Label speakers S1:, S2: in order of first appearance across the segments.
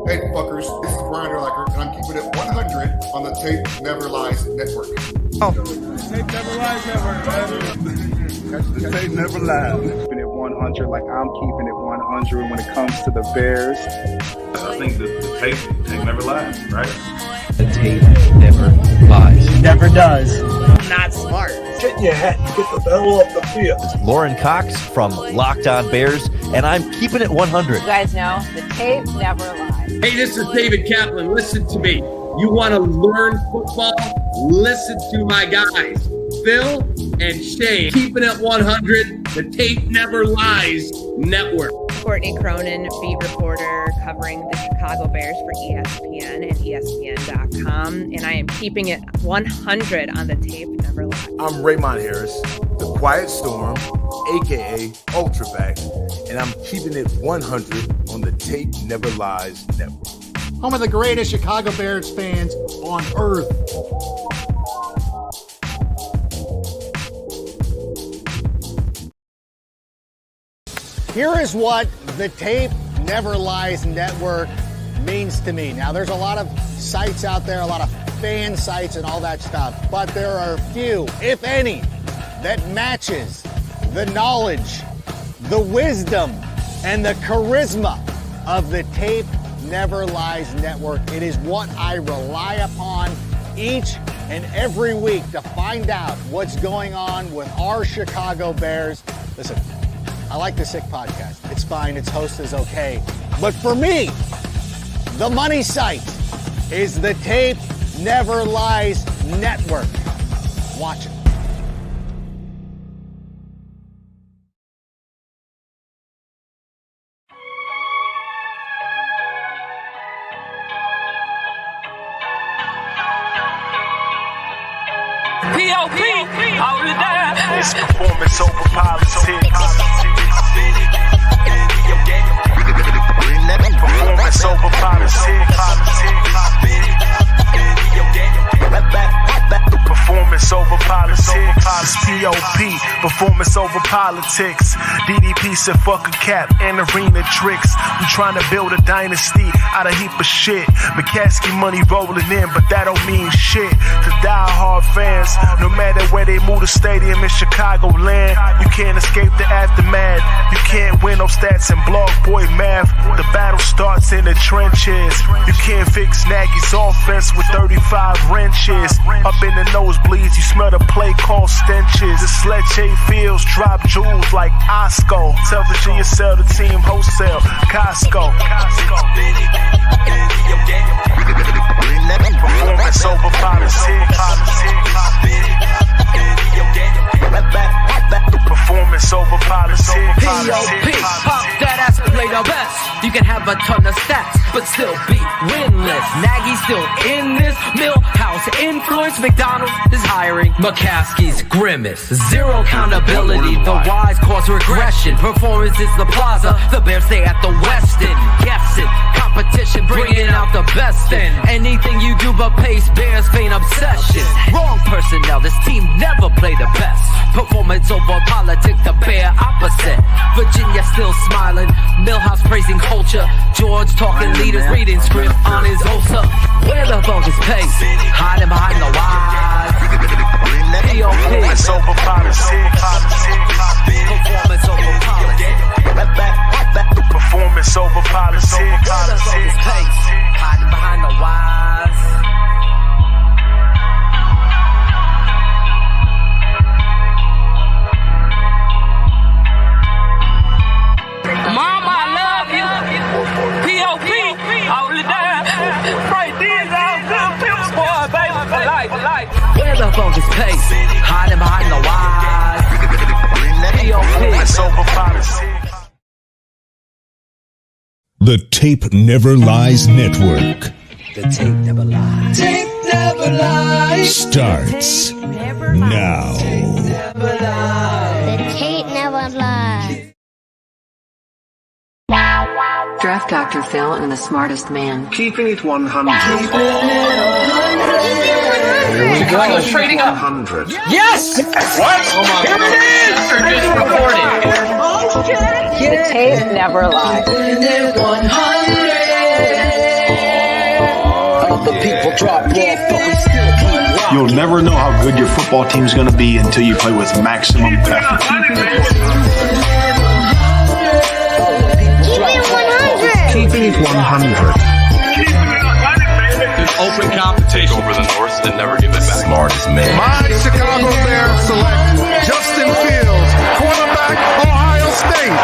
S1: Hey, fuckers, this is Brian Urlacher, and I'm keeping it 100 on the Tape Never Lies Network.
S2: Oh. Tape Never Lies Network, baby.
S3: The Tape Never Lies. Keeping it 100 like I'm keeping it 100 when it comes to the Bears.
S4: I think the tape never lies, right?
S5: The tape never lies.
S6: Never does.
S7: Not smart.
S8: Get in your hat and get the hell off the field.
S9: Lauren Cox from Locked On Bears, and I'm keeping it 100.
S10: You guys know the tape never lies.
S11: Hey, this is David Kaplan. Listen to me. You want to learn football? Listen to my guys, Phil and Shane. Keeping it 100, the Tape Never Lies Network.
S10: Courtney Cronin, beat reporter covering the Chicago Bears for ESPN and ESPN.com. And I am keeping it 100 on the Tape Never Lies.
S12: I'm Raymond Harris, the Quiet Storm, a.k.a. Ultraback, and I'm keeping it 100 on the Tape Never Lies Network.
S13: Home of the greatest Chicago Bears fans on earth. Here is what the Tape Never Lies Network means to me. Now, there's a lot of sites out there, a lot of fan sites and all that stuff, but there are few, if any, that matches the knowledge, the wisdom, and the charisma of the Tape Never Lies Network. It is what I rely upon each and every week to find out what's going on with our Chicago Bears. Listen, I like the Sick podcast. It's fine. Its host is okay. But for me, the money site is the Tape Never Lies Network. Watch it.
S14: It's performance over politics. Performance over politics. Performance over politics. It's P.O.P. Performance over politics. DDP said fuck a cap and arena tricks. We trying to build a dynasty out of heap of shit. McCaskey money rolling in, but that don't mean shit to die-hard fans. No matter where they move the stadium in Chicagoland, you can't escape the aftermath. You can't win no stats and blog boy math. The battle starts in the trenches. You can't fix Nagy's offense with 35 wrenches. Up in the nosebleeds, you smell the play called stenches. The sledge fields drop jewels like Osco. Tell the G sell the team wholesale. Costco. Performance over politics. Performance over politics.
S5: P.O.P. Pop that ass and play the best. You can have a ton of stats, but still be winless. Nagy still in this. Millhouse influence. McDonald's is hiring. McCaskey's grimace. Zero accountability. The wise cause regression. Performance is the plaza. The Bears stay at the West End. Guessing. Competition bringing out the best in anything you do but pace Bears faint obsession. Wrong personnel. This team never play the best. Performance over politics, the bare opposite. Virginia still smiling. Millhouse praising culture. George talking leaders, reading script on his Osa. Where the bogus pay? Hiding behind the wise.
S14: Performance over politics.
S5: Performance over politics.
S14: Performance over politics.
S5: Where the bogus pay? Hiding behind the wise.
S7: Mom, I love you. P.O.P. Hold it down. Right these out good pimps, boy, baby, for life.
S5: Where the bogus pay? Hiding behind the wise.
S14: Performance over politics.
S15: The Tape Never Lies Network.
S5: The tape never lies.
S7: Tape never lies.
S15: Starts now.
S16: The tape never lies.
S17: Draft Dr. Phil and the smartest man.
S3: Keeping it 100.
S7: Here we go. Trading up.
S3: 100.
S7: Yes! What? Oh my God. Here it is! Just reporting.
S10: The tape never lies.
S5: drop off, but we still keep rocking.
S14: You'll never know how good your football team's going to be until you play with maximum effort.
S16: Keeping it 100.
S4: Open competition over the North and never give it back.
S9: Smartest man.
S1: My Chicago Bears select Justin Fields, quarterback, Ohio State.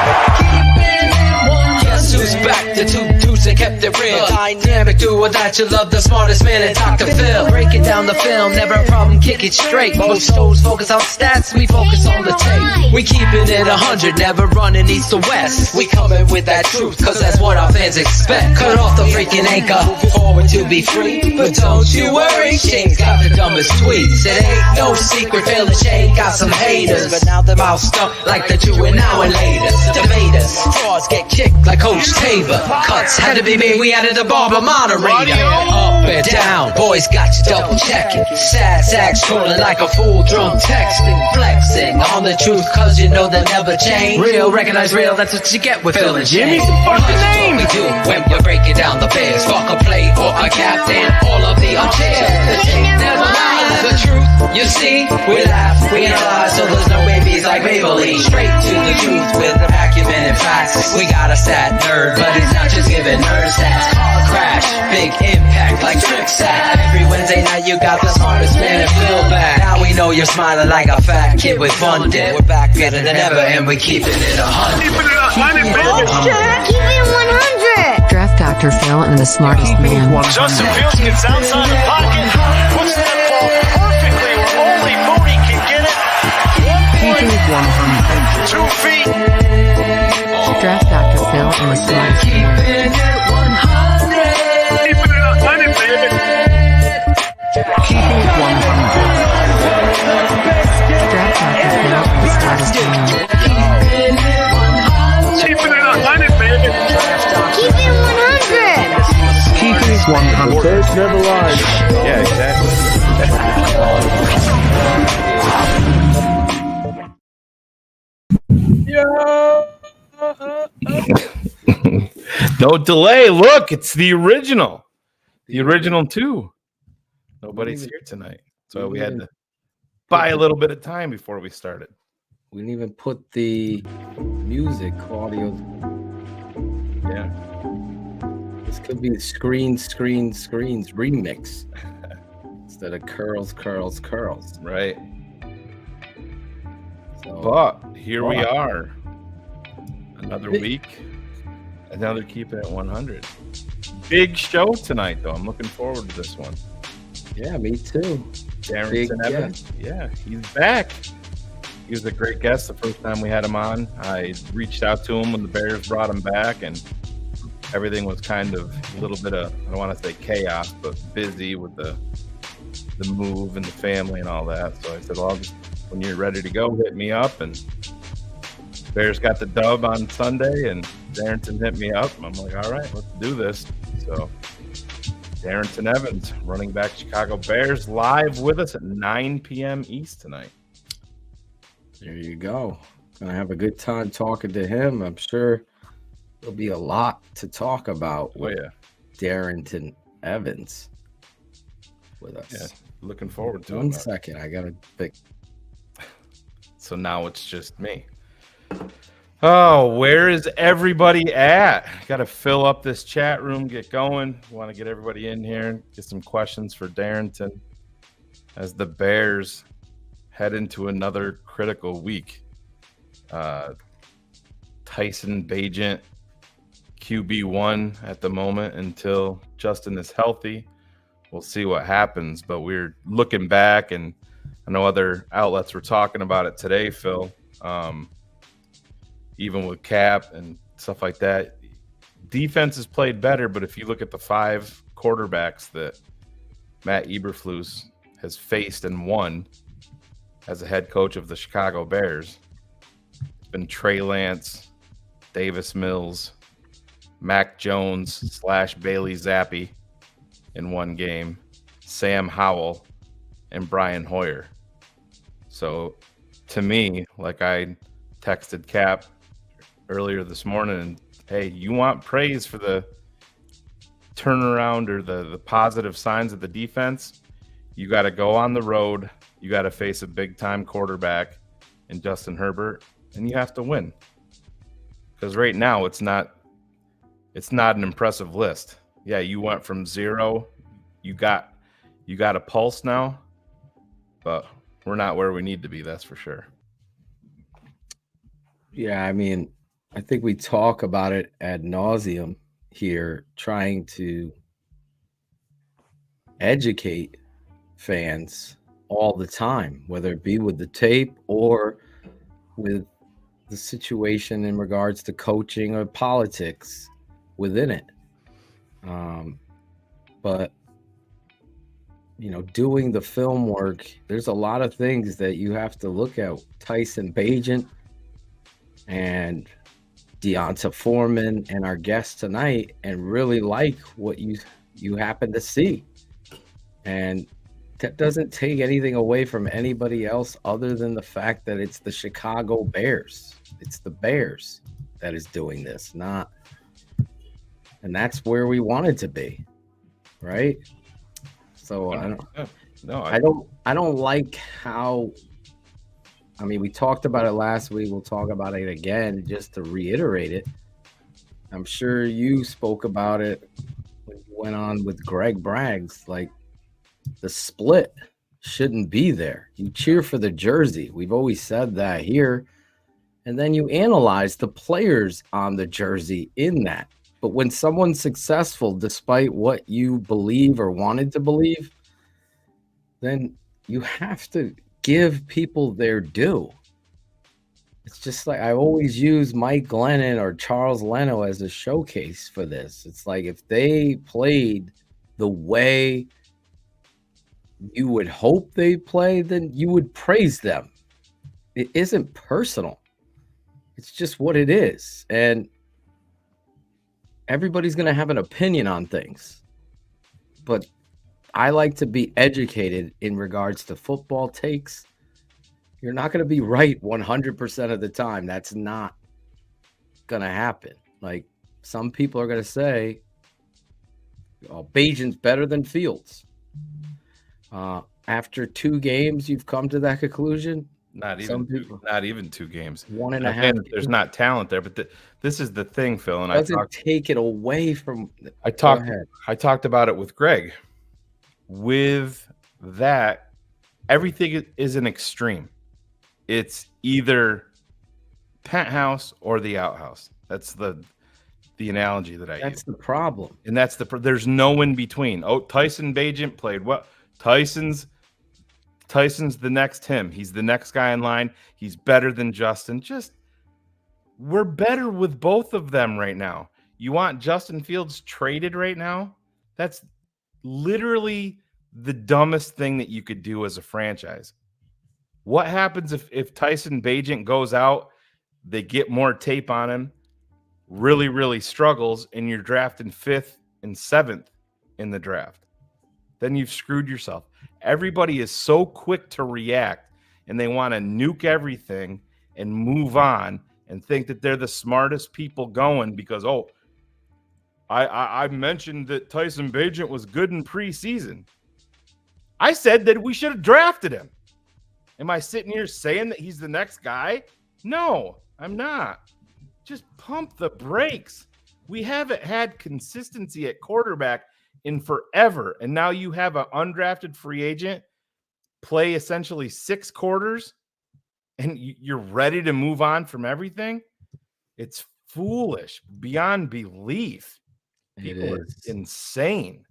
S5: Guess who's back? The two dudes that kept it real. Dynamic duo that you love, the smartest man and Dr. Phil. Breaking down the film, never a problem, kick it straight. Most shows focus on stats, we focus on the tape. We keeping it 100, never running east to west. We coming with that truth, cause that's what our fans expect. Cut off the freaking anchor, forward to be free. But don't you worry, Shane's got the dumbest tweets. It ain't no secret, Phil and Shane got some haters. But now they're all stuck like the Jew and now and later. Debaters, frauds get kicked like Coach Tabor. Cuts had to be made, we added a barber moderator. Up and down, boys got you double checking. Sad sacks trolling like a fool drunk texting. Flexing on the truth cause you know they'll never change. Real, recognize real, that's what you get with Phil and Shane. What's the name? We do when we're breaking down the Bears. Fuck a play or a captain, all of the unfair. The tape never lies, the truth, you see. We laugh, we analyze, so there's no babies like Maybelline. Straight to the truth with acumen and facts. We got a stat nerd, but he's not just giving nerd stats. Car crash, big impact like trick sack. Every Wednesday night you got the smartest man and Phil back. Now we know you're smiling like a fat kid with fun dip. We're back better than ever and we keeping it 100.
S16: Keep it 100.
S17: Draft Dr. Phil and the smartest man.
S14: Justin Fields gets outside the pocket, puts that ball perfectly where only Mooney can get it. 1 point, 2 feet.
S17: Draft Dr. Phil and the smartest man.
S14: Keeping it 100, baby.
S8: Keeping it 100.
S17: Draft Dr. Phil and the smartest man.
S14: Keeping it 100, baby.
S16: Keep it 100.
S8: Keeping it 100.
S2: Bears never lies.
S9: Yeah, exactly.
S2: No delay. Look, it's the original. The original too. Nobody's here tonight. So we had to buy a little bit of time before we started.
S11: We didn't even put the music audio.
S2: Yeah.
S11: This could be screens remix instead of curls.
S2: Right.
S11: So,
S2: But here we are. Another week. Another Keeping It 100. Big show tonight, though. I'm looking forward to this one.
S11: yeah, me too.
S2: Darrynton Evans. Yeah, he's back. He was a great guest the first time we had him on. I reached out to him when the Bears brought him back, and everything was kind of a little bit of, I don't want to say chaos, but busy with the move and the family and all that. So I said, well, when you're ready to go, hit me up. And Bears got the dub on Sunday, and Darrynton hit me up. I'm like, all right, let's do this. So Darrynton Evans, running back Chicago Bears, live with us at 9 p.m. East tonight.
S11: There you go. Gonna have a good time talking to him. I'm sure there'll be a lot to talk about with Darrynton Evans with us.
S2: Yeah, looking forward to it.
S11: 1 second, I gotta pick.
S2: So now it's just me. Oh, where is everybody at? Got to fill up this chat room, get going. Want to get everybody in here, get some questions for Darrynton as the Bears head into another critical week. Tyson Bagent, QB1 at the moment until Justin is healthy. We'll see what happens, but we're looking back, and I know other outlets were talking about it today, Phil. Even with Cap and stuff like that, defense has played better, but if you look at the 5 quarterbacks that Matt Eberflus has faced and won as a head coach of the Chicago Bears, it's been Trey Lance, Davis Mills, Mac Jones / Bailey Zappi in one game, Sam Howell, and Brian Hoyer. So to me, like I texted Cap earlier this morning, and hey, you want praise for the turnaround or the positive signs of the defense, you got to go on the road. You got to face a big-time quarterback in Justin Herbert, and you have to win. Because right now it's not an impressive list. Yeah, you went from 0. You got a pulse now, but we're not where we need to be, that's for sure.
S6: Yeah, I mean, I think we talk about it ad nauseum here, trying to educate fans all the time, whether it be with the tape or with the situation in regards to coaching or politics within it. But doing the film work, there's a lot of things that you have to look at. Tyson Bagent and Deonta Foreman and our guest tonight, and really like what you happen to see. And that doesn't take anything away from anybody else other than the fact that it's the Chicago Bears. It's the Bears that is doing this, and that's where we wanted to be, right? So I don't like how. I mean, we talked about it last week. We'll talk about it again, just to reiterate it. I'm sure you spoke about it when you went on with Greg Braggs. Like, the split shouldn't be there. You cheer for the jersey. We've always said that here. And then you analyze the players on the jersey in that. But when someone's successful, despite what you believe or wanted to believe, then you have to give people their due. It's just like I always use Mike Glennon or Charles Leno as a showcase for this. It's like if they played the way you would hope they play, then you would praise them. It isn't personal. It's just what it is. And everybody's going to have an opinion on things. But I like to be educated in regards to football takes. You're not going to be right 100% of the time. That's not going to happen. Like, some people are going to say, oh, Bagent's better than Fields. After 2 games, you've come to that conclusion?
S2: Not even 2 games.
S6: 1.5.
S2: There's not talent there, but this is the thing, Phil. And
S6: doesn't take it away from.
S2: I talked about it with Greg. With that, everything is an extreme. It's either penthouse or the outhouse. That's the analogy that I use.
S6: That's the problem.
S2: And that's there's no in between. Oh, Tyson Bagent played what? Tyson's the next him. He's the next guy in line. He's better than Justin. We're better with both of them right now. You want Justin Fields traded right now? That's literally the dumbest thing that you could do as a franchise. What happens if Tyson Bagent goes out, they get more tape on him, really, really struggles, and you're drafting 5th and 7th in the draft? Then you've screwed yourself. Everybody is so quick to react, and they want to nuke everything and move on and think that they're the smartest people going because, oh, I mentioned that Tyson Bagent was good in preseason. I said that we should have drafted him. Am I sitting here saying that he's the next guy? No, I'm not. Just pump the brakes. We haven't had consistency at quarterback in forever. And now you have an undrafted free agent play essentially 6 quarters and you're ready to move on from everything. It's foolish beyond belief. People are insane.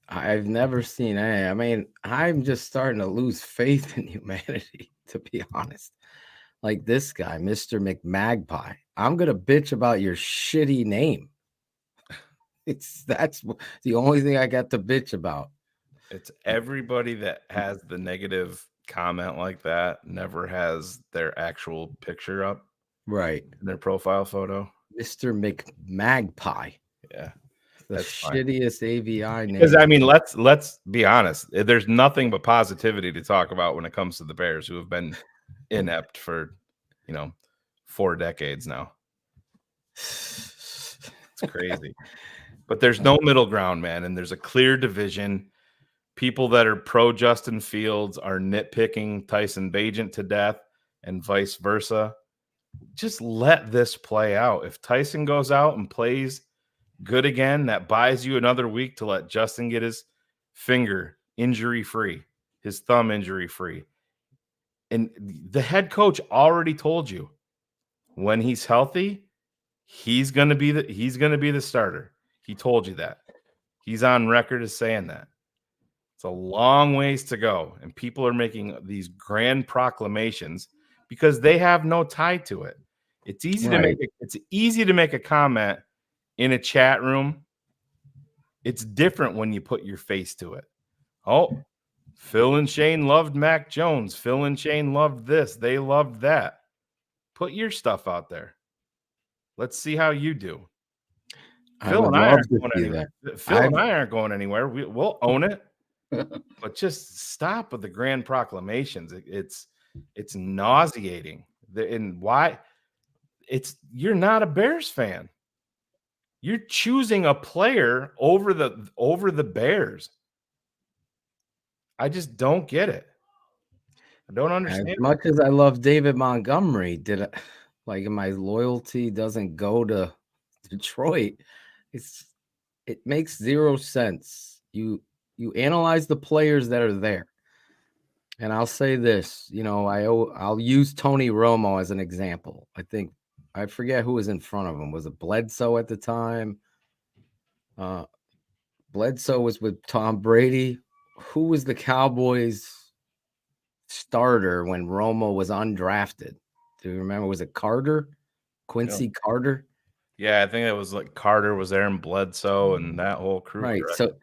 S6: I've never seen any. I mean, I'm just starting to lose faith in humanity, to be honest. Like this guy, Mr. McMagpie. I'm going to bitch about your shitty name. That's the only thing I got to bitch about.
S2: It's everybody that has the negative comment like that never has their actual picture up.
S6: Right.
S2: Their profile photo.
S6: Mr. McMagpie.
S2: Yeah.
S6: The shittiest AVI name.
S2: Because I mean, let's be honest. There's nothing but positivity to talk about when it comes to the Bears, who have been inept for 4 decades now. It's crazy. But there's no middle ground, man, and there's a clear division. People that are pro Justin Fields are nitpicking Tyson Bagent to death and vice versa. Just let this play out. If Tyson goes out and plays good again, that buys you another week to let Justin get his finger injury-free, his thumb injury-free. And the head coach already told you when he's healthy, he's going to be the starter. He told you that. He's on record as saying that. It's a long ways to go, and people are making these grand proclamations because they have no tie to it. It's easy to make a comment in a chat room. It's different when you put your face to it. Oh, Phil and Shane loved Mac Jones. Phil and Shane loved this. They loved that. Put your stuff out there. Let's see how you do. Phil and I aren't going anywhere. Phil and I aren't going anywhere. We'll own it. But just stop with the grand proclamations. It's nauseating. And why? You're not a Bears fan. You're choosing a player over the Bears. I just don't get it. I don't understand.
S6: As much as I love David Montgomery, my loyalty doesn't go to Detroit. It makes zero sense. You analyze the players that are there. And I'll say this, I'll use Tony Romo as an example. I forget who was in front of him. Was it Bledsoe at the time? Bledsoe was with Tom Brady. Who was the Cowboys starter when Romo was undrafted? Do you remember? Was it Carter? Quincy Carter?
S2: Yeah, I think it was like Carter was there and Bledsoe and that whole crew.
S6: Right. So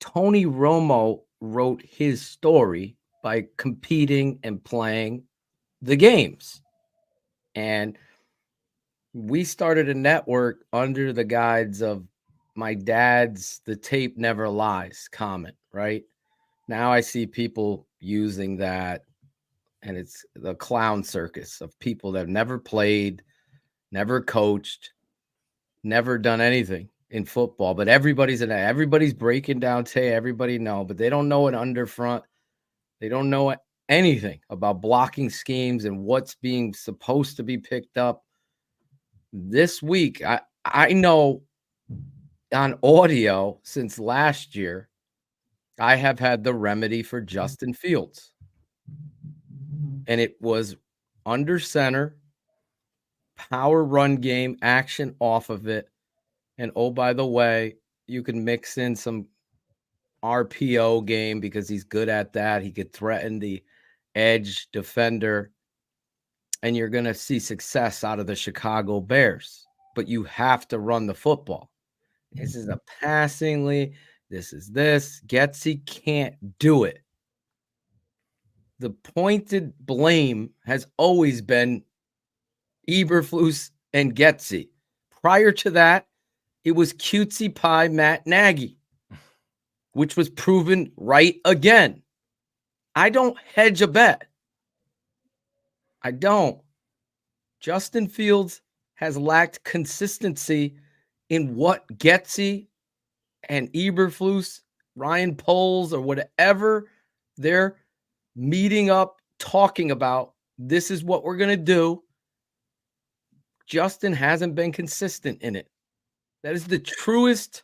S6: Tony Romo wrote his story by competing and playing the games. And we started a network under the guides of my dad's "The Tape Never Lies" comment, right? Now I see people using that, and it's the clown circus of people that have never played, never coached, never done anything in football, but everybody's breaking down tape. Everybody know, but they don't know an underfront. They don't know anything about blocking schemes and what's being supposed to be picked up. This week, I know on audio since last year, I have had the remedy for Justin Fields, and it was under center, power run game, action off of it. And oh, by the way, you can mix in some RPO game because he's good at that. He could threaten the edge defender, and you're going to see success out of the Chicago Bears. But you have to run the football. This is a passing league. This is this. Getsy can't do it. The pointed blame has always been Eberflus and Getsy. Prior to that, it was cutesy pie Matt Nagy, which was proven right again. I don't hedge a bet. I don't. Justin Fields has lacked consistency in what Getsy and Eberflus, Ryan Poles, or whatever they're meeting up, talking about. This is what we're going to do. Justin hasn't been consistent in it. That is the truest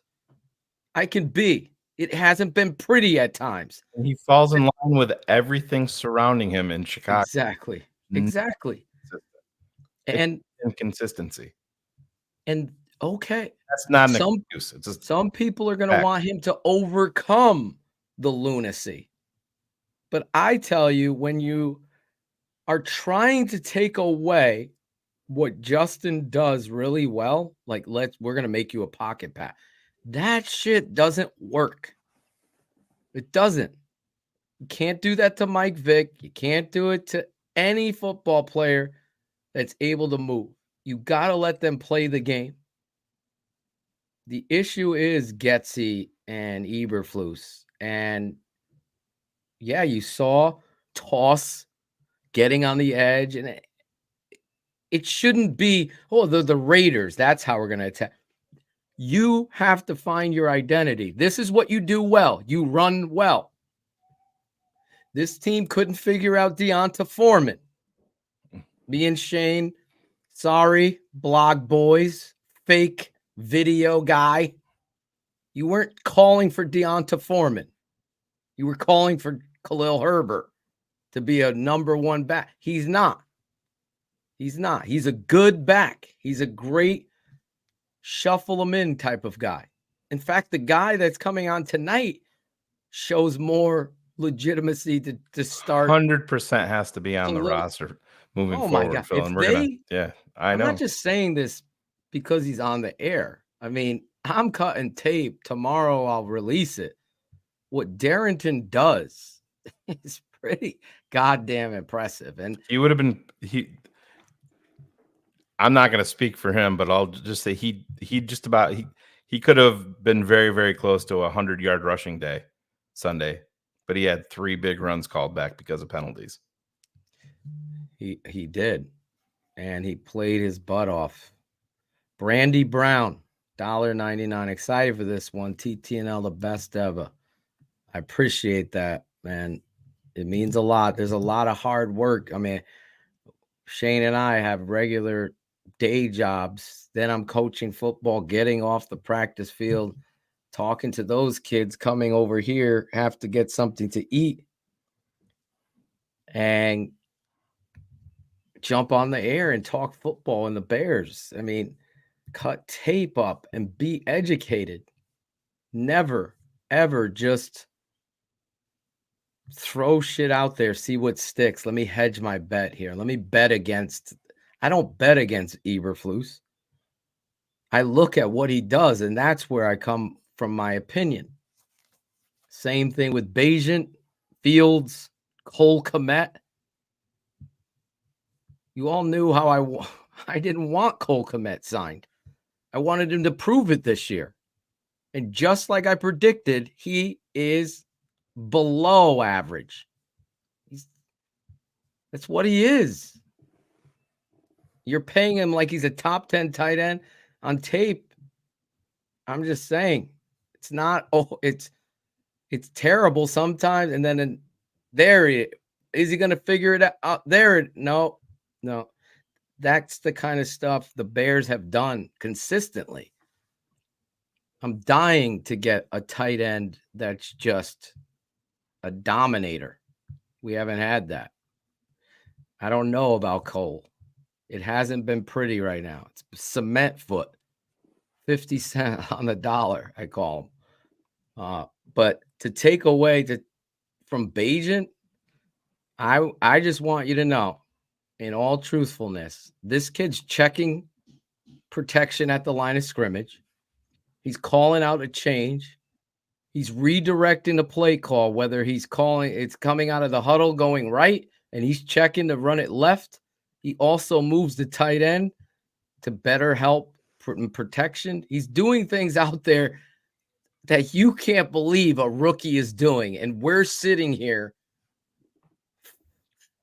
S6: I can be. It hasn't been pretty at times.
S2: And he falls in line with everything surrounding him in Chicago.
S6: Exactly. And
S2: inconsistency.
S6: And okay,
S2: that's not an excuse. It's just
S6: some people are going to want him to overcome the lunacy. But I tell you, when you are trying to take away what Justin does really well, like we're going to make you a pocket pass. That shit doesn't work. It doesn't. You can't do that to Mike Vick. You can't do it to any football player that's able to move. You got to let them play the game. The issue is Getsy and Eberflus. And yeah, you saw Toss getting on the edge, and it shouldn't be, the Raiders, that's how we're going to attack. You have to find your identity. This is what you do well. You run well. This team couldn't figure out Deonta Foreman. Me and Shane, sorry, blog boys, fake video guy. You weren't calling for Deonta Foreman. You were calling for Khalil Herbert to be a number one back. He's not. He's not. He's a good back. He's a great shuffle him in type of guy. In fact, the guy that's coming on tonight shows more legitimacy to start.
S2: 100% has to be on the roster moving forward,
S6: my God.
S2: Phil. And we're
S6: I'm not just saying this because he's on the air. I mean, I'm cutting tape. Tomorrow I'll release it. What Darrynton does is pretty goddamn impressive. And
S2: he would have been I'm not going to speak for him, but I'll just say he could have been very, very close to a 100-yard rushing day Sunday, but he had 3 big runs called back because of penalties.
S6: He did, and he played his butt off. Brandy Brown, $1.99. Excited for this one. TTNL, the best ever. I appreciate that, man. It means a lot. There's a lot of hard work. I mean, Shane and I have regular day jobs. Then I'm coaching football, getting off the practice field, talking to those kids coming over here, have to get something to eat, and jump on the air and talk football and the Bears. I mean, cut tape up and be educated. Never, ever just throw shit out there, see what sticks. Let me hedge my bet here. Let me bet against. I don't bet against Eberflus. I look at what he does, and that's where I come from my opinion. Same thing with Bagent, Fields, Cole Kmet. You all knew how I didn't want Cole Kmet signed. I wanted him to prove it this year. And just like I predicted, he is below average. That's what he is. You're paying him like he's a top 10 tight end on tape. I'm just saying, it's not. It's terrible sometimes, and then is he going to figure it out? No. That's the kind of stuff the Bears have done consistently. I'm dying to get a tight end that's just a dominator. We haven't had that. I don't know about Cole. It hasn't been pretty right now. It's cement foot, 50 cents on the dollar, I call him. But to take away from Bagent, I just want you to know, in all truthfulness, this kid's checking protection at the line of scrimmage. He's calling out a change. He's redirecting the play call, whether he's calling, it's coming out of the huddle going right, and he's checking to run it left. He also moves the tight end to better help protection. He's doing things out there that you can't believe a rookie is doing. And we're sitting here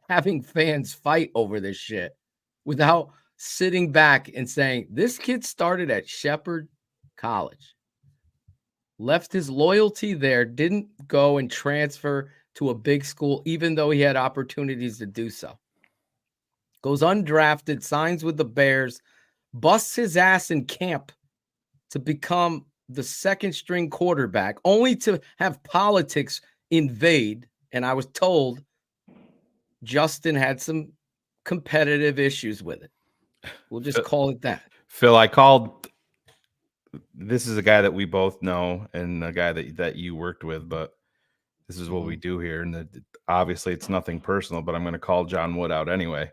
S6: having fans fight over this shit without sitting back and saying, this kid started at Shepherd College, left his loyalty there, didn't go and transfer to a big school, even though he had opportunities to do so. Goes undrafted, signs with the Bears, busts his ass in camp to become the second string quarterback, only to have politics invade. And I was told Justin had some competitive issues with it. We'll just call it that.
S2: Phil, I called. This is a guy that we both know and a guy that you worked with, but this is what we do here. And obviously it's nothing personal, but I'm going to call John Wood out anyway.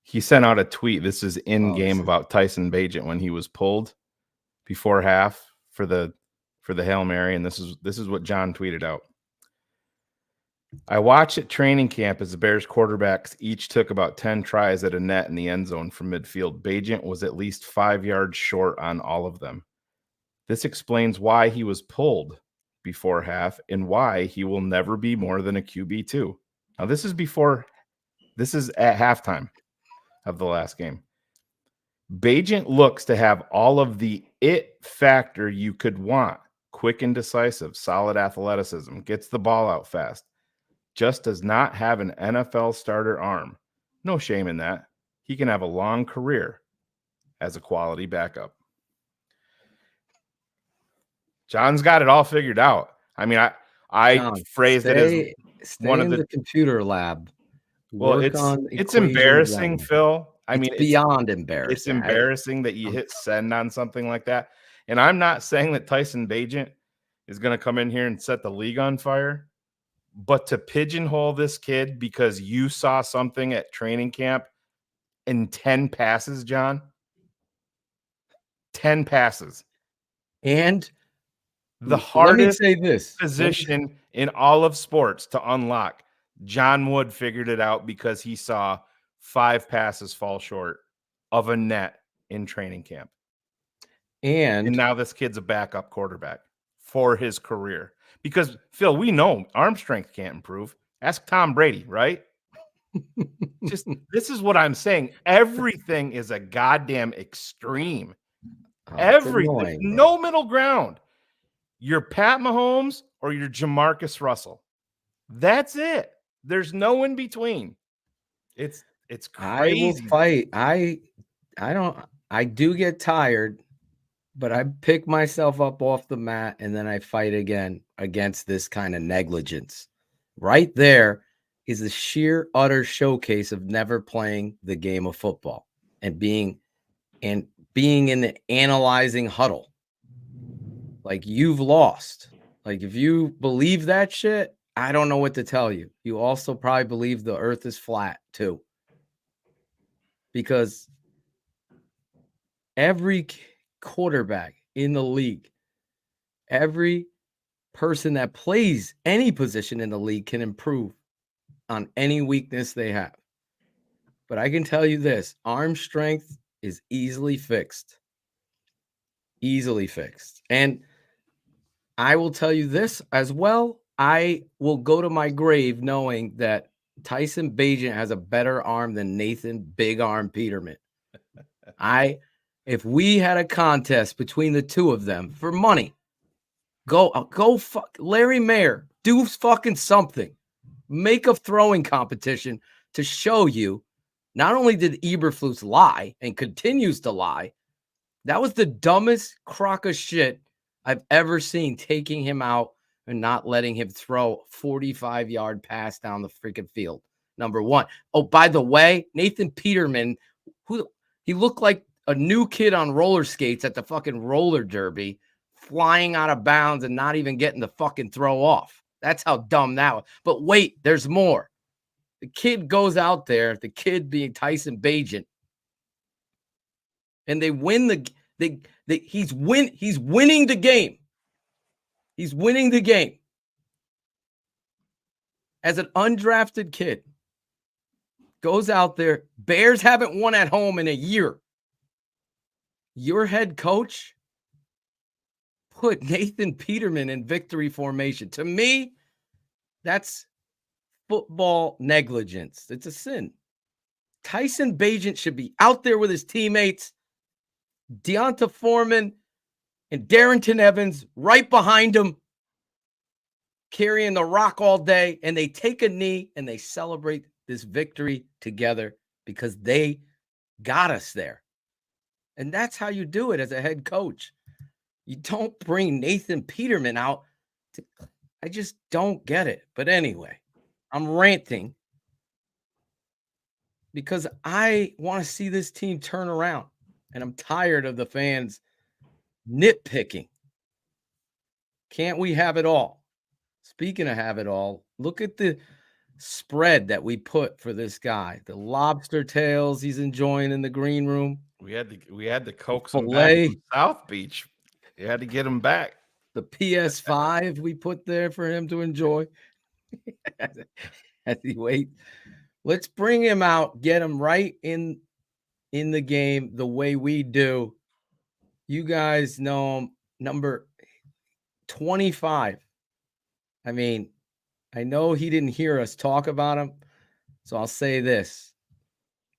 S2: He sent out a tweet. This is in game about Tyson Bagent when he was pulled before half for the Hail Mary. And this is what John tweeted out. I watched at training camp as the Bears quarterbacks each took about 10 tries at a net in the end zone from midfield. Bagent was at least 5 yards short on all of them. This explains why he was pulled before half and why he will never be more than a QB2. Now, this is at halftime of the last game. Bagent looks to have all of the it factor you could want. Quick and decisive, solid athleticism, gets the ball out fast. Just does not have an NFL starter arm. No shame in that. He can have a long career as a quality backup. John's got it all figured out. I mean, I
S6: John,
S2: phrased it as one of
S6: the computer lab.
S2: Well, it's embarrassing, Phil. I mean,
S6: it's beyond embarrassing.
S2: It's embarrassing that you hit send on something like that. And I'm not saying that Tyson Bagent is going to come in here and set the league on fire, but to pigeonhole this kid because you saw something at training camp in 10 passes, John, 10 passes.
S6: And
S2: the hardest position in all of sports to unlock. John Wood figured it out because he saw 5 passes fall short of a net in training camp. And now this kid's a backup quarterback for his career. Because, Phil, we know arm strength can't improve. Ask Tom Brady, right? This is what I'm saying. Everything is a goddamn extreme. Everything. No middle ground. You're Pat Mahomes or you're Jamarcus Russell. That's it. There's no in between. It's crazy.
S6: I will fight. I do get tired, but I pick myself up off the mat and then I fight again against this kind of negligence. Right there is the sheer utter showcase of never playing the game of football and being in the analyzing huddle. Like, you've lost. Like, if you believe that shit, I don't know what to tell you. You also probably believe the earth is flat too. Because every quarterback in the league, every person that plays any position in the league can improve on any weakness they have. But I can tell you this, arm strength is easily fixed. Easily fixed. And I will tell you this as well. I will go to my grave knowing that Tyson Bagent has a better arm than Nathan Big Arm Peterman. If we had a contest between the two of them for money, go fuck Larry Mayer, do fucking something. Make a throwing competition to show you not only did Eberflus lie and continues to lie, that was the dumbest crock of shit I've ever seen, taking him out and not letting him throw a 45-yard pass down the freaking field. Number one. Oh, by the way, Nathan Peterman, he looked like a new kid on roller skates at the fucking roller derby, flying out of bounds and not even getting the fucking throw off. That's how dumb that was. But wait, there's more. The kid goes out there, the kid being Tyson Bagent, and they win he's winning the game. He's winning the game. As an undrafted kid, goes out there. Bears haven't won at home in a year. Your head coach put Nathan Peterman in victory formation. To me, that's football negligence. It's a sin. Tyson Bagent should be out there with his teammates, Deonta Foreman and Darrynton Evans right behind him, carrying the rock all day, and they take a knee and they celebrate this victory together because they got us there. And that's how you do it as a head coach. You don't bring Nathan Peterman out. I just don't get it. But anyway, I'm ranting because I want to see this team turn around. And I'm tired of the fans nitpicking. Can't we have it all? Speaking of have it all, look at the spread that we put for this guy. The lobster tails he's enjoying in the green room.
S2: We had to coax him back from South Beach. You had to get him back.
S6: The PS5 we put there for him to enjoy as he waits. Let's bring him out, get him right in the game the way we do. You guys know him, number 25. I mean, I know he didn't hear us talk about him, so I'll say this.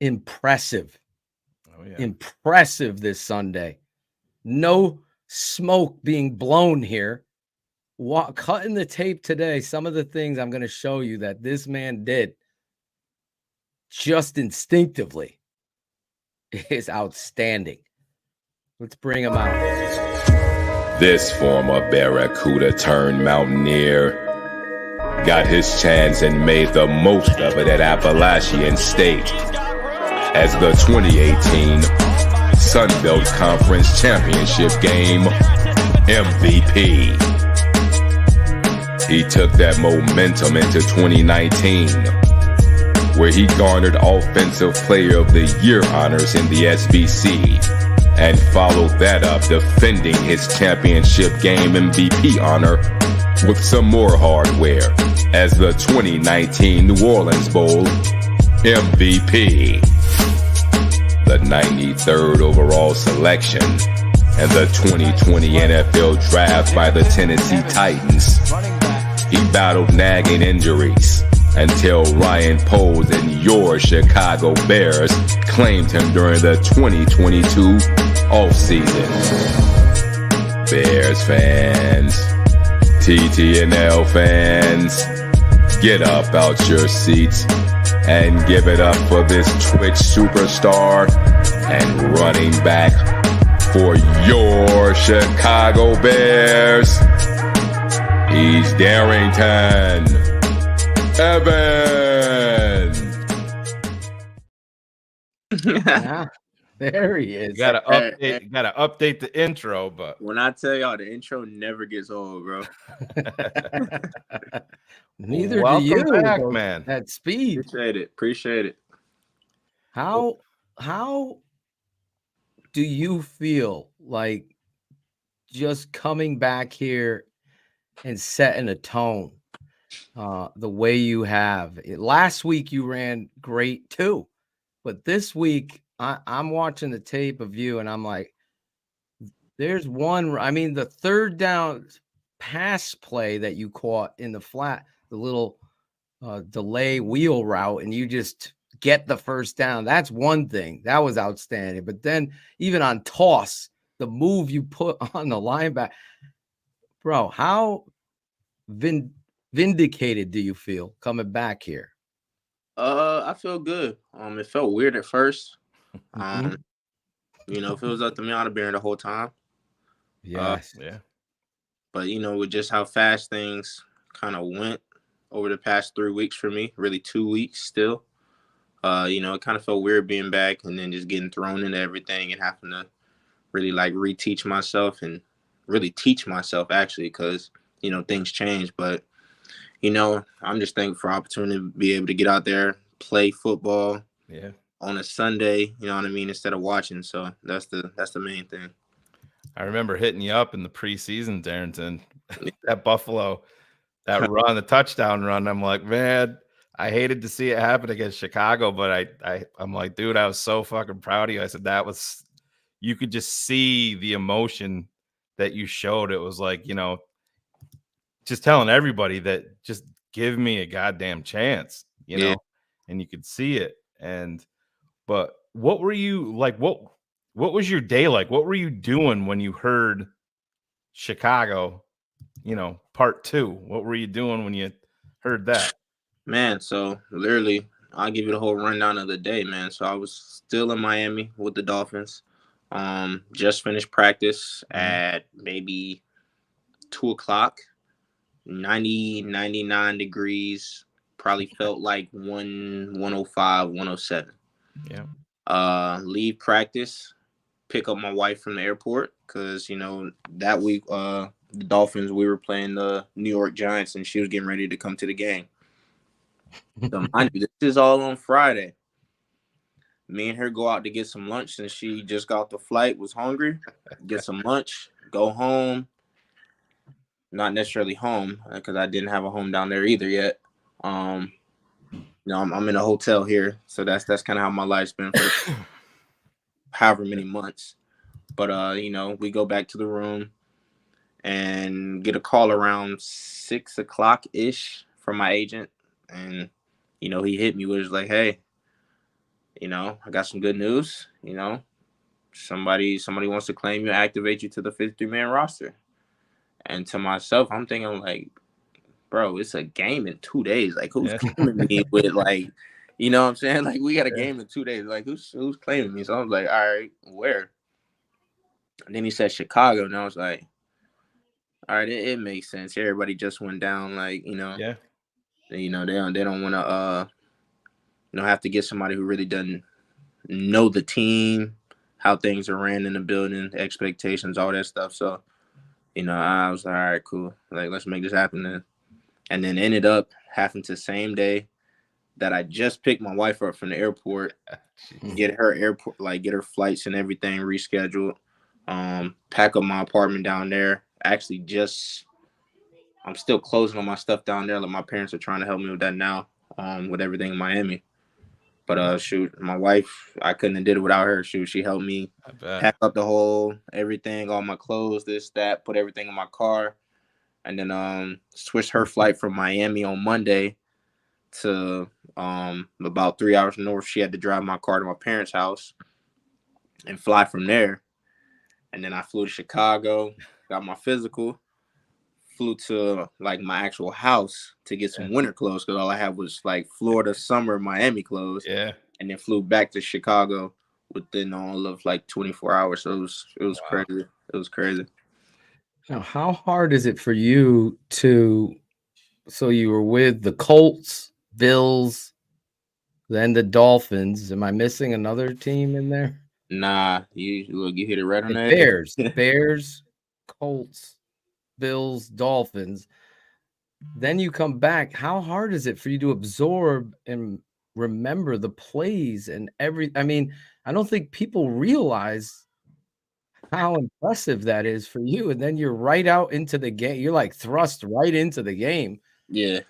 S6: Impressive. impressive this Sunday. No smoke being blown here. Cutting the tape today, some of the things I'm going to show you that this man did just instinctively is outstanding. Let's bring him out.
S18: This former Barracuda turned Mountaineer got his chance and made the most of it at Appalachian State as the 2018 Sun Belt Conference Championship game MVP. He took that momentum into 2019, where he garnered Offensive Player of the Year honors in the SBC, and followed that up defending his championship game MVP honor with some more hardware as the 2019 New Orleans Bowl MVP. The 93rd overall selection and the 2020 NFL Draft by the Tennessee Titans. He battled nagging injuries until Ryan Poles and your Chicago Bears claimed him during the 2022 offseason. Bears fans, TTNL fans, get up out your seats and give it up for this Twitch superstar and running back for your Chicago Bears. He's Darrynton Evans.
S6: Yeah, there he is.
S2: You gotta update the intro, but
S19: when I tell y'all the intro never gets old, bro.
S6: Neither
S2: Welcome
S6: do you,
S2: back, man.
S6: At speed.
S19: Appreciate it.
S6: How do you feel like just coming back here and setting a tone the way you have? Last week you ran great too, but this week I'm watching the tape of you and I'm like, there's one. I mean, the third down pass play that you caught in the flat, the little delay wheel route, and you just get the first down. That's one thing that was outstanding. But then even on toss, the move you put on the linebacker, bro, how vindicated do you feel coming back here?
S19: I feel good. It felt weird at first. You know, if it was up to me, I'd have been here the whole time.
S6: Yes.
S2: Yeah.
S19: But you know, with just how fast things kind of went over the past 3 weeks for me, really 2 weeks still. You know, it kind of felt weird being back and then just getting thrown into everything and having to really like reteach myself and really teach myself actually, because you know things change. But you know, I'm just thankful for the opportunity to be able to get out there, play football, on a Sunday. You know what I mean, instead of watching. So that's the main thing.
S2: I remember hitting you up in the preseason, Darrynton, that Buffalo, that run, the touchdown run. I'm like, man, I hated to see it happen against Chicago, but I'm like, dude, I was so fucking proud of you. I said you could just see the emotion that you showed. It was like, you know, just telling everybody that just give me a goddamn chance, you know, and you could see it. But what were you like? What was your day like? What were you doing when you heard Chicago, you know, part 2? What were you doing when you heard that?
S19: Man, so literally, I'll give you the whole rundown of the day, man. So I was still in Miami with the Dolphins. Just finished practice at maybe 2 o'clock, 99 degrees, probably felt like 105, 107.
S2: Yeah.
S19: Leave practice, pick up my wife from the airport because, you know, that week, the Dolphins, we were playing the New York Giants and she was getting ready to come to the game. So mind you, this is all on Friday. Me and her go out to get some lunch since she just got off the flight, was hungry. Get some lunch, go home. Not necessarily home because I didn't have a home down there either yet. You know, I'm in a hotel here, so that's kind of how my life's been for however many months. But you know, we go back to the room and get a call around 6 o'clock ish from my agent, and you know, he hit me with like, hey, you know, I got some good news. You know, somebody wants to claim you, activate you to the 53-man roster. And to myself, I'm thinking like, bro, it's a game in 2 days. Like, who's claiming me with like, you know what I'm saying? Like, we got a game in 2 days. Like, who's claiming me? So I was like, all right, where? And then he said Chicago, and I was like, all right, it makes sense. Everybody just went down, like, you know.
S2: Yeah.
S19: You know, they don't want to have to get somebody who really doesn't know the team, how things are ran in the building, expectations, all that stuff. So, you know, I was like, all right, cool. Like, let's make this happen then. And then ended up having to same day that I just picked my wife up from the airport, get her flights and everything rescheduled, pack up my apartment down there. Actually, I'm still closing on my stuff down there. Like, my parents are trying to help me with that now, with everything in Miami. But shoot, my wife, I couldn't have did it without her. Shoot, she helped me pack up the whole everything, all my clothes, this, that, put everything in my car, and then switched her flight from Miami on Monday to about 3 hours north. She had to drive my car to my parents' house and fly from there. And then I flew to Chicago, got my physical, flew to like my actual house to get some winter clothes because all I had was like Florida summer Miami clothes.
S2: Yeah.
S19: And then flew back to Chicago within all of like 24 hours. So it was crazy. It was crazy.
S6: Now, how hard is it for you so you were with the Colts, Bills, then the Dolphins. Am I missing another team in there?
S19: Nah, you hit it right on that.
S6: Bears, Colts, Bills, Dolphins. Then you come back. How hard is it for you to absorb and remember the plays and I mean, I don't think people realize how impressive that is for you. And then you're right out into the game. You're like thrust right into the game.
S19: Yeah.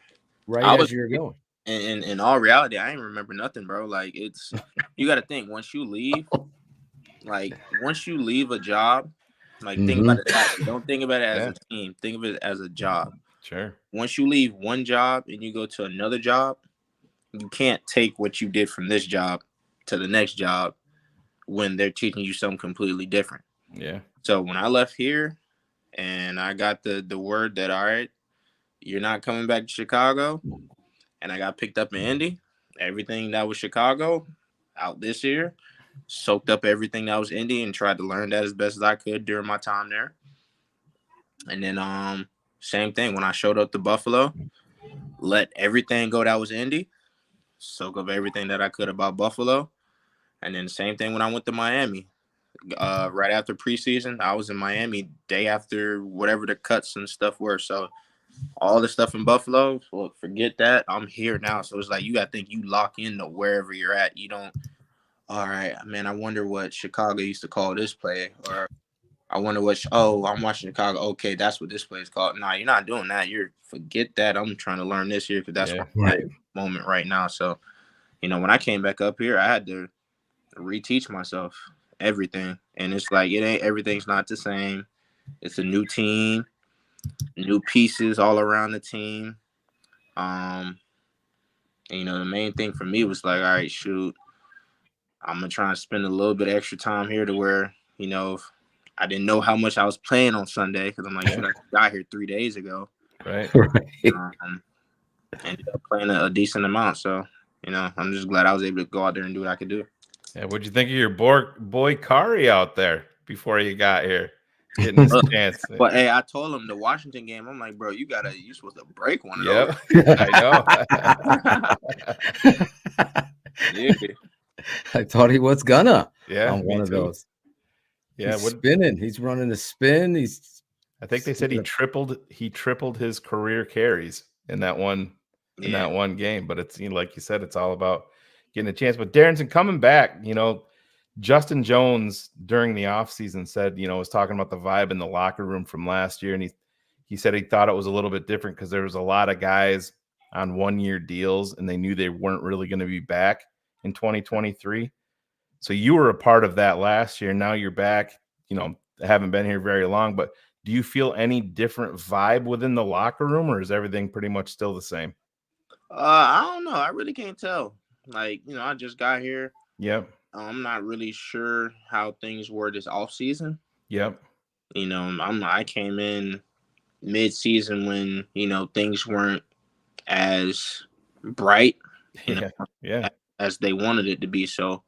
S6: As you're going.
S19: And in all reality, I ain't remember nothing, bro. Like, it's, you got to think, once you leave a job, like, think about it that way. Don't think about it as a team. Think of it as a job.
S2: Sure.
S19: Once you leave one job and you go to another job, you can't take what you did from this job to the next job when they're teaching you something completely different.
S2: Yeah.
S19: So when I left here and I got the word that, all right, you're not coming back to Chicago, and I got picked up in Indy, everything that was Chicago out this year, soaked up everything that was Indy and tried to learn that as best as I could during my time there. And then same thing when I showed up to Buffalo, let everything go that was Indy, soak up everything that I could about Buffalo. And then same thing when I went to Miami. Right after preseason, I was in Miami day after whatever the cuts and stuff were. So all the stuff in Buffalo, well, forget that. I'm here now. So it's like you got to think you lock into wherever you're at. You don't, all right, man, I wonder what Chicago used to call this play. Or I wonder I'm watching Chicago. Okay, that's what this play is called. Nah, you're not doing that. Forget that. I'm trying to learn this here because that's my moment right now. So, when I came back up here, I had to reteach myself everything. And it's like, everything's not the same. It's a new team, new pieces all around the team. And, the main thing for me was like, all right, shoot, I'm going to try and spend a little bit of extra time here to where, I didn't know how much I was playing on Sunday because I'm like, shoot, I got here 3 days ago.
S2: Right.
S19: Ended up playing a decent amount. So, I'm just glad I was able to go out there and do what I could do.
S2: Yeah, what'd you think of your boy Kari out there before you got here? Getting his chance.
S19: But hey, I told him the Washington game, I'm like, bro, you're supposed to break one of those.
S2: I know.
S19: Yeah.
S6: I thought he was gonna
S2: on
S6: one of those.
S2: Yeah,
S6: he's spinning. He's running a spin.
S2: I think they said he tripled his career carries in that one game. But it's like you said, it's all about getting a chance. But Darrynton coming back, Justin Jones during the offseason said, was talking about the vibe in the locker room from last year. And he said he thought it was a little bit different because there was a lot of guys on 1-year deals and they knew they weren't really going to be back in 2023. So you were a part of that last year. Now you're back, haven't been here very long, but do you feel any different vibe within the locker room or is everything pretty much still the same?
S19: I don't know. I really can't tell. Like, I just got here.
S2: Yep.
S19: I'm not really sure how things were this off season.
S2: Yep.
S19: You know, I came in mid-season when, you know, things weren't as bright, you know, as they wanted it to be. So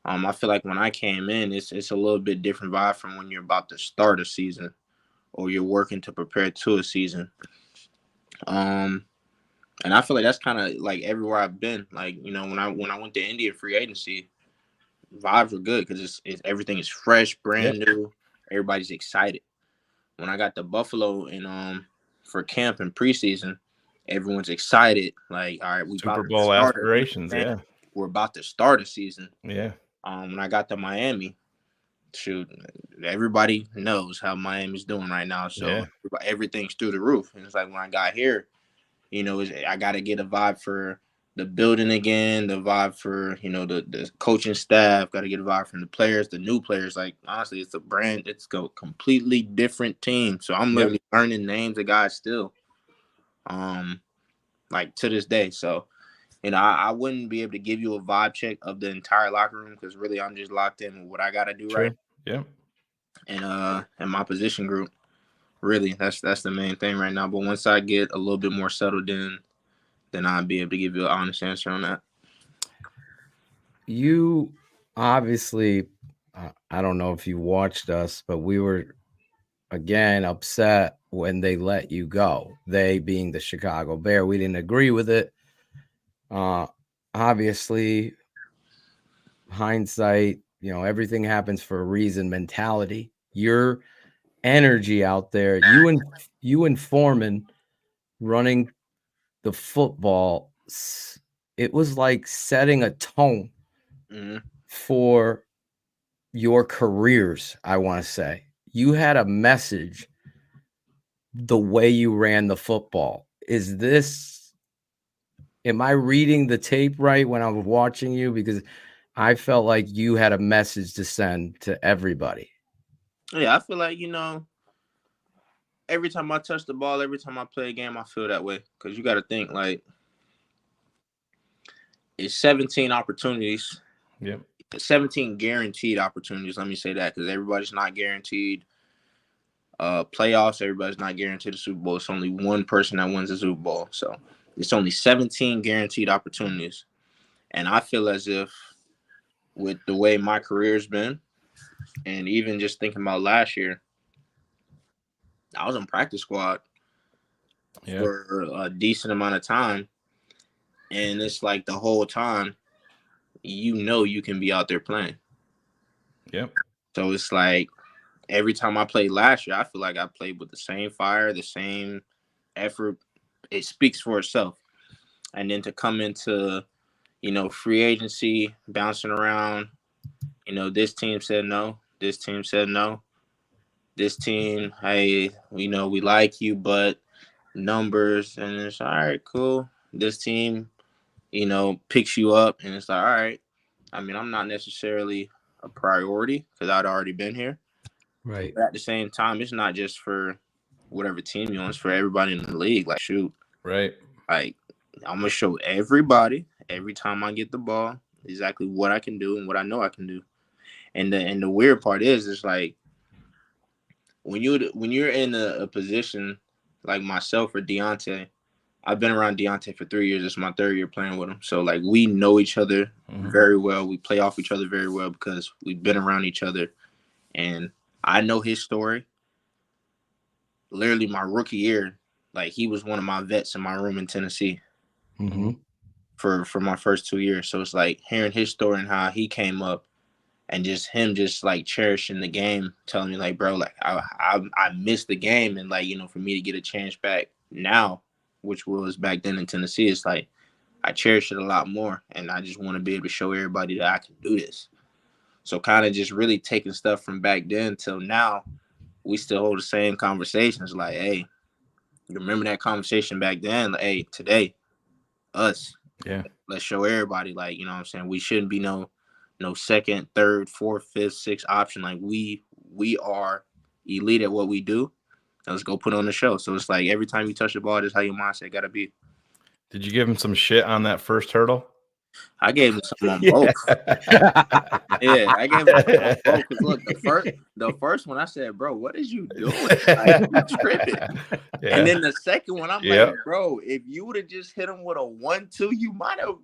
S19: I feel like when I came in, it's a little bit different vibe from when you're about to start a season or you're working to prepare to a season. And I feel like that's kind of like everywhere I've been. Like, you know, when I went to India free agency, vibes were good because it's everything is fresh, brand new. Everybody's excited. When I got to Buffalo and for camp and preseason, everyone's excited. Like, all right, we
S2: Super
S19: about
S2: Bowl
S19: to start
S2: aspirations. Yeah.
S19: We're about to start a season.
S2: Yeah.
S19: When I got to Miami, shoot, everybody knows how Miami's doing right now. So everything's through the roof. And it's like when I got here, you know, I got to get a vibe for the building again, the vibe for, you know, the coaching staff, got to get a vibe from the players, the new players. Like, honestly, it's a completely different team. So I'm literally learning names of guys still, like to this day. So, you know, I wouldn't be able to give you a vibe check of the entire locker room because really I'm just locked in with what I got to do right.
S2: Yeah.
S19: And my position group. Really, that's the main thing right now. But once I get a little bit more settled in, then I'll be able to give you an honest answer on that.
S6: You obviously, I don't know if you watched us, but we were, again, upset when they let you go. They being the Chicago Bear. We didn't agree with it. Obviously, hindsight, you know, everything happens for a reason mentality. Your energy out there, you and Foreman running the football, it was like setting a tone for your careers. I want to say you had a message the way you ran the football. Am I reading the tape right when I was watching you? Because I felt like you had a message to send to everybody.
S19: Yeah, I feel like, you know, every time I touch the ball, every time I play a game, I feel that way. Because you got to think, like, it's 17 opportunities.
S2: Yep.
S19: 17 guaranteed opportunities. Let me say that because everybody's not guaranteed playoffs. Everybody's not guaranteed the Super Bowl. It's only one person that wins the Super Bowl. So it's only 17 guaranteed opportunities. And I feel as if with the way my career's been, and even just thinking about last year, I was on practice squad for a decent amount of time. And it's like the whole time, you know, you can be out there playing.
S2: Yep.
S19: So it's like every time I played last year, I feel like I played with the same fire, the same effort. It speaks for itself. And then to come into, you know, free agency, bouncing around, you know, this team said no. This team said no. This team, hey, you know, we like you, but numbers. And it's all right, cool. This team, you know, picks you up. And it's like, all right. I mean, I'm not necessarily a priority because I'd already been here.
S6: Right.
S19: But at the same time, it's not just for whatever team you're on. It's for everybody in the league. Like, shoot.
S2: Right.
S19: Like, I'm going to show everybody, every time I get the ball, exactly what I can do and what I know I can do. And the weird part is, it's like, when you're in a position like myself or Deontay, I've been around Deontay for 3 years. It's my third year playing with him. So, like, we know each other very well. We play off each other very well because we've been around each other. And I know his story. Literally, my rookie year, like, he was one of my vets in my room in Tennessee for my first 2 years. So it's like hearing his story and how he came up and just him just, like, cherishing the game, telling me, like, bro, like, I missed the game. And, like, you know, for me to get a chance back now, which was back then in Tennessee, it's like I cherish it a lot more. And I just want to be able to show everybody that I can do this. So kind of just really taking stuff from back then till now, we still hold the same conversations. Like, hey, you remember that conversation back then? Like, hey, today, us.
S2: Yeah.
S19: Let's show everybody, like, you know what I'm saying? We shouldn't be no second, third, fourth, fifth, sixth option. Like, we are elite at what we do. Let's go put on the show. So it's like every time you touch the ball, that's how your mindset got to be.
S2: Did you give him some shit on that first hurdle?
S19: I gave him some on both. Yeah, I gave him some on both. Because look, the first one I said, bro, what is you doing? Like, you tripping.
S2: Yeah.
S19: And then the second one, I'm like, bro, if you would have just hit him with a 1-2, you might have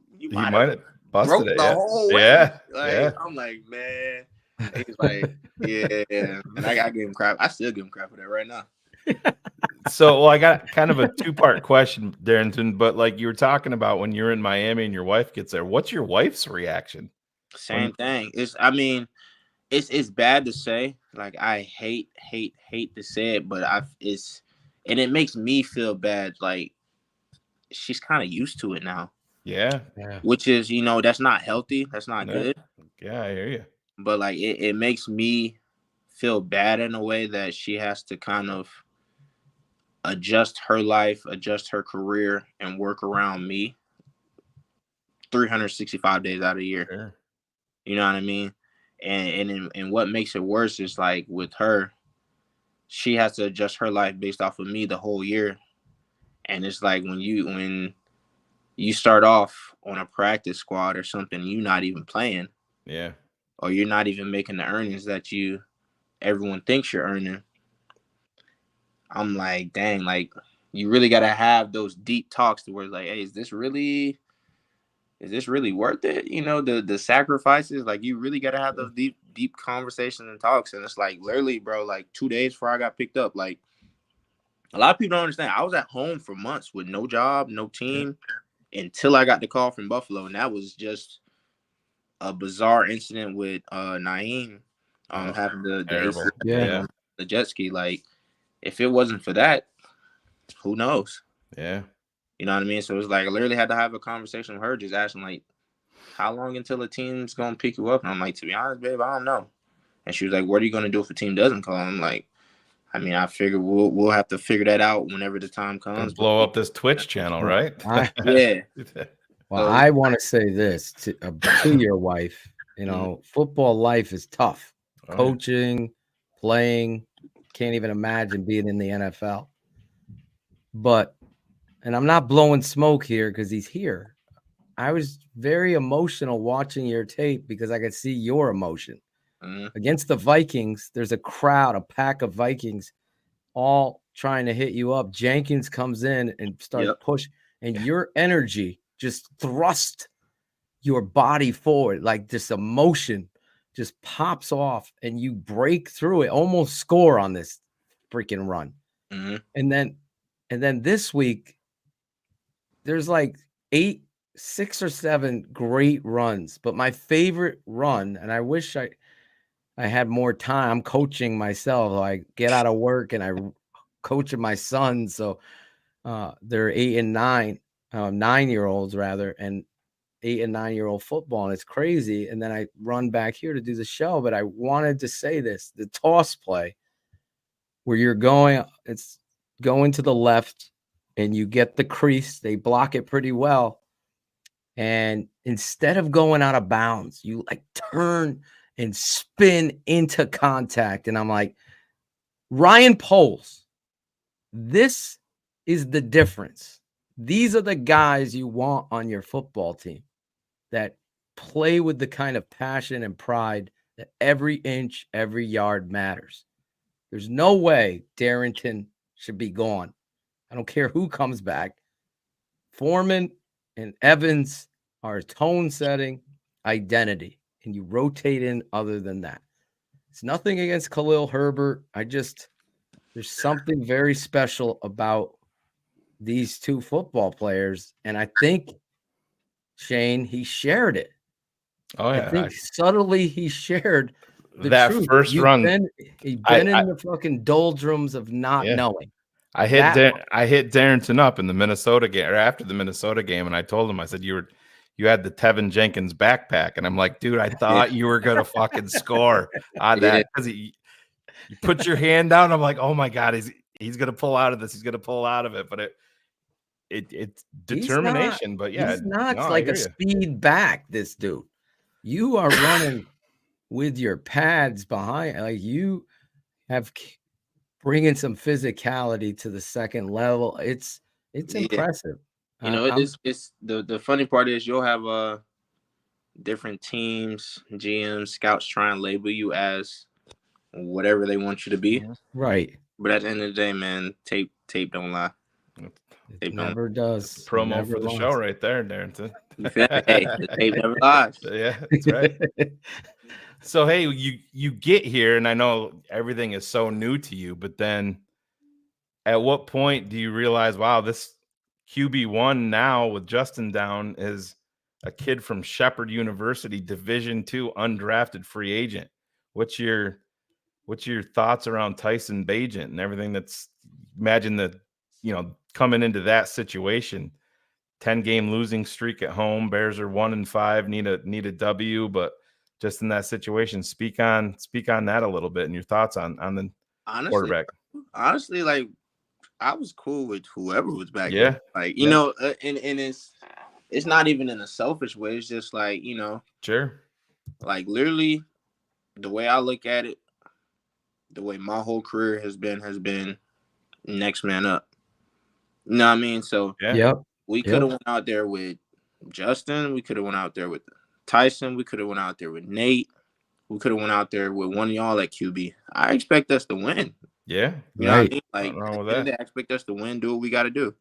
S2: busted
S19: broke
S2: it.
S19: the
S2: Yeah.
S19: whole way.
S2: Yeah.
S19: Like,
S2: Yeah.
S19: I'm like, man. He's like, yeah. And I gave him crap. I still give him crap for that right now.
S2: So, well, I got kind of a two-part question, Darrynton, but like you were talking about when you're in Miami and your wife gets there, what's your wife's reaction?
S19: Same thing. It's bad to say. Like, I hate to say it, but and it makes me feel bad. Like, she's kind of used to it now.
S2: Yeah.
S19: Which is, that's not healthy. That's not good.
S2: Yeah, I hear you.
S19: But like, it makes me feel bad in a way that she has to kind of adjust her life, adjust her career, and work around me 365 days out of the year.
S2: Sure.
S19: You know what I mean? And what makes it worse is, like, with her, she has to adjust her life based off of me the whole year. And it's like when you start off on a practice squad or something, you're not even playing.
S2: Yeah.
S19: Or you're not even making the earnings that everyone thinks you're earning. I'm like, dang, like, you really got to have those deep talks to where it's like, hey, is this really worth it? The sacrifices, like, you really got to have those deep conversations and talks. And it's like, literally, bro, like 2 days before I got picked up, like, a lot of people don't understand. I was at home for months with no job, no team, until I got the call from Buffalo. And that was just a bizarre incident with Naeem having the jet ski. Like, if it wasn't for that, who knows?
S2: Yeah.
S19: You know what I mean? So it's like, I literally had to have a conversation with her, just asking, like, how long until a team's going to pick you up? And I'm like, to be honest, babe, I don't know. And she was like, what are you going to do if a team doesn't call? I'm like, I mean, I figure we'll have to figure that out whenever the time comes.
S2: Blow up this Twitch channel, right?
S19: Yeah.
S6: Well, I want to say this to your wife. Football life is tough. Coaching, playing, can't even imagine being in the NFL. But, and I'm not blowing smoke here because he's here. I was very emotional watching your tape because I could see your emotion. Against the Vikings, there's a crowd, a pack of Vikings, all trying to hit you up. Jenkins comes in and starts pushing, and your energy just thrust your body forward. Like, this emotion just pops off, and you break through it, almost score on this freaking run. And then this week, there's like 6 or 7 great runs. But my favorite run, and I wish I had more time. I'm coaching myself. I get out of work and I coach my sons. So they're 8 and 9, 9-year-olds rather, and 8 and 9-year-old football. And it's crazy. And then I run back here to do the show. But I wanted to say this, the toss play where it's going to the left and you get the crease. They block it pretty well. And instead of going out of bounds, you like turn and spin into contact. And I'm like, Ryan Poles, this is the difference. These are the guys you want on your football team that play with the kind of passion and pride that every inch, every yard matters. There's no way Darrynton should be gone. I don't care who comes back. Foreman and Evans are tone-setting identity. And you rotate in other than that. It's nothing against Khalil Herbert. There's something very special about these two football players. And I think, Shane, he shared it.
S2: Oh, yeah.
S6: I think subtly he shared
S2: that truth. First run.
S6: He's been in the fucking doldrums of not knowing.
S2: I hit Darrynton up in the Minnesota game, or after the Minnesota game, and I told him, I said, you had the Tevin Jenkins backpack. And I'm like, dude, I thought you were going to fucking score on that. Because you put your hand down. I'm like, oh my God, he's going to pull out of this. He's going to pull out of it. But it's determination.
S6: He's not like a speed back, this dude. You are running with your pads behind. Like, you have bringing some physicality to the second level. It's impressive.
S19: It's the funny part is you'll have different teams, GMs, scouts try and label you as whatever they want you to be.
S6: Right.
S19: But at the end of the day, man, tape don't lie.
S6: It never does.
S2: Promo
S6: Never
S2: for the
S6: lies.
S2: show right there, Darrynton.
S19: You feel me? Hey, the tape never lies.
S2: Yeah, that's right. So, hey, you get here, and I know everything is so new to you, but then at what point do you realize, wow, this QB1 now with Justin down is a kid from Shepherd University, Division II, undrafted free agent? What's your thoughts around Tyson Bagent and everything that's, imagine the, coming into that situation, 10-game losing streak at home, Bears are 1-5, need a W, but just in that situation, speak on that a little bit and your thoughts on the quarterback.
S19: Honestly, like, I was cool with whoever was back
S2: Yeah.
S19: there. Like, you know, and it's not even in a selfish way. It's just like,
S2: Sure.
S19: Like, literally, the way I look at it, the way my whole career has been next man up. You know what I mean? So we could have went out there with Justin. We could have went out there with Tyson. We could have went out there with Nate. We could have went out there with one of y'all at QB. I expect us to win.
S2: Yeah.
S19: You know what I mean? Like, at the end of the day, I expect us to win, do what we got to do.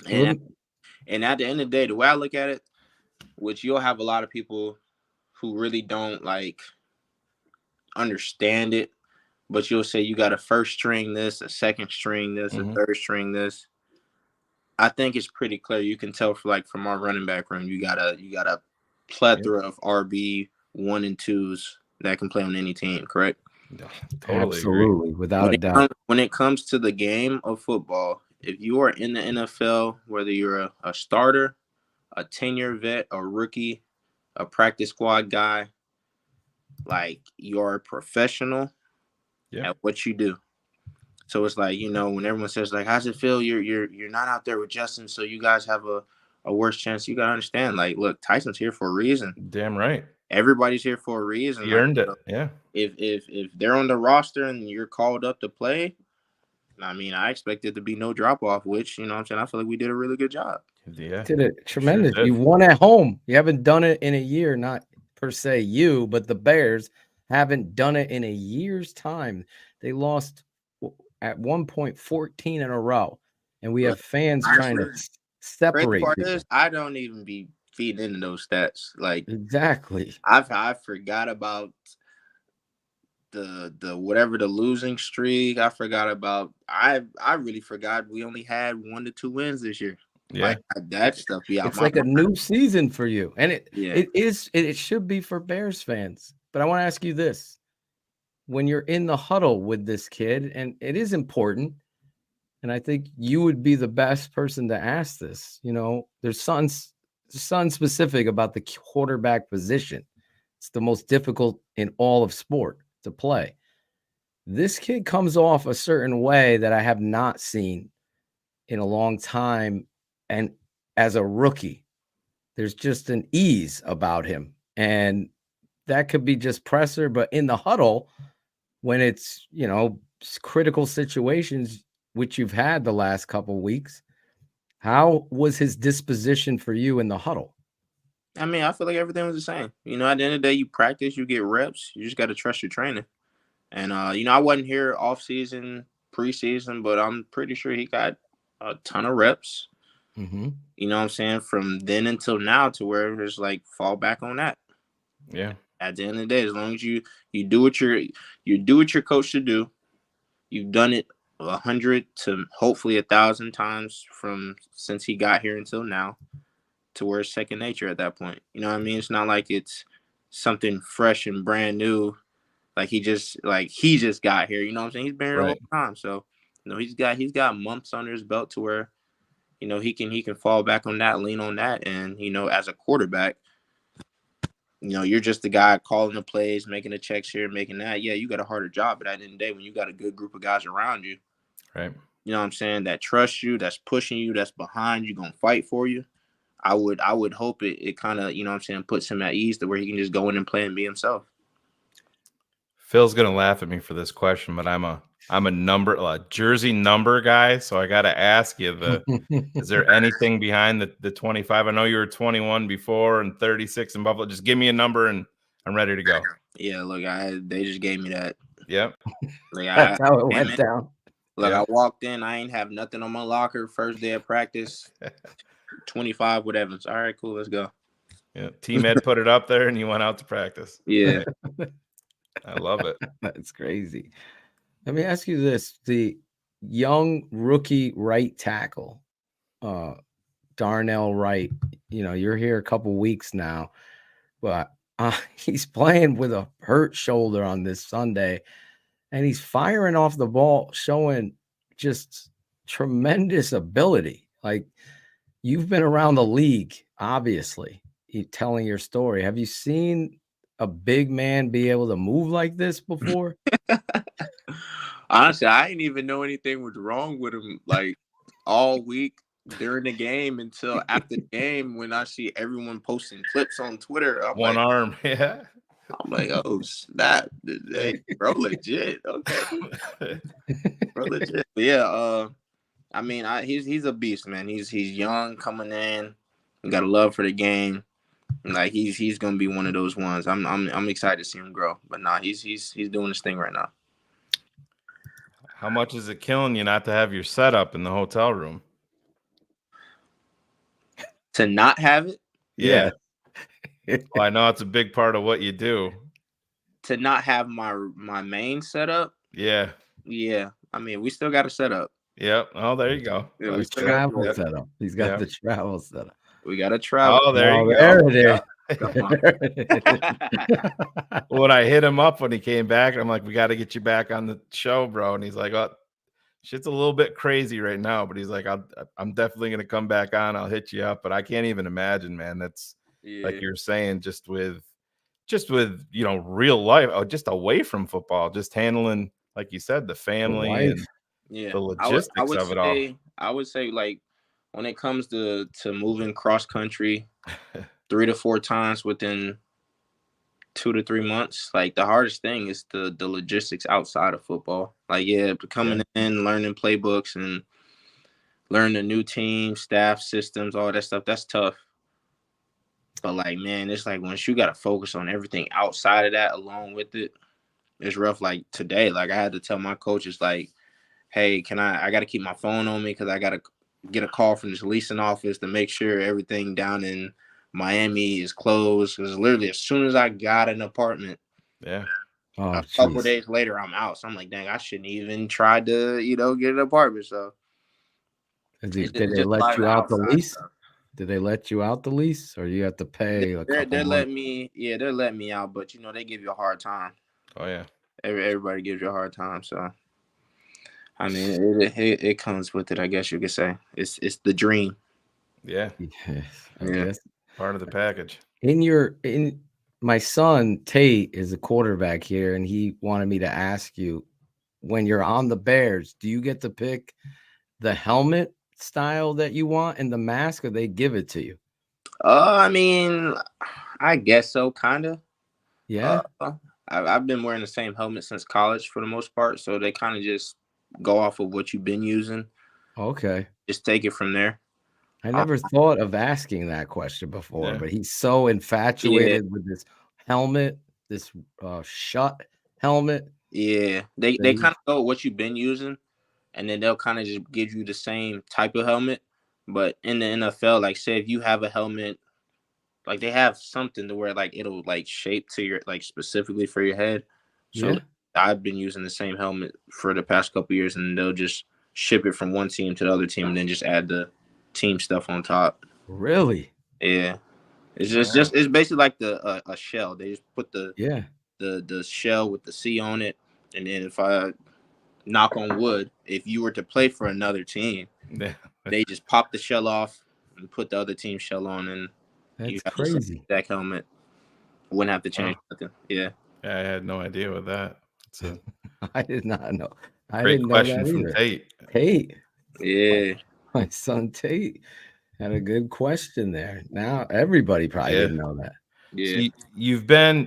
S19: And at the end of the day, the way I look at it, which you'll have a lot of people who really don't, like, understand it, but you'll say you got a first string this, a second string this, a third string this. I think it's pretty clear. You can tell from our running back room, you got a plethora of RB 1 and 2s that can play on any team, correct?
S2: Totally
S6: Absolutely, without a doubt.
S19: When it comes to the game of football, if you are in the NFL, whether you're a starter, a 10-year vet, a rookie, a practice squad guy, like, you're a professional at what you do. So it's like, when everyone says, like, how's it feel? You're not out there with Justin, so you guys have a worse chance. You gotta understand, like, look, Tyson's here for a reason.
S2: Damn right.
S19: Everybody's here for a reason.
S2: He earned it. Yeah.
S19: If they're on the roster and you're called up to play, I mean, I expect it to be no drop off, which, I'm saying, I feel like we did a really good job.
S2: Yeah.
S6: Did it tremendous. You won at home. You haven't done it in a year, not per se you, but the Bears haven't done it in a year's time. They lost at one point 14 in a row, and we have fans trying to separate.
S19: Part is, I don't even be feeding into those stats. Like,
S6: exactly.
S19: I forgot about the whatever the losing streak. I forgot about. I really forgot we only had 1 to 2 wins this year.
S2: Yeah,
S19: like, that stuff be out.
S6: It's like a new season for you, and it should be for Bears fans. But I want to ask you this: when you're in the huddle with this kid, and it is important, and I think you would be the best person to ask this. There's something specific about the quarterback position. It's the most difficult in all of sport to play. This kid comes off a certain way that I have not seen in a long time. And as a rookie, there's just an ease about him. And that could be just presser, but in the huddle, when it's, critical situations, which you've had the last couple of weeks, how was his disposition for you in the huddle?
S19: I mean, I feel like everything was the same. At the end of the day, you practice, you get reps. You just got to trust your trainer. And, I wasn't here off season, preseason, but I'm pretty sure he got a ton of reps.
S6: Mm-hmm.
S19: You know what I'm saying? From then until now, to where it's like, fall back on that.
S2: Yeah.
S19: At the end of the day, as long as you do what you do what your coach should do, you've done it 100 to hopefully 1,000 times since he got here until now, to where it's second nature at that point. You know what I mean? It's not like it's something fresh and brand new, like he just got here. You know what I'm saying? He's been here the whole time. So, he's got months under his belt to where, he can fall back on that, lean on that, and as a quarterback, you're just the guy calling the plays, making the checks here, making that. Yeah, you got a harder job, but at the end of the day, when you got a good group of guys around you,
S2: right?
S19: You know what I'm saying, that trust you, that's pushing you, that's behind you, gonna fight for you. I would hope it kind of, puts him at ease to where he can just go in and play and be himself.
S2: Phil's gonna laugh at me for this question, but I'm a I'm a jersey number guy, so I got to ask you: is there anything behind the 25? I know you were 21 before and 36 in Buffalo. Just give me a number and I'm ready to go.
S19: Yeah, look, they just gave me that.
S2: Yep.
S19: Like,
S6: That's how it went down.
S19: Look, I walked in, I ain't have nothing on my locker. First day of practice, 25 with Evans. All right, cool, let's go.
S2: Yeah, Team Ed put it up there, and you went out to practice.
S19: Yeah,
S2: I love it.
S6: That's crazy. Let me ask you this: the young rookie right tackle, Darnell Wright. You know, you're here a couple weeks now, but he's playing with a hurt shoulder on this Sunday, and he's firing off the ball, showing just tremendous ability. Like, you've been around the league, obviously, telling your story. Have you seen a big man be able to move like this before?
S19: Honestly, I didn't even know anything was wrong with him, like, all week during the game until after the game when I see everyone posting clips on Twitter. I'm
S2: One
S19: like,
S2: arm, yeah.
S19: I'm like, oh, snap. Hey, bro, legit. Okay. Bro, legit. But yeah, I mean, he's a beast, man. He's young, coming in, got a love for the game. Like, he's gonna be one of those ones. I'm excited to see him grow. But nah, he's doing his thing right now.
S2: How much is it killing you not to have your setup in the hotel room?
S19: To not have it?
S2: Yeah. Well, I know it's a big part of what you do.
S19: To not have my main setup?
S2: Yeah.
S19: Yeah. I mean, we still got a setup.
S2: Yep. Oh, there you go.
S19: Yeah,
S6: The travel setup. He's got the travel setup.
S19: We got to travel.
S2: Oh, there you
S6: go.
S2: There it is. When I hit him up when he came back, I'm like, we got to get you back on the show, bro. And he's like, oh, shit's a little bit crazy right now. But he's like, I'm definitely going to come back on. I'll hit you up. But I can't even imagine, man. That's like you're saying, just with, you know, real life, just away from football, just handling, like you said, the family and the logistics of it all.
S19: I would say, like, when it comes to moving cross country 3 to 4 times within 2 to 3 months, like, the hardest thing is the logistics outside of football. Like, coming in, learning playbooks and learning the new team, staff, systems, all that stuff, that's tough. But, like, man, it's like once you got to focus on everything outside of that along with it, it's rough. Like, today, like, I had to tell my coaches, like, hey, I got to keep my phone on me because I got to get a call from this leasing office to make sure everything down in Miami is closed. Because literally as soon as I got an apartment, a couple days later, I'm out. So I'm like, dang, I shouldn't even try to, get an apartment. So
S6: did they let you out the lease? Did they let you out the lease, or you have to pay a couple
S19: They're letting me out, but they give you a hard time.
S2: Oh yeah.
S19: Everybody gives you a hard time. So I mean, it comes with it, I guess you could say. It's the dream.
S2: Yeah.
S6: I guess.
S2: Part of the package.
S6: My son Tate is a quarterback here, and he wanted me to ask you, when you're on the Bears, do you get to pick the helmet style that you want and the mask, or they give it to you?
S19: I mean, I guess so, kind of.
S6: Yeah.
S19: I've been wearing the same helmet since college for the most part, so they kind of just go off of what you've been using.
S6: Okay.
S19: Just take it from there.
S6: I never thought of asking that question before, but he's so infatuated with this helmet, this shut helmet.
S19: Yeah. They kind of go what you've been using, and then they'll kind of just give you the same type of helmet. But in the NFL, like, say if you have a helmet, like, they have something to where, like, it'll, like, shape to your, like, specifically for your head. So I've been using the same helmet for the past couple of years, and they'll just ship it from one team to the other team and then just add the team stuff on top.
S6: Really?
S19: Yeah. It's just it's basically like a shell. They just put the shell with the C on it, and then if I knock on wood, if you were to play for another team, they just pop the shell off and put the other team's shell on, and
S6: that's crazy.
S19: That helmet wouldn't have to change nothing. Yeah.
S2: I had no idea with that.
S6: I did not know. I
S2: Great
S6: didn't
S2: question
S6: know that
S2: from
S6: either.
S2: Tate.
S19: Yeah.
S6: My son Tate had a good question there. Now everybody probably didn't know that.
S19: Yeah.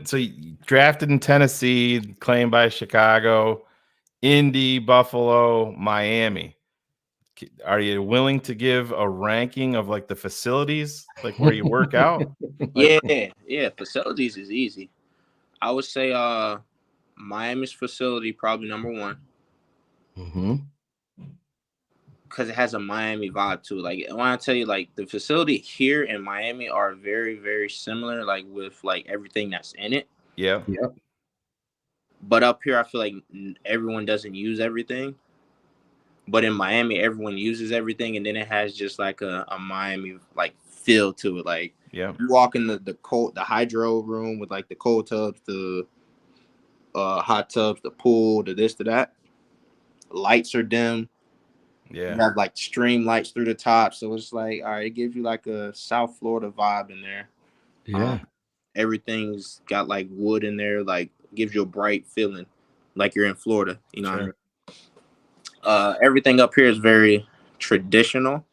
S2: So you drafted in Tennessee, claimed by Chicago. Indy, Buffalo, Miami. Are you willing to give a ranking of like the facilities, like where you work out?
S19: Yeah. Facilities is easy. I would say Miami's facility probably number one.
S6: Mm-hmm.
S19: Because it has a Miami vibe too. Like when I tell you, like the facility here in Miami are very, very similar, like with like everything that's in it.
S2: Yep.
S19: But up here, I feel like everyone doesn't use everything. But in Miami, everyone uses everything, and then it has just like a Miami like feel to it. Like you walk in the hydro room with like the cold tubs, the hot tubs, the pool, the this, to that. Lights are dim.
S2: Yeah.
S19: You have like stream lights through the top, so it's like, all right, it gives you like a South Florida vibe in there.
S6: Yeah.
S19: Everything's got like wood in there, like gives you a bright feeling, like you're in Florida. You know what I mean? Everything up here is very traditional,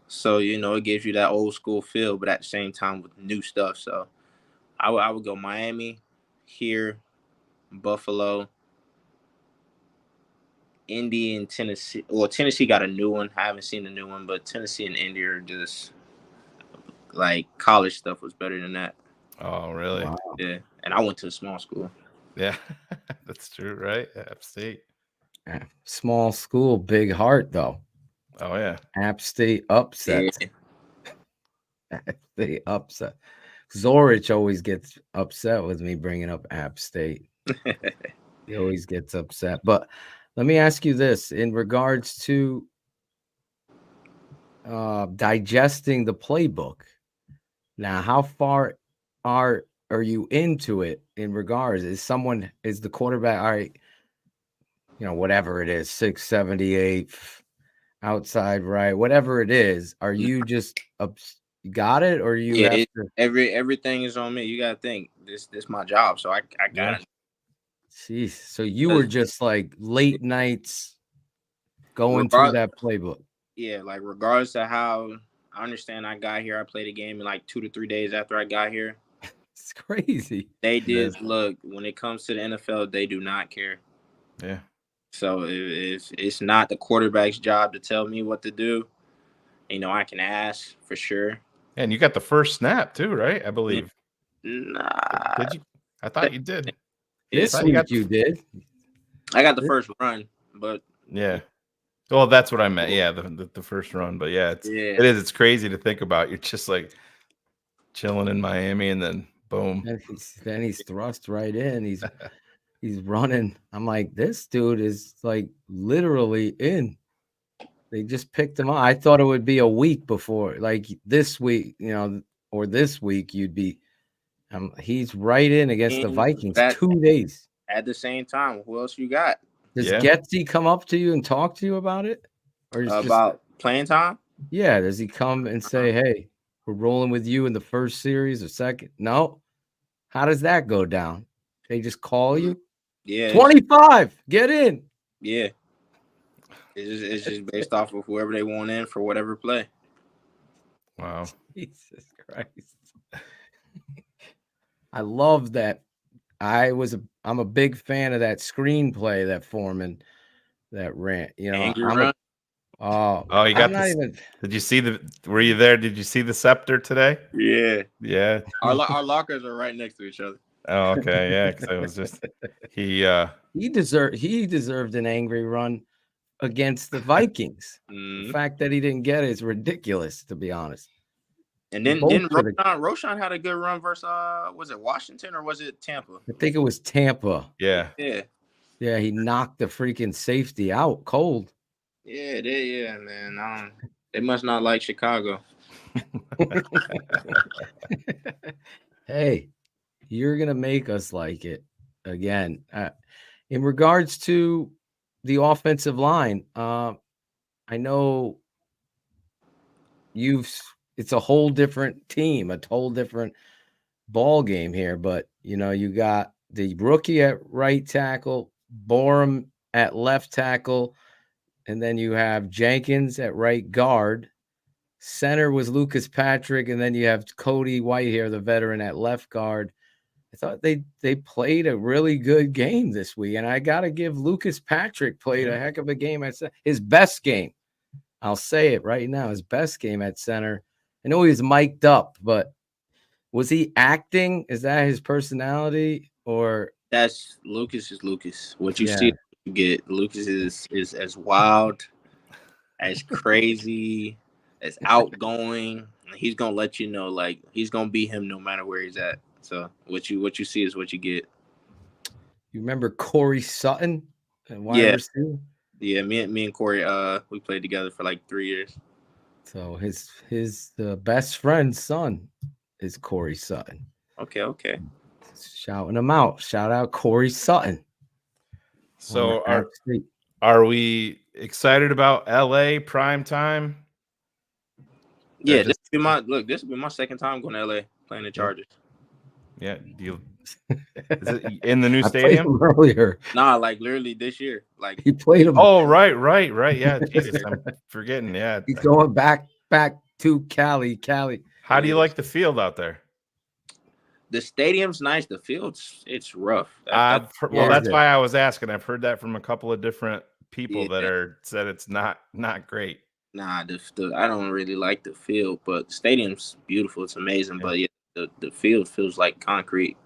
S19: so it gives you that old school feel, but at the same time with new stuff. So I would go Miami, here, Buffalo, Indy, and Tennessee. Well, Tennessee got a new one. I haven't seen the new one, but Tennessee and Indy are just like college stuff was better than that.
S2: Oh, really?
S6: Wow.
S19: Yeah, and I went to a small school.
S2: Yeah, that's true, right? App State.
S6: Small school, big heart, though.
S2: Oh, yeah.
S6: App State upset.
S19: Yeah.
S6: App State upset. Zorich always gets upset with me bringing up App State. He always gets upset. But let me ask you this in regards to digesting the playbook. Now, how far are you into it in regards? Is the quarterback, all right, whatever it is, 678 outside right, whatever it is, are you just got it, or you have to
S19: everything is on me. You gotta think this my job, so I gotta.
S6: Jeez, so you were just like late nights going through that playbook.
S19: Yeah, like regardless of how I understand I got here, I played a game in like 2 to 3 days after I got here.
S6: It's crazy.
S19: They did look, when it comes to the NFL, they do not care.
S2: Yeah.
S19: So if it's not the quarterback's job to tell me what to do, I can ask for sure.
S2: And you got the first snap too, right? I believe.
S19: Nah.
S2: Did you? I thought you did.
S6: This week you did.
S19: I got the first run, but
S2: yeah. Well, that's what I meant. Yeah, the first run. But yeah, it is. It's crazy to think about. You're just like chilling in Miami, and then boom.
S6: Then he's thrust right in. He's running. I'm like, this dude is like literally in. They just picked him up. I thought it would be a week before, like this week, or this week you'd be. He's right in against the Vikings. 2 days.
S19: At the same time, who else you got?
S6: Does Getsy come up to you and talk to you about it? Or
S19: about playing time?
S6: Yeah. Does he come and say, hey, we're rolling with you in the first series or second? No. How does that go down? They just call you?
S19: Yeah.
S6: 25. Get in.
S19: Yeah. It's just based off of whoever they want in for whatever play.
S2: Wow.
S6: Jesus Christ. I love that. I'm a big fan of that screenplay that Foreman that ran.
S19: Angry Run.
S2: You got this. Did you see were you there? Did you see the scepter today?
S19: Yeah.
S2: Yeah.
S19: Our lockers are right next to each other.
S2: Oh, okay. Yeah, because it was just
S6: he deserved an angry run against the Vikings. The fact that he didn't get it is ridiculous, to be honest.
S19: And then Roshan had a good run versus was it Washington or was it Tampa?
S6: I think it was Tampa.
S2: Yeah.
S6: Yeah, he knocked the freaking safety out cold.
S19: Yeah, man. They must not like Chicago.
S6: Hey, you're gonna make us like it again. In regards to the offensive line, I know it's a whole different team, a whole different ball game here, but you got the rookie at right tackle, Borum at left tackle, and then you have Jenkins at right guard. Center was Lucas Patrick, and then you have Cody Whitehair, the veteran, at left guard. I thought they played a really good game this week, and I got to give Lucas Patrick played a heck of a game at his best game. I'll say it right now, his best game at center. I know he was mic'd up, but was he acting? Is that his personality, or
S19: that's Lucas is Lucas? What you see, you get. Lucas is as wild, as crazy, as outgoing. He's gonna let you know, like he's gonna be him no matter where he's at. So what you see is what you get.
S6: You remember Corey Sutton?
S19: Yeah, me and Corey, we played together for like 3 years.
S6: So his best friend's son is Corey Sutton.
S19: Okay.
S6: Shouting him out. Shout out Corey Sutton.
S2: So are we excited about LA prime time?
S19: Yeah, this will be my second time going to LA playing the Chargers.
S2: Yeah, is it in the new stadium?
S6: Earlier.
S19: Nah, like literally this year. Like
S6: he played him.
S2: Oh, right. Yeah, Jesus, I'm forgetting. Yeah,
S6: he's going back to Cali.
S2: How do you like the field out there?
S19: The stadium's nice. The field's it's rough.
S2: That's why I was asking. I've heard that from a couple of different people that said it's not great.
S19: Nah, I don't really like the field, but the stadium's beautiful. It's amazing, but the field feels like concrete.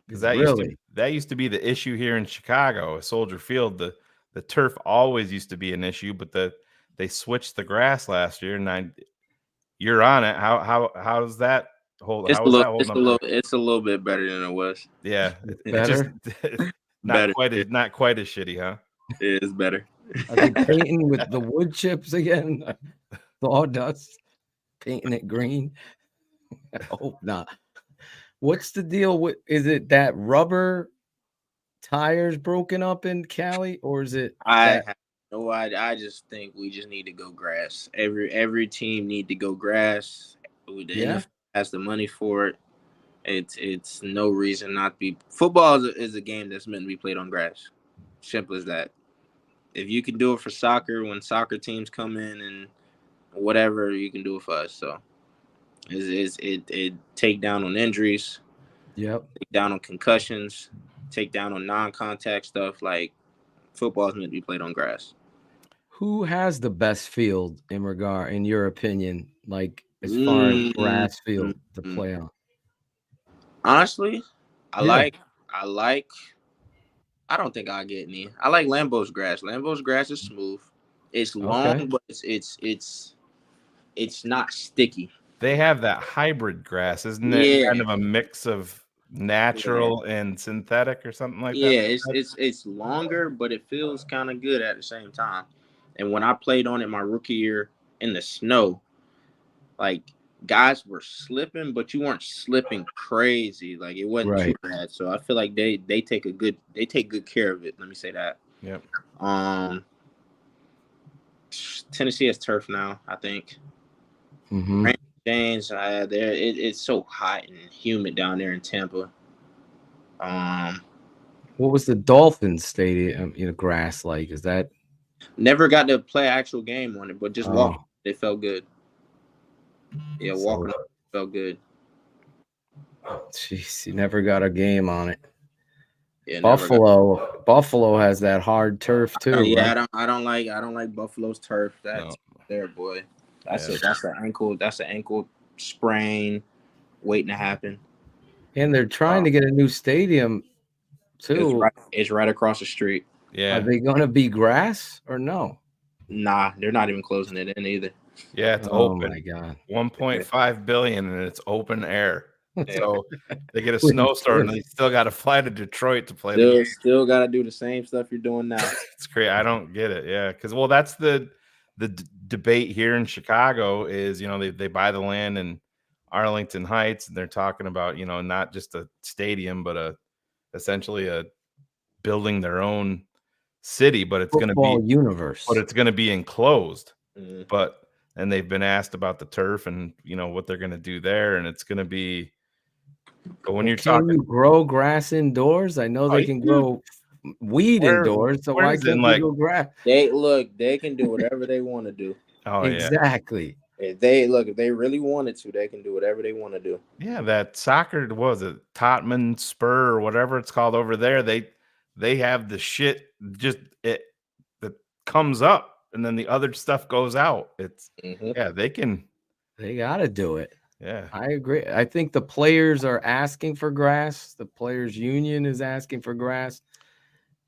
S2: Because that used to be the issue here in Chicago, Soldier Field. The turf always used to be an issue, but they switched the grass last year, and you're on it. How's that hold?
S19: It's a little bit better than it was.
S2: Yeah, it's not quite as shitty, huh?
S19: It is better.
S6: Are they painting with the wood chips again? Sawdust, painting it green. I hope not. What's the deal with? Is it that rubber tires broken up in Cali, or is it?
S19: I just think we just need to go grass. Every team need to go grass. The NFL has the money for it. It's no reason not to be. Football is a game that's meant to be played on grass. Simple as that. If you can do it for soccer, when soccer teams come in and whatever, you can do it for us. So it take down on injuries.
S6: Yep.
S19: Take down on concussions. Take down on non-contact stuff. Like football is meant to be played on grass.
S6: Who has the best field in your opinion, like as far as grass field to play on?
S19: Honestly, I don't think I'll get any. I like Lambeau's grass. Lambeau's grass is smooth. It's long, but it's not sticky.
S2: They have that hybrid grass, isn't it? Kind of a mix of natural and synthetic or something like that.
S19: Yeah, it's longer, but it feels kind of good at the same time. And when I played on it my rookie year in the snow, like guys were slipping, but you weren't slipping crazy. Like it wasn't too bad. So I feel like they take good care of it. Let me say that.
S2: Yep.
S19: Tennessee has turf now, I think.
S6: Mm-hmm.
S19: James, it's so hot and humid down there in Tampa.
S6: What was the Dolphins stadium, grass like? Is that
S19: never got to play an actual game on it, but just walking, it felt good. Yeah, walking up felt good.
S6: Jeez, you never got a game on it. Yeah, Buffalo has that hard turf too.
S19: Yeah,
S6: right?
S19: I don't like Buffalo's turf. That's there, boy. That's an ankle sprain waiting to happen.
S6: And they're trying to get a new stadium too.
S19: It's right across the street.
S2: Yeah.
S6: Are they going to be grass or no?
S19: Nah, they're not even closing it in either.
S2: Yeah, it's open.
S6: Oh my god.
S2: 1.5 billion and it's open air. So they get a snowstorm and they still got to fly to Detroit to play.
S19: They still got to do the same stuff you're doing now.
S2: It's great. I don't get it. Yeah, because that's the debate here in Chicago is they buy the land in Arlington Heights and they're talking about not just a stadium but essentially a building their own city, but it's going to be
S6: universe.
S2: But it's going to be enclosed. And they've been asked about the turf and what they're going to do there, and it's going to be. But when you're talking,
S6: you grow grass indoors? I know they can grow weed indoors, so why can't you grow grass?
S19: They can do whatever they want to do.
S6: Oh, exactly.
S19: if they really wanted to, they can do whatever they want to do.
S2: Yeah, that soccer, what was it, Tottenham Spur or whatever it's called over there. They have the shit just that comes up, and then the other stuff goes out. It's yeah, they
S6: got to do it.
S2: Yeah,
S6: I agree. I think the players are asking for grass. The players' union is asking for grass.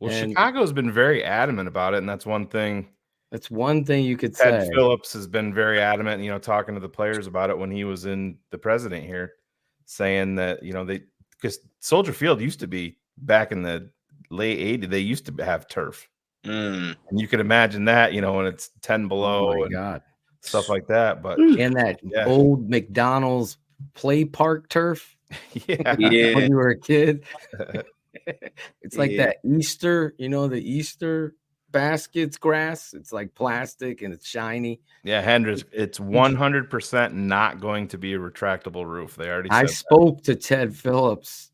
S2: Well, Chicago's been very adamant about it, and that's one thing.
S6: That's one thing you could
S2: Ted
S6: say.
S2: Phillips has been very adamant, talking to the players about it when he was in the president here, saying that, because Soldier Field used to be back in the late 80s, they used to have turf. And you can imagine that, when it's 10 below
S6: God.
S2: Stuff like that. But
S6: and that old McDonald's play park turf.
S2: Yeah.
S6: When you were a kid. It's like that Easter, the Easter baskets grass. It's like plastic and it's shiny.
S2: Yeah, Hendricks, it's 100% not going to be a retractable roof. They already said
S6: I spoke to Ted Phillips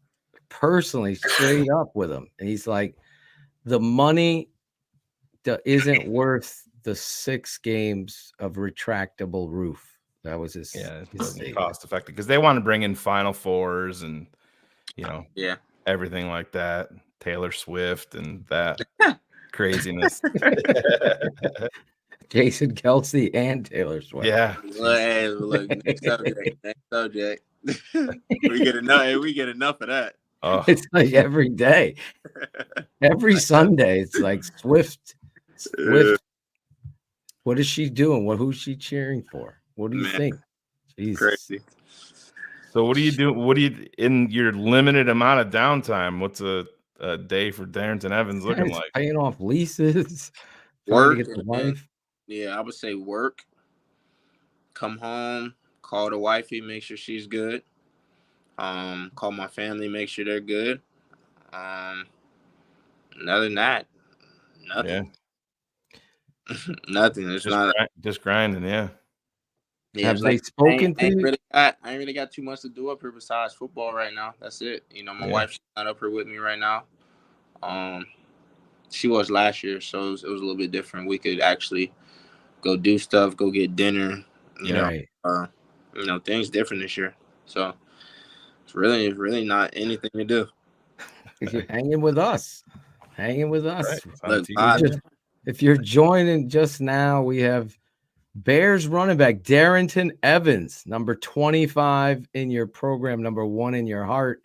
S6: personally, straight up with him. And he's like, the money isn't worth the 6 games of retractable roof. That was his.
S2: It's cost effective because they want to bring in Final Fours and, everything like that. Taylor Swift and that craziness.
S6: Jason Kelsey and Taylor Swift.
S2: Yeah.
S19: Look, next subject. we get enough of that.
S2: Oh.
S6: It's like every day. Every Sunday, it's like Swift. What is she doing? Who's she cheering for? What do you think? Jesus.
S19: Crazy.
S2: So what do you do? What do you, in your limited amount of downtime, what's a day for Darrynton Evans looking like?
S6: Paying off leases,
S19: work,
S6: trying to get the wife.
S19: I would say work. Come home, call the wifey, make sure she's good. Call my family, make sure they're good. Other than that, nothing.
S2: Yeah.
S19: Nothing. It's
S2: just grinding. Yeah.
S6: Have they spoken to you?
S19: I ain't really got too much to do up here besides football right now. That's it. My wife's not up here with me right now. She was last year, so it was a little bit different. We could actually go do stuff, go get dinner. Things different this year. So it's really not anything to do.
S6: You're hanging with us.
S19: Right. Look,
S6: if you're joining just now, we have Bears running back Darrynton Evans, number 25 in your program, number 1 in your heart.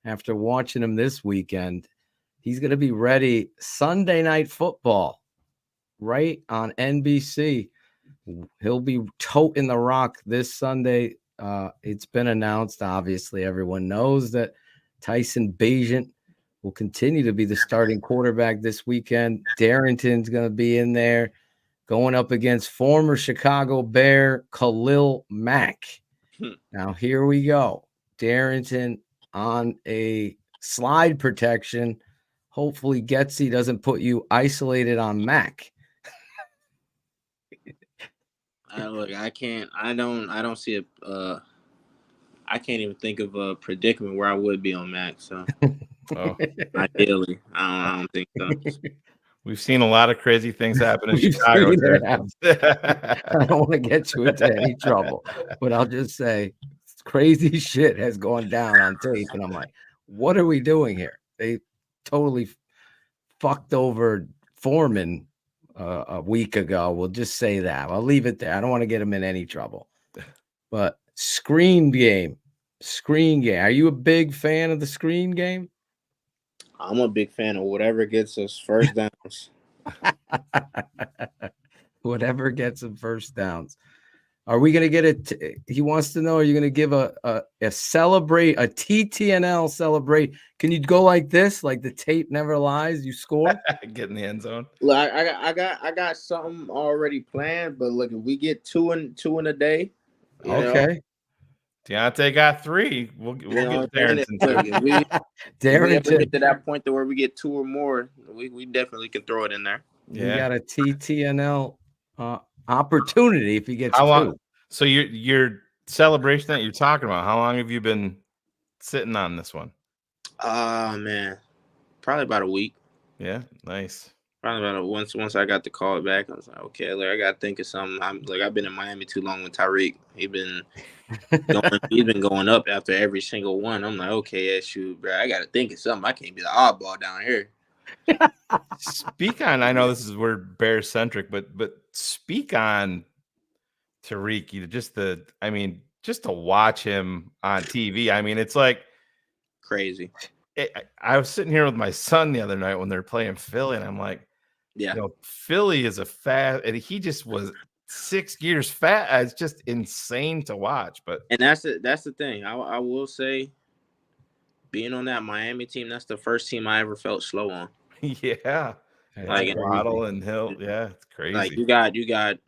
S6: After watching him this weekend, he's going to be ready Sunday Night Football right on NBC. He'll be toting the rock this Sunday. It's been announced, obviously. Everyone knows that Tyson Bagent will continue to be the starting quarterback this weekend. Darrynton's going to be in there going up against former Chicago Bear Khalil Mack. Now, here we go. Darrynton on a slide protection. Hopefully Getsy doesn't put you isolated on Mack.
S19: I don't see I can't even think of a predicament where I would be on Mac. So ideally, I don't think so.
S2: We've seen a lot of crazy things happen in Chicago.
S6: I don't want to get you into any trouble, but I'll just say crazy shit has gone down on tape. And I'm like, what are we doing here? They totally fucked over Foreman a week ago. We'll just say that. I'll leave it there. I don't want to get him in any trouble. But screen game. Are you a big fan of the screen game?
S19: I'm a big fan of whatever gets us first downs.
S6: Whatever gets him first downs. Are we going to get it? He wants to know, are you going to give a celebrate, a TTNL celebrate? Can you go like this? Like the tape never lies. You score?
S2: Get in the end zone.
S19: Look, I got something already planned, but look, if we get two in a day.
S6: Okay.
S2: Deontay got 3. We'll get Darrynton
S19: too. Darrynton. We get to that point where we get 2 or more, we definitely can throw it in there.
S6: Yeah. You got a TTNL opportunity if he gets
S2: how
S6: 2.
S2: Long, so your celebration that you're talking about, how long have you been sitting on this one?
S19: Man, probably about a week.
S2: Yeah, nice.
S19: Probably about once I got the call back, I was like, okay, like I gotta think of something. I've been in Miami too long with Tyreek. He's been going up after every single one. I'm like, okay, yeah, shoot, bro, I gotta think of something. I can't be the oddball down here.
S2: Speak on. I know this is we're Bears centric, but speak on Tariq. Just to watch him on TV. I mean, it's like
S19: crazy.
S2: I was sitting here with my son the other night when they're playing Philly, and I'm like,
S19: yeah,
S2: Philly is a fast, and he just was 6 gears fast. It's just insane to watch.
S19: And that's the thing. I will say, being on that Miami team, that's the first team I ever felt slow on.
S2: Yeah,
S19: like
S2: Waddle and Hill. Yeah, it's crazy.
S19: Like you got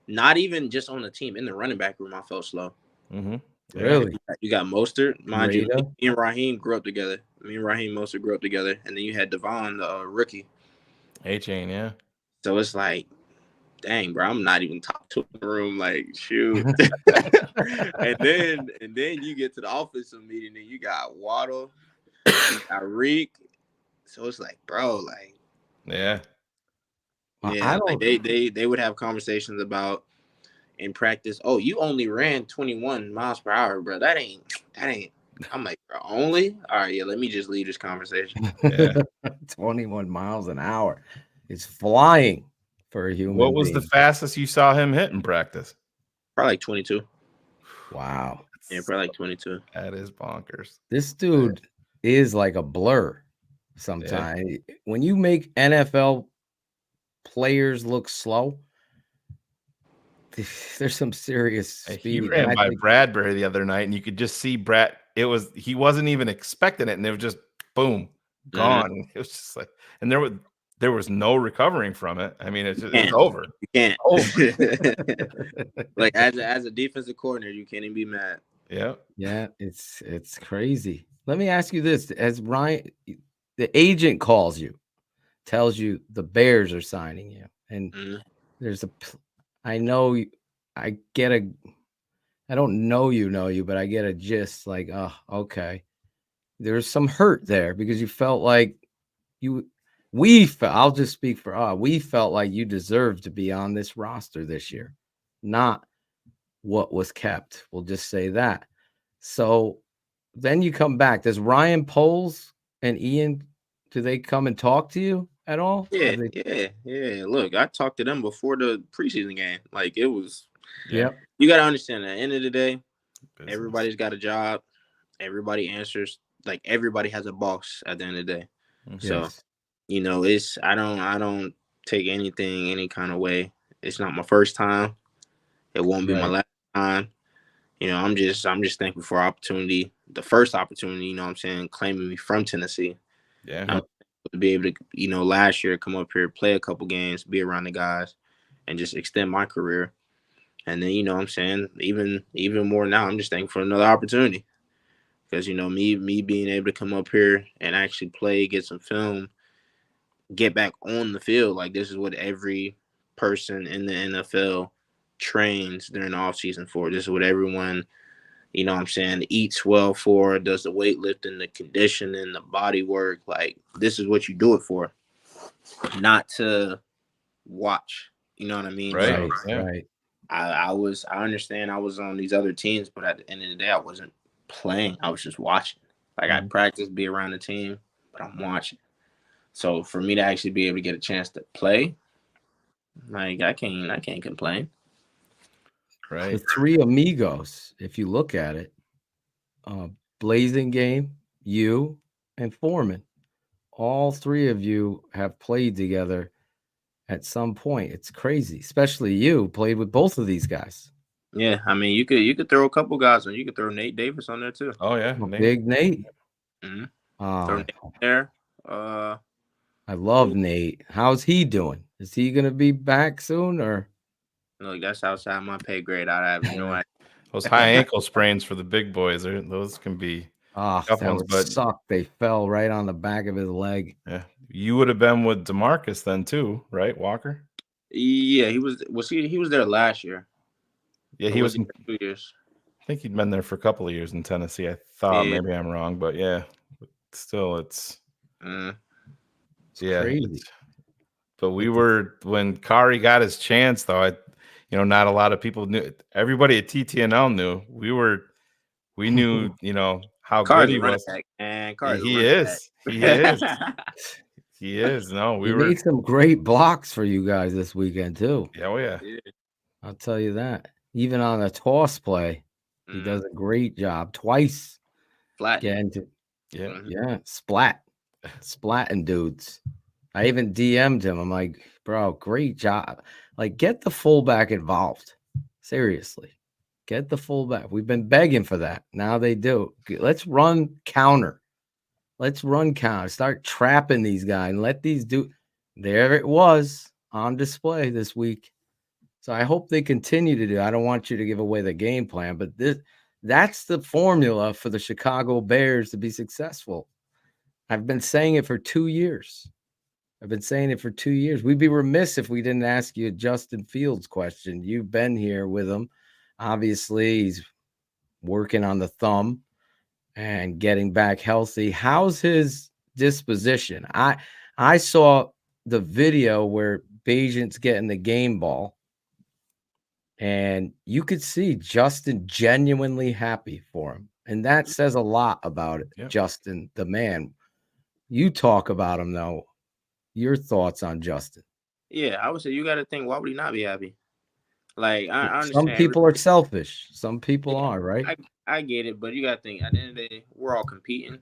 S19: not even just on the team, in the running back room, I felt slow.
S2: Mm-hmm.
S6: Really?
S19: You got Mostert, mind you.
S6: Rita?
S19: Me and Raheem grew up together. Me and Raheem Mostert grew up together, and then you had Devon, the rookie.
S2: A-Chain, yeah.
S19: So it's like, dang, bro, I'm not even top two in the room. Like, shoot. and then you get to the offensive meeting, and you got Waddle, you got Reek. So it's like, bro, like,
S2: yeah.
S19: Yeah, like they would have conversations about in practice. Oh, you only ran 21 miles per hour, bro. That ain't. I'm like, bro, only? All right, yeah. Let me just leave this conversation.
S2: Yeah.
S6: 21 miles an hour. It's flying for a human.
S2: What was
S6: being.
S2: the fastest you saw him hit in practice?
S19: Probably like 22.
S6: Wow.
S19: Yeah, probably like 22.
S2: That is bonkers.
S6: This dude is like a blur sometimes. Yeah. When you make NFL players look slow, there's some serious speed.
S2: He ran by Bradbury the other night, and you could just see Brad. He wasn't even expecting it, and it was just boom, gone. Mm-hmm. It was just like, and there was no recovering from it. I mean, it's over.
S19: You can't.
S2: Over.
S19: Like as a defensive coordinator, you can't even be mad.
S6: Yeah, it's crazy. Let me ask you this: as Ryan, the agent calls you, tells you the Bears are signing you, and there's I know I get I don't know you, but I get a gist like, oh, okay. There's some hurt there because you felt like I'll just speak for we felt like you deserved to be on this roster this year, not what was kept. We'll just say that. So then you come back. Does Ryan Poles and Ian, do they come and talk to you at all?
S19: Yeah. Look, I talked to them before the preseason game. Like it was.
S6: Yeah.
S19: You got to understand, at the end of the day, everybody's got a job. Everybody answers. Like everybody has a boss at the end of the day.
S6: Mm-hmm.
S19: So, it's I don't take anything any kind of way. It's not my first time. It won't be my last time. I'm just thankful for opportunity. The first opportunity, what I'm saying, claiming me from Tennessee.
S2: Yeah.
S19: I'm to be able to, last year come up here, play a couple games, be around the guys, and just extend my career. And then, what I'm saying, even more now, I'm just thankful for another opportunity. Because, me being able to come up here and actually play, get some film, get back on the field. Like, this is what every person in the NFL trains during the offseason for. This is what everyone, eats well for, does the weightlifting, the conditioning, the body work. Like, this is what you do it for, not to watch. You know what I mean?
S2: Right.
S19: So,
S2: right.
S19: I understand I was on these other teams, but at the end of the day, I wasn't playing. I was just watching. Like I practice, be around the team, but I'm watching. So for me to actually be able to get a chance to play, like I can't complain.
S2: Right.
S6: The three amigos, if you look at it, Blazing Game, you and Foreman, all three of you have played together at some point. It's crazy, especially you played with both of these guys.
S19: Yeah, I mean, you could throw a couple guys on. You could throw Nate Davis on there too.
S2: Oh yeah,
S6: Big Nate.
S19: Mm-hmm. Throw Nate there.
S6: I love Nate. How's he doing? Is he gonna be back soon or?
S19: Look, that's outside my pay grade. I have no idea.
S2: Those high ankle sprains for the big boys, those can be
S6: tough ones. But suck. They fell right on the back of his leg.
S2: Yeah, you would have been with DeMarcus then too, right, Walker?
S19: Yeah, he was there last year.
S2: Yeah, he was
S19: 2 years.
S2: I think he'd been there for a couple of years in Tennessee. I thought maybe I'm wrong, but yeah, still it's
S6: crazy.
S2: But we were when Kari got his chance, though. Not a lot of people knew. Everybody at TTNL knew. We knew, how
S19: Carr's
S2: good he
S19: a running
S2: was.
S19: back, man. Carr's a
S2: He
S19: running
S2: is.
S19: back.
S2: He is. He is. No, we
S6: He
S2: were.
S6: made some great blocks for you guys this weekend too.
S2: Oh yeah.
S6: I'll tell you that. Even on a toss play, he does a great job twice.
S19: Flat.
S6: Yeah, splatting dudes. I even DM'd him. I'm like, bro, great job. Like, get the fullback involved. Seriously. Get the fullback. We've been begging for that. Now they do. Let's run counter. Start trapping these guys and let these do. There it was on display this week. So I hope they continue to do. I don't want you to give away the game plan, but that's the formula for the Chicago Bears to be successful. I've been saying it for 2 years. We'd be remiss if we didn't ask you a Justin Fields question. You've been here with him. Obviously, he's working on the thumb and getting back healthy. How's his disposition? I saw the video where Bajent's getting the game ball, and you could see Justin genuinely happy for him. And that says a lot about it. Yep. Justin, the man. You talk about him, though. Your thoughts on Justin?
S19: Yeah, I would say you got to think, why would he not be happy? Like, I understand.
S6: Some people are selfish. Some people are, right?
S19: I get it, but you got to think, at the end of the day, we're all competing.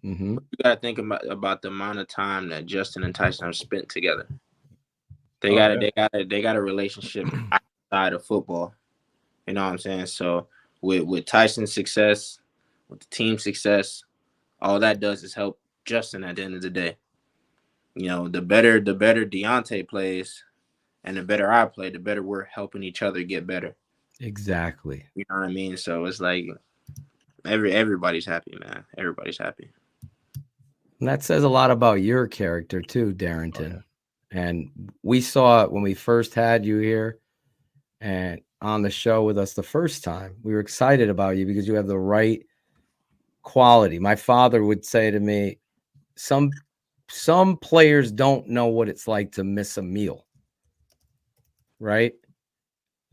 S6: Mm-hmm.
S19: But you got to think about the amount of time that Justin and Tyson have spent together. They got a relationship outside of football. You know what I'm saying? So with Tyson's success, with the team success, all that does is help Justin at the end of the day. The better Deontay plays and the better I play, the better we're helping each other get better.
S6: Exactly.
S19: You know what I mean? So it's like everybody's happy, man. Everybody's happy.
S6: And that says a lot about your character too, Darrynton. And we saw it when we first had you here and on the show with us the first time. We were excited about you because you have the right quality. My father would say to me, some players don't know what it's like to miss a meal, right?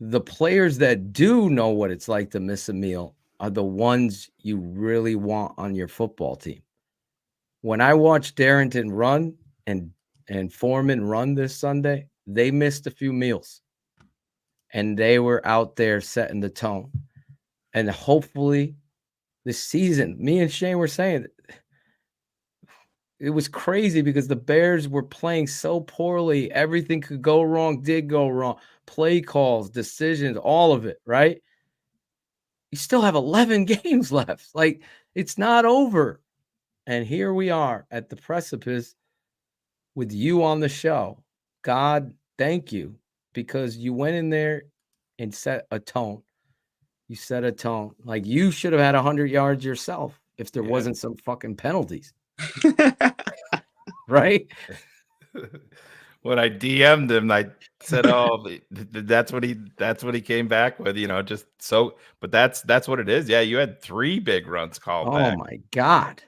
S6: The players that do know what it's like to miss a meal are the ones you really want on your football team. When I watched Darrynton run and Foreman run this Sunday, they missed a few meals. And they were out there setting the tone. And hopefully this season, me and Shane were saying it was crazy because the Bears were playing so poorly. Everything could go wrong, did go wrong. Play calls, decisions, all of it, right? You still have 11 games left. Like, it's not over. And here we are at the precipice with you on the show. God, thank you, because you went in there and set a tone. You set a tone. Like, you should have had 100 yards yourself if there wasn't some fucking penalties. Right?
S2: When I DM'd him, I said, "Oh, that's what he came back with." Just so. But that's what it is. Yeah, you had 3 big runs called back.
S6: Oh my God!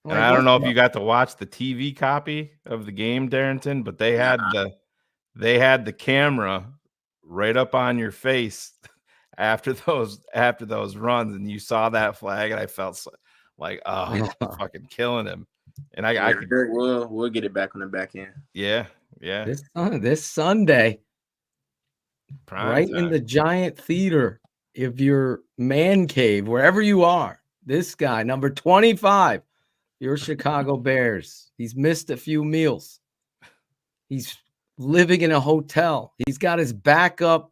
S2: And I don't know if you got to watch the TV copy of the game, Darrynton, but they had the camera right up on your face after those runs, and you saw that flag, and I felt like, oh, he's fucking killing him. And
S19: we'll get it back on the back end.
S2: Yeah.
S6: This Sunday,
S2: Prime time.
S6: In the Giant Theater of your man cave, wherever you are. This guy, number 25, your Chicago Bears. He's missed a few meals. He's living in a hotel. He's got his backup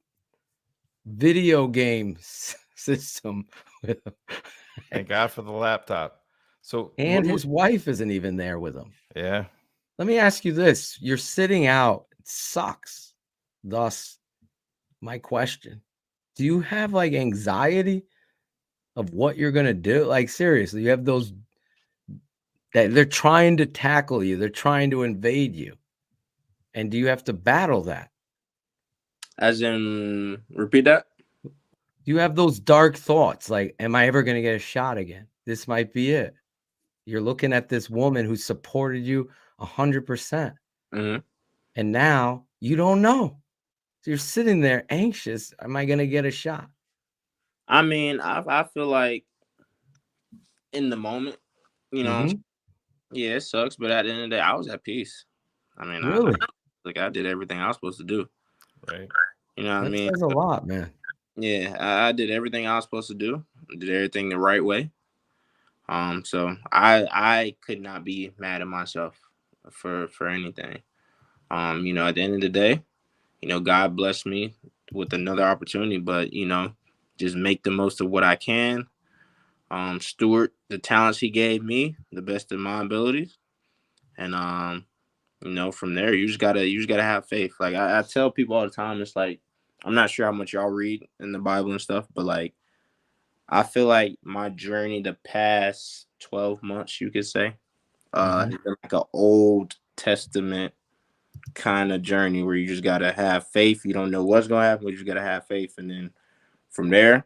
S6: video game system with him.
S2: Thank God for the laptop.
S6: And his wife isn't even there with him.
S2: Yeah.
S6: Let me ask you this. You're sitting out. It sucks. Thus, my question. Do you have like anxiety of what you're going to do? Like, seriously, you have those that they're trying to tackle you. They're trying to invade you. And do you have to battle that?
S19: As in, repeat that?
S6: Do you have those dark thoughts? Like, am I ever going to get a shot again? This might be it. You're looking at this woman who supported you 100%.
S19: Mm-hmm.
S6: And now you don't know. So you're sitting there anxious. Am I going to get a shot?
S19: I mean, I feel like in the moment, you know, yeah, it sucks, but at the end of the day, I was at peace. I mean,
S6: Really?
S19: I did everything I was supposed to do.
S2: Right.
S19: You know what I
S6: That
S19: mean?
S6: says a lot, man.
S19: Yeah, I did everything I was supposed to do. I did everything the right way. So I could not be mad at myself for anything. You know, at the end of the day, you know, God blessed me with another opportunity, but you know, just make the most of what I can. Steward the talents He gave me, the best of my abilities, and you know, from there, you just gotta have faith. Like I tell people all the time, it's like I'm not sure how much y'all read in the Bible and stuff, but like I feel like my journey the past 12 months, you could say, has been like an Old Testament kind of journey where you just gotta have faith. You don't know what's gonna happen, but you just gotta have faith, and then from there,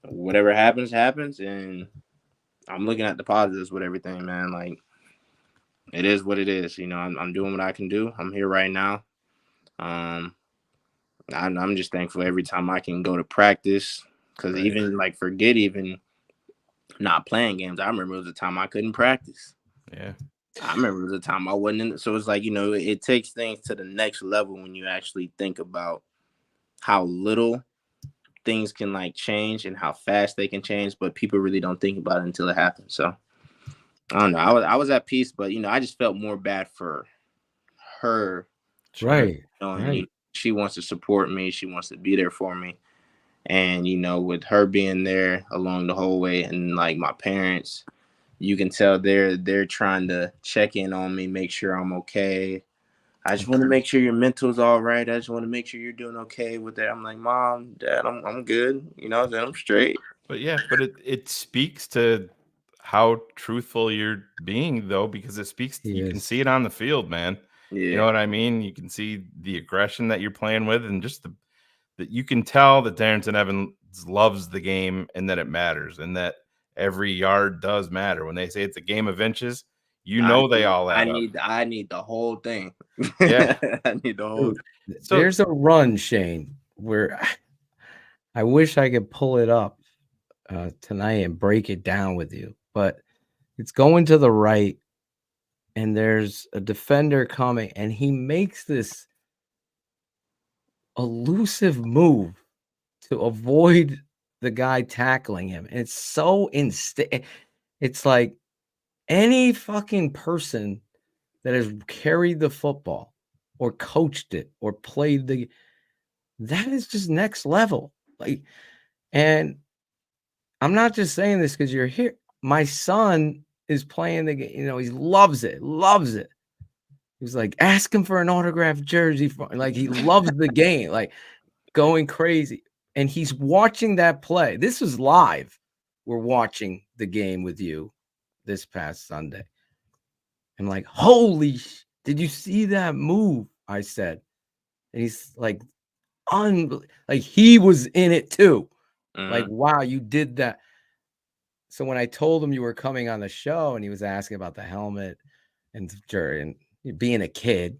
S19: whatever happens, happens. And I'm looking at the positives with everything, man. Like it is what it is. You know, I'm doing what I can do. I'm here right now. I'm just thankful every time I can go to practice, because even like forget even not playing games. I remember it was a time I couldn't practice.
S2: Yeah.
S19: I remember it was a time I wasn't in it. So it's like, you know, it takes things to the next level when you actually think about how little things can like change and how fast they can change, but people really don't think about it until it happens. So I don't know. I was at peace, but you know, I just felt more bad for her.
S6: Right.
S19: Knowing she wants to support me, she wants to be there for me. And you know, with her being there along the whole way, and like my parents, you can tell they're trying to check in on me, make sure I'm okay. I just want to make sure your mental's all right. I just want to make sure you're doing okay with that. I'm like, Mom, Dad, I'm good. You know, then I'm straight.
S2: But yeah, but it speaks to how truthful you're being, though, because it speaks. You can see it on the field, man.
S19: Yeah.
S2: You know what I mean? You can see the aggression that you're playing with, and just that you can tell that Darrynton Evans loves the game and that it matters, and that every yard does matter. When they say it's a game of inches, you know they all add up.
S19: I need the whole thing.
S2: Yeah.
S19: I need the whole thing.
S6: So there's a run, Shane, where I wish I could pull it up tonight and break it down with you, but it's going to the right, and there's a defender coming, and he makes this elusive move to avoid the guy tackling him. And it's so it's like any fucking person that has carried the football or coached it or played that is just next level. Like, and I'm not just saying this because you're here. My son is playing the game, you know, he loves it. He's like, ask him for an autographed jersey. Like, he loves the game, like going crazy. And he's watching that play. This was live. We're watching the game with you this past Sunday. I'm like, holy, did you see that move? I said. And he's like, like he was in it too. Like, wow, you did that. So when I told him you were coming on the show and he was asking about the helmet and being a kid,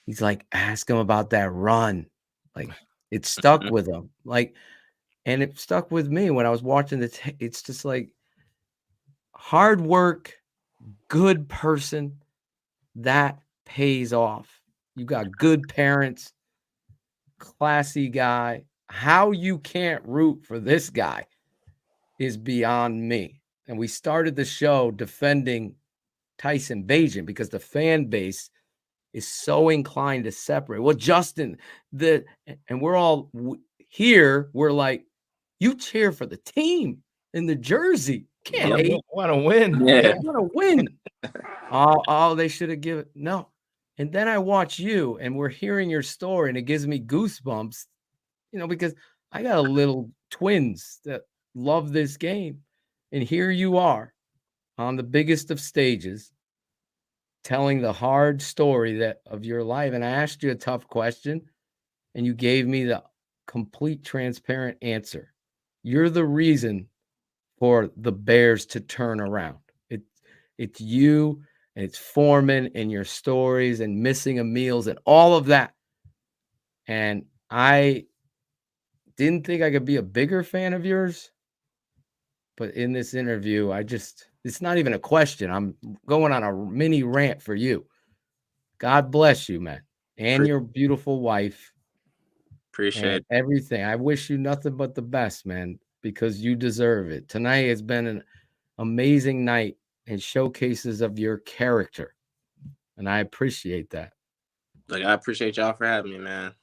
S6: he's like, ask him about that run. Like, it stuck with him. Like, and it stuck with me when I was watching it's just like hard work, good person, that pays off. You got good parents, classy guy. How you can't root for this guy is beyond me. And we started the show defending Tyson Bagent because the fan base is so inclined to separate. Well, Justin, and we're all here. We're like, you cheer for the team in the jersey. Can't hate.
S2: Want to win.
S19: Yeah.
S6: Want to win. Oh, they should have given no. And then I watch you, and we're hearing your story, and it gives me goosebumps. You know, because I got a little twins that love this game, and here you are on the biggest of stages, telling the hard story of your life. And I asked you a tough question, and you gave me the complete transparent answer. You're the reason for the Bears to turn around. It's you and it's forming in your stories and missing of meals and all of that. And I didn't think I could be a bigger fan of yours, but in this interview, it's not even a question. I'm going on a mini rant for you. God bless you, man, and your beautiful wife.
S19: Appreciate
S6: and everything. I wish you nothing but the best, man, because you deserve it. Tonight has been an amazing night and showcases of your character, and I appreciate that.
S19: Like, I appreciate y'all for having me, man.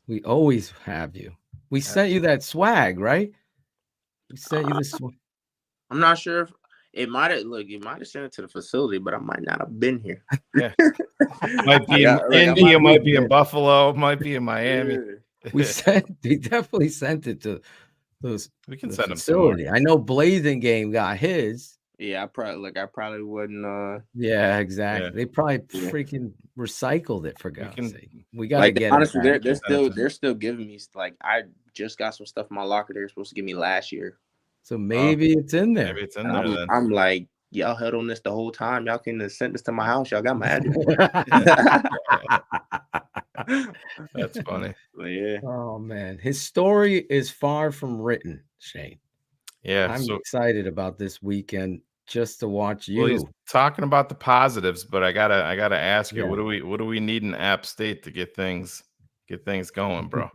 S6: We always have you. We sent you that swag, right? We sent you the swag.
S19: I'm not sure if it might have. Look, you might have sent it to the facility, but I might not have been here.
S2: Yeah, might be in India, might be in Buffalo, might be in Miami.
S19: Yeah.
S6: We definitely sent it to those.
S2: We can send
S6: facility.
S2: them.
S6: I know Blazing Game got his.
S19: Yeah, I probably wouldn't.
S6: Yeah, exactly.
S19: Yeah.
S6: They probably freaking recycled it, for God's sake. We gotta
S19: Like,
S6: get
S19: honestly,
S6: it.
S19: they're still giving me, like, I just got some stuff in my locker they were supposed to give me last year.
S6: So maybe it's in there.
S2: Maybe it's in there. Then
S19: I'm like, y'all held on this the whole time. Y'all can send this to my house. Y'all got my address.
S2: That's funny.
S19: Yeah.
S6: Oh man, his story is far from written, Shane.
S2: Yeah,
S6: I'm excited about this weekend just to watch you.
S2: Well, he's talking about the positives, but I gotta ask you, what do we need in App State to get things going, bro?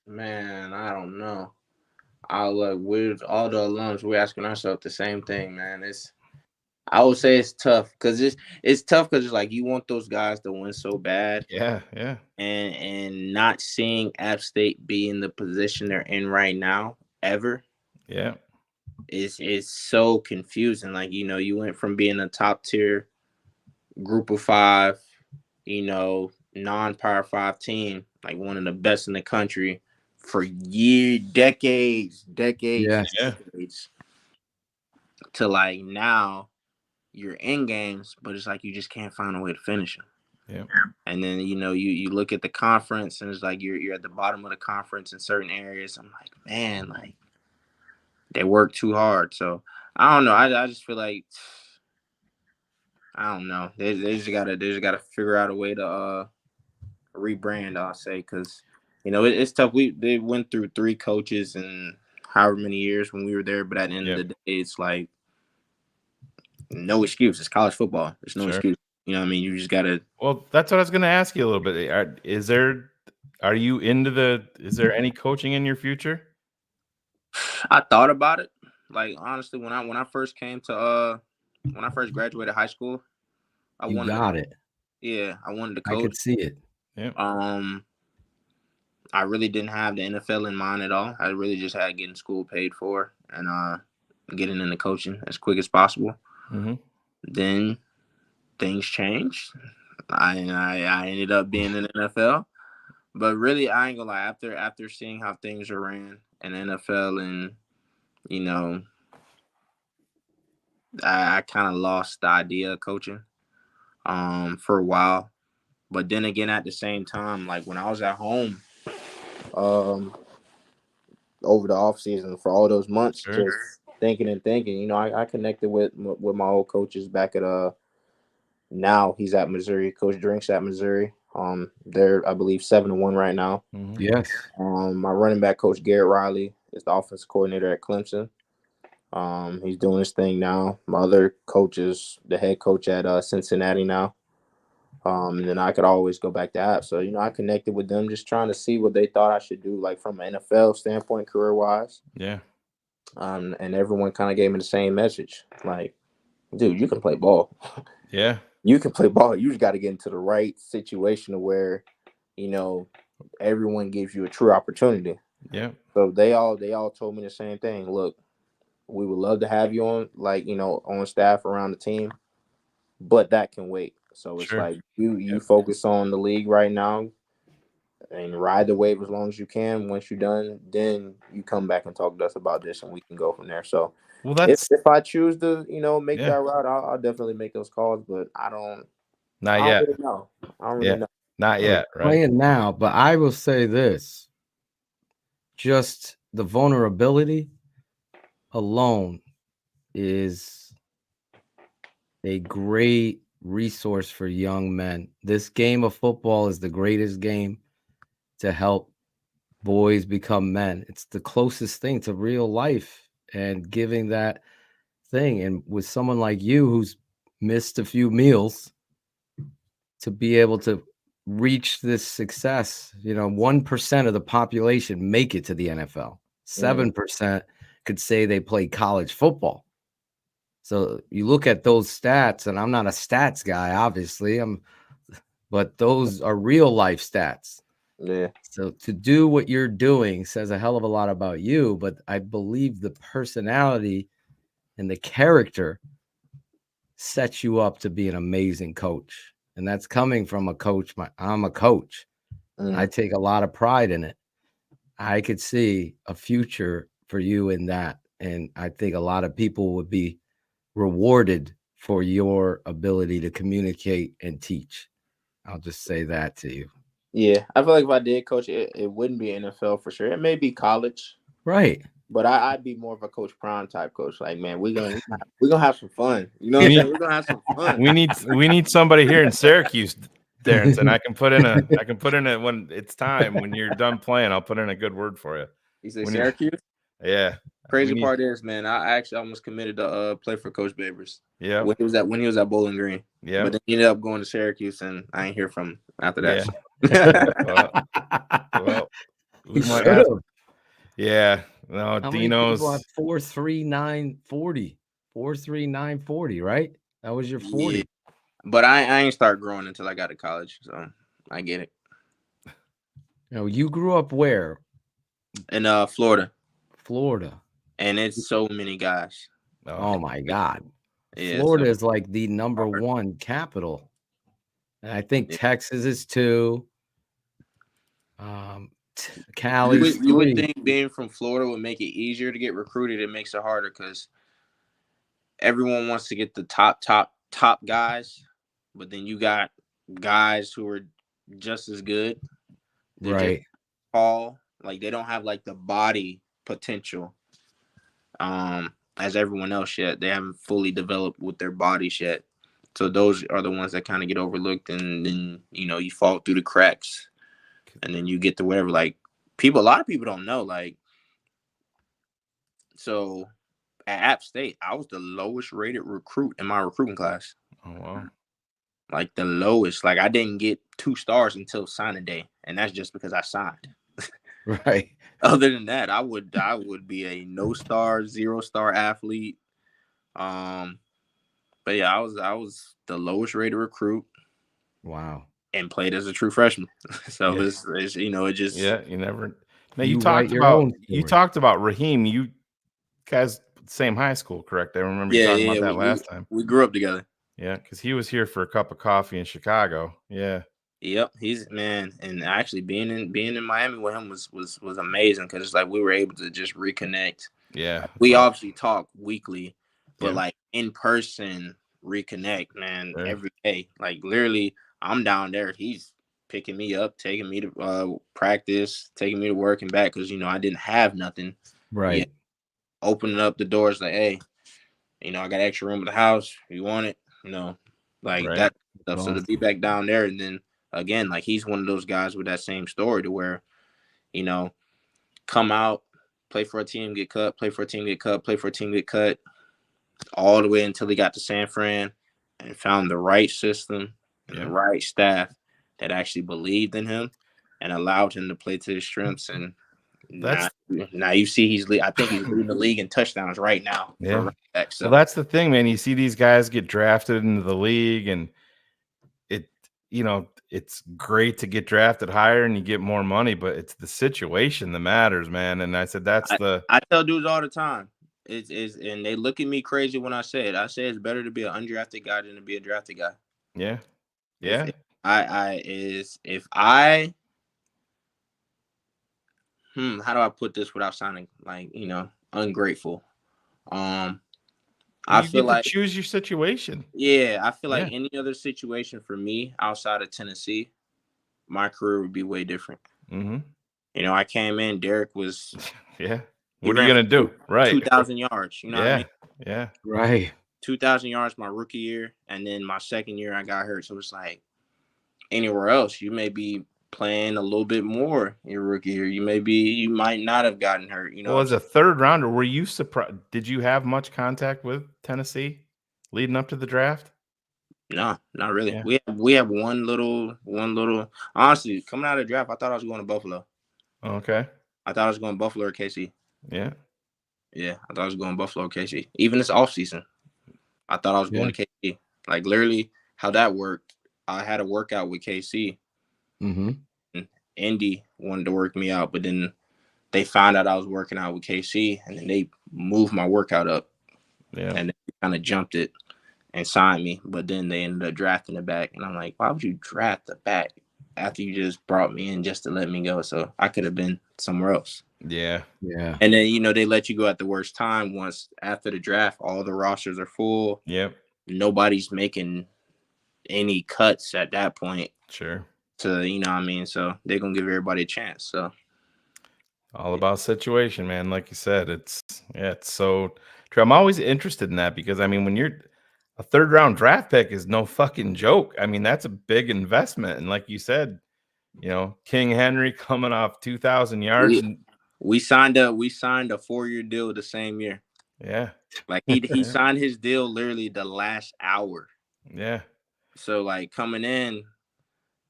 S19: Man, I don't know. With all the alums, we're asking ourselves the same thing, man. I would say it's tough because it's tough because it's like you want those guys to win so bad.
S2: Yeah.
S19: And not seeing App State be in the position they're in right now ever.
S2: Yeah.
S19: It's so confusing. Like, you went from being a top tier group of 5, non-Power 5 team, like one of the best in the country for decades, to like now you're in games, but it's like you just can't find a way to finish them.
S2: Yeah.
S19: And then you look at the conference and it's like you're at the bottom of the conference in certain areas. I'm like, man, like they work too hard. So I don't know. I just feel like I don't know. They just gotta figure out a way to rebrand, I'll say, because it's tough. They went through 3 coaches in however many years when we were there, but at the end of the day, it's like no excuse. It's college football. There's no excuse. You know what I mean? You just gotta.
S2: Well, that's what I was gonna ask you a little bit. Is there any coaching in your future?
S19: I thought about it. Like, honestly, when I first came to when I first graduated high school, I wanted to coach.
S6: I could see it.
S2: Yeah.
S19: I really didn't have the NFL in mind at all. I really just had getting school paid for and getting into coaching as quick as possible.
S2: Mm-hmm.
S19: Then things changed. I ended up being in the NFL. But really, I ain't gonna lie, after seeing how things are ran in the NFL and, I kind of lost the idea of coaching for a while. But then again, at the same time, like when I was at home over the off season for all those months, just thinking, I connected with my old coaches back at now he's at Missouri. Coach Drink's at Missouri. They're, I believe, 7-1 right now.
S2: Mm-hmm.
S6: Yes.
S19: My running back coach Garrett Riley is the offensive coordinator at Clemson. He's doing his thing now. My other coach is the head coach at Cincinnati now. And then I could always go back to App. So, I connected with them just trying to see what they thought I should do, like from an NFL standpoint, career-wise.
S2: Yeah.
S19: And everyone kind of gave me the same message. Like, dude, you can play ball.
S2: Yeah.
S19: You can play ball. You just got to get into the right situation where, everyone gives you a true opportunity.
S2: Yeah.
S19: So they all told me the same thing. Look, we would love to have you on, on staff around the team, but that can wait. So it's like you focus on the league right now and ride the wave as long as you can. Once you're done, then you come back and talk to us about this and we can go from there. So if I choose to, make that route, I'll definitely make those calls, but I don't really know. I don't really know.
S2: Not yet, right?
S6: Playing now, but I will say this. Just the vulnerability alone is a great resource for young men. This game of football is the greatest game to help boys become men. It's the closest thing to real life and giving that thing. And with someone like you who's missed a few meals, to be able to reach this success, 1% of the population make it to the NFL. 7% could say they play college football. So you look at those stats, and I'm not a stats guy, obviously. But those are real life stats.
S19: Yeah.
S6: So to do what you're doing says a hell of a lot about you, but I believe the personality and the character sets you up to be an amazing coach. And that's coming from a coach. I'm a coach. I take a lot of pride in it. I could see a future for you in that. And I think a lot of people would be rewarded for your ability to communicate and teach. I'll just say that to you.
S19: Yeah, I feel like if I did coach, it wouldn't be NFL for sure. It may be college,
S6: right?
S19: But I'd be more of a Coach Prime type coach. Like, man, we're gonna have some fun. You know what I'm saying? We're gonna have some fun.
S2: We need somebody here in Syracuse, Darrynton. I can put in a when it's time when you're done playing. I'll put in a good word for you.
S19: You say Syracuse?
S2: Yeah.
S19: Crazy part is, man, I actually almost committed to play for Coach Babers.
S2: Yeah.
S19: When he was at Bowling Green.
S2: Yeah.
S19: But then he ended up going to Syracuse, and I ain't hear from him after that.
S2: Yeah. well, we might have. Yeah. No,
S6: How
S2: Dino's
S6: 4.3940. 4.3940, right? That was your 40.
S19: Yeah. But I ain't start growing until I got to college, so I get it.
S6: You grew up where?
S19: In Florida.
S6: Florida.
S19: And it's so many guys.
S6: Oh my God.
S19: Yeah,
S6: Florida is like the number one capital. And I think Texas is too. Cali.
S19: You would think being from Florida would make it easier to get recruited. It makes it harder because everyone wants to get the top guys, but then you got guys who are just as good. They're
S6: right.
S19: Just tall. Like they don't have like the body potential as everyone else yet. They haven't fully developed with their bodies yet. So those are the ones that kind of get overlooked, and then you fall through the cracks. And then you get to whatever, like a lot of people don't know. Like, so at App State, I was the lowest rated recruit in my recruiting class.
S2: Oh, wow.
S19: Like the lowest. Like I didn't get 2 stars until signing day. And that's just because I signed.
S6: Right.
S19: Other than that, I would be a no star, 0-star athlete. But yeah, I was the lowest rated recruit.
S6: Wow.
S19: And played as a true freshman. So it's it just
S2: you never. Now you talked about Raheem. You guys same high school, correct? I remember you talking about that last time.
S19: We grew up together.
S2: Yeah, because he was here for a cup of coffee in Chicago. Yeah.
S19: Yep, he's man, and actually being in Miami with him was amazing because it's like we were able to just reconnect.
S2: Yeah.
S19: We obviously talk weekly, but like in person reconnect, man, every day. Like literally. I'm down there. He's picking me up, taking me to practice, taking me to work and back because, I didn't have nothing.
S6: Right.
S19: Yet. Opening up the doors like, hey, I got extra room at the house. You want it? That stuff. So to be back down there and then, again, like he's one of those guys with that same story to where, come out, play for a team, get cut, play for a team, get cut, play for a team, get cut, all the way until he got to San Fran and found the right system. And the right staff that actually believed in him and allowed him to play to his strengths. And now you see I think he's leading the league in touchdowns right now.
S2: Yeah. So that's the thing, man. You see these guys get drafted into the league, and it's great to get drafted higher and you get more money, but it's the situation that matters, man. And I said I
S19: tell dudes all the time. And they look at me crazy when I say it. I say it's better to be an undrafted guy than to be a drafted guy.
S2: Yeah. Yeah.
S19: How do I put this without sounding like, ungrateful? I feel like
S2: choose your situation.
S19: Yeah, I feel like any other situation for me outside of Tennessee, my career would be way different.
S2: Mm-hmm.
S19: I came in, Derek was
S2: What are you gonna do? Right.
S19: 2,000 yards. You know what I mean?
S2: Yeah.
S6: Right.
S19: 2,000 yards my rookie year, and then my second year I got hurt. So it's like anywhere else, you may be playing a little bit more your rookie year. You might not have gotten hurt. You know,
S2: well, as a third rounder, were you surprised? Did you have much contact with Tennessee leading up to the draft?
S19: No, not really.
S2: Yeah.
S19: We have one little. Honestly, coming out of the draft, I thought I was going to Buffalo.
S2: Okay.
S19: I thought I was going Buffalo or KC.
S2: Yeah.
S19: Yeah, I thought I was going Buffalo or KC. Even this offseason, I thought I was going to KC. Like literally, how that worked. I had a workout with KC.
S6: Mm-hmm.
S19: Indy wanted to work me out, but then they found out I was working out with KC, and then they moved my workout up.
S2: Yeah.
S19: And they kind of jumped it and signed me, but then they ended up drafting the back. And I'm like, why would you draft the back after you just brought me in just to let me go? So I could have been somewhere else.
S2: Yeah.
S6: Yeah.
S19: And then, they let you go at the worst time. Once after the draft, all the rosters are full.
S2: Yep.
S19: Nobody's making any cuts at that point.
S2: Sure.
S19: So, so they're going to give everybody a chance. So
S2: all about situation, man. Like you said, it's so true. I'm always interested in that because, I mean, when you're a third round draft pick is no fucking joke. I mean, that's a big investment. And like you said, King Henry coming off 2,000 yards.
S19: We signed a 4-year deal the same year.
S2: Yeah.
S19: Like he signed his deal literally the last hour.
S2: Yeah.
S19: So like coming in,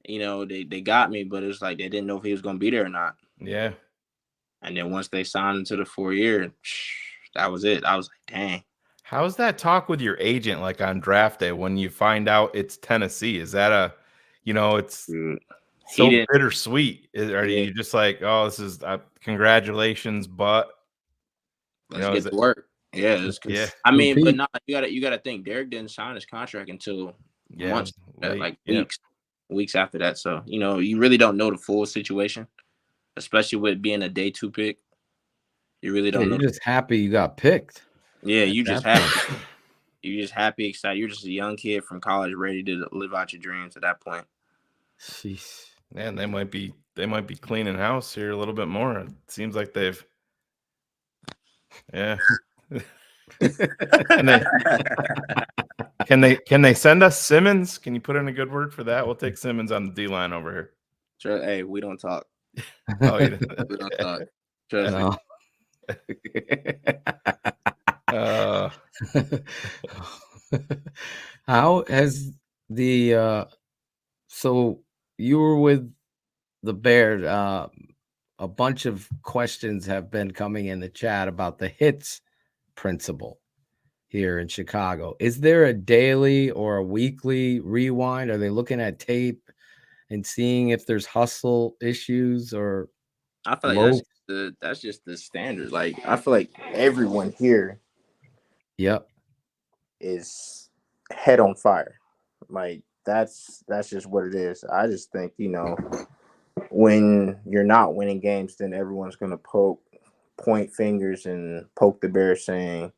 S19: they got me, but it was like they didn't know if he was going to be there or not.
S2: Yeah.
S19: And then once they signed him to the 4-year, that was it. I was like, dang.
S2: How's that talk with your agent like on draft day when you find out it's Tennessee? Is that it's so bittersweet? Are you just like, oh, this is congratulations, but
S19: let's get to work? Yeah, I mean, but you gotta think Derek didn't sign his contract until months, like weeks after that. So you really don't know the full situation, especially with being a day 2 pick. You really don't know.
S6: You're just happy you got picked.
S19: Yeah, you just happy. You're just happy, excited. You're just a young kid from college, ready to live out your dreams at that point.
S6: Jeez.
S2: Man, they might be cleaning house here a little bit more. It seems like they've. Yeah. Can they send us Simmons? Can you put in a good word for that? We'll take Simmons on the D line over here.
S19: Sure. Hey, we don't talk.
S2: Oh,
S19: we don't talk. Trust me.
S6: How has the so you were with the Bears? A bunch of questions have been coming in the chat about the hits principle here in Chicago. Is there a daily or a weekly rewind? Are they looking at tape and seeing if there's hustle issues or?
S19: I feel like that's just the standard. Like I feel like everyone here, is head on fire. Like that's just what it is. I just think when you're not winning games, then everyone's gonna point fingers and poke the bear, saying,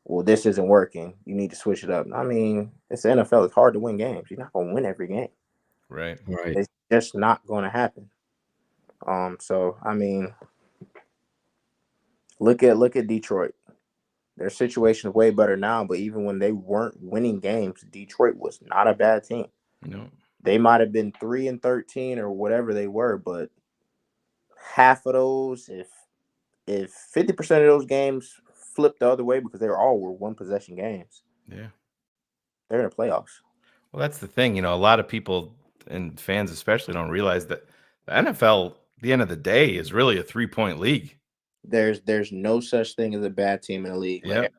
S19: "Well, this isn't working. You need to switch it up." I mean, it's the NFL. It's hard to win games. You're not gonna win every game.
S2: Right.
S19: It's just not going to happen. So I mean, look at Detroit. Their situation is way better now, but even when they weren't winning games, Detroit was not a bad team.
S2: No.
S19: They might have been 3-13 or whatever they were, but half of those, if 50% of those games flipped the other way because they were 1 possession games.
S2: Yeah.
S19: They're in the playoffs.
S2: Well, that's the thing. A lot of people and fans especially don't realize that the NFL, at the end of the day, is really a 3-point league.
S19: There's no such thing as a bad team in the league. Like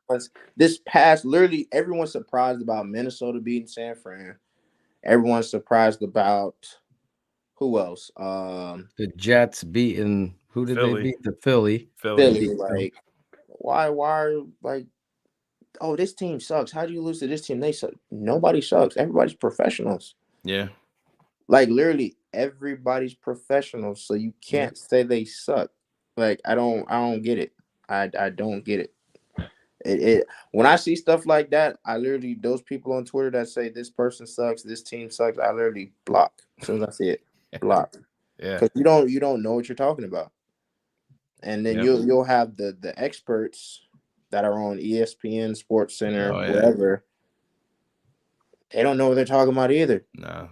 S19: literally everyone's surprised about Minnesota beating San Fran. Everyone's surprised about who else?
S6: The Jets beating who did
S2: Philly.
S6: they beat? The Philly.
S19: Like why like, oh, this team sucks. How do you lose to this team? They suck. Nobody sucks. Everybody's professionals.
S2: Yeah. Like
S19: literally everybody's professionals. So you can't say they suck. Like I don't get it. I don't get it. It when I see stuff like that, I literally, those people on Twitter that say this person sucks, this team sucks, I literally block as soon as I see it. Block.
S2: Yeah.
S19: Because you don't know what you're talking about. And then you'll have the experts that are on ESPN, Sports Center,
S2: Oh, yeah.
S19: wherever, they don't know what they're talking about either.
S2: No.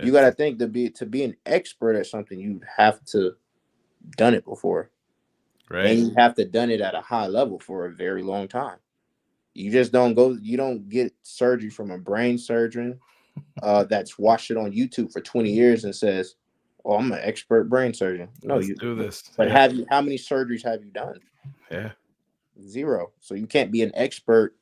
S19: You got to think to be an expert at something, you have to done it before.
S2: Right.
S19: And you have to done it at a high level for a very long time. You just don't get surgery from a brain surgeon that's watched it on YouTube for 20 years and says, "Oh, I'm an expert brain surgeon." No,
S2: Let's do this.
S19: But
S2: Yeah.
S19: how many surgeries have you done?
S2: Yeah.
S19: 0. So you can't be an expert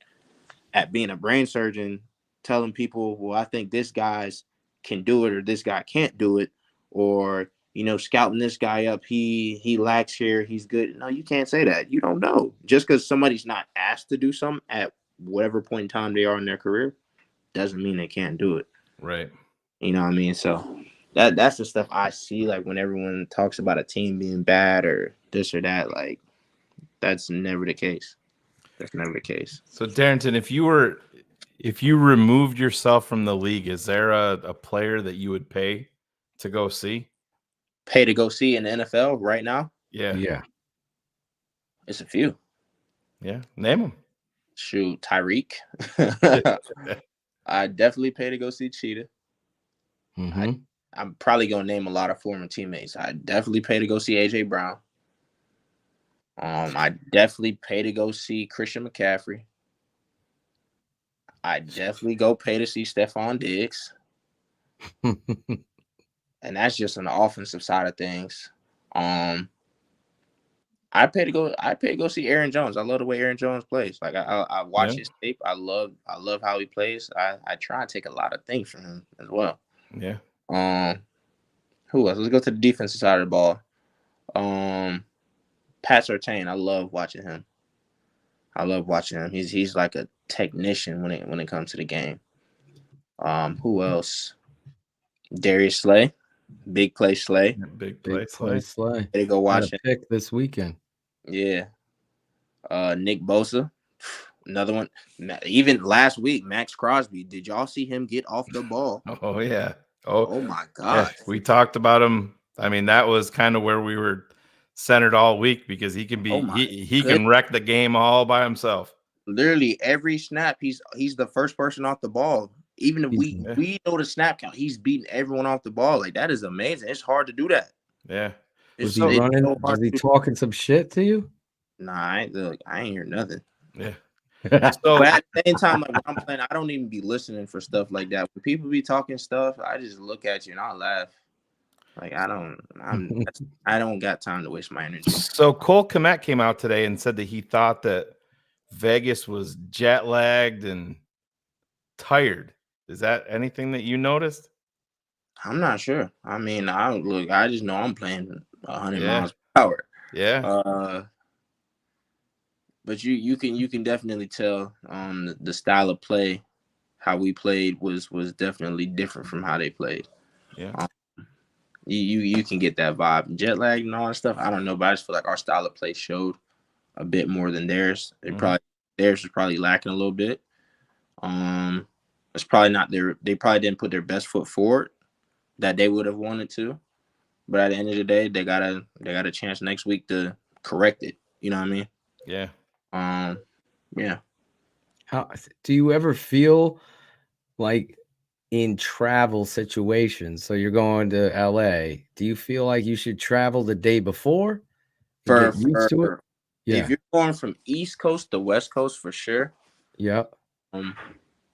S19: at being a brain surgeon telling people, well, I think this guy's can do it or this guy can't do it, or scouting this guy up, he lacks here, he's good. No, you can't say that. You don't know. Just because somebody's not asked to do something at whatever point in time they are in their career doesn't mean they can't do it.
S2: Right.
S19: You know what I mean? So that's the stuff I see, like when everyone talks about a team being bad or this or that, like that's never the case. That's never the case.
S2: So Darrynton, if you removed yourself from the league, is there a player that you would pay to go see?
S19: Pay to go see in the NFL right now?
S2: Yeah.
S6: Yeah.
S19: It's a few.
S2: Yeah. Name them.
S19: Shoot, Tyreek. I definitely pay to go see Cheetah.
S6: Mm-hmm.
S19: I'm probably going to name a lot of former teammates. I definitely pay to go see A.J. Brown. I definitely pay to go see Christian McCaffrey. I definitely go pay to see Stephon Diggs. And that's just on the offensive side of things. I pay to go see Aaron Jones. I love the way Aaron Jones plays. Like I watch his tape. I love how he plays. I try to take a lot of things from him as well.
S2: Yeah.
S19: Who else? Let's go to the defensive side of the ball. Pat Surtain. I love watching him. He's like a technician when it comes to the game. Who else? Darius Slay. Big play Slay.
S2: Big play
S6: Slay.
S19: They go watch it.
S6: Pick this weekend.
S19: Yeah. Nick Bosa. Another one. Even last week, Max Crosby. Did y'all see him get off the ball?
S2: Oh, yeah.
S19: Oh my God.
S2: Yeah. We talked about him. I mean, that was kind of where we were centered all week because he can be he can wreck the game all by himself.
S19: Literally every snap, he's the first person off the ball. Even if we know the snap count, he's beating everyone off the ball. Like that is amazing. It's hard to do that.
S2: Yeah.
S6: Was he running? Was he talking some shit to you?
S19: Nah, I ain't hear nothing.
S2: Yeah.
S19: So but at the same time, like when I'm playing, I don't even be listening for stuff like that. When people be talking stuff, I just look at you and I laugh. Like I don't got time to waste my energy.
S2: So Cole Kmet came out today and said that he thought that Vegas was jet lagged and tired. Is that anything that you noticed?
S19: I'm not sure. I mean, I just know I'm playing 100 miles per hour.
S2: Yeah.
S19: But you can definitely tell the style of play, how we played was definitely different from how they played.
S2: Yeah.
S19: You can get that vibe. Jet lag and all that stuff, I don't know, but I just feel like our style of play showed a bit more than theirs. Theirs was probably lacking a little bit. It's probably not they probably didn't put their best foot forward that they would have wanted to. But at the end of the day, they got a chance next week to correct it. You know what I mean?
S2: Yeah.
S19: Yeah.
S6: How do you ever feel like in travel situations? So you're going to LA. Do you feel like you should travel the day before? Get used to it? Yeah.
S19: If you're going from East Coast to West Coast, for sure.
S6: Yep.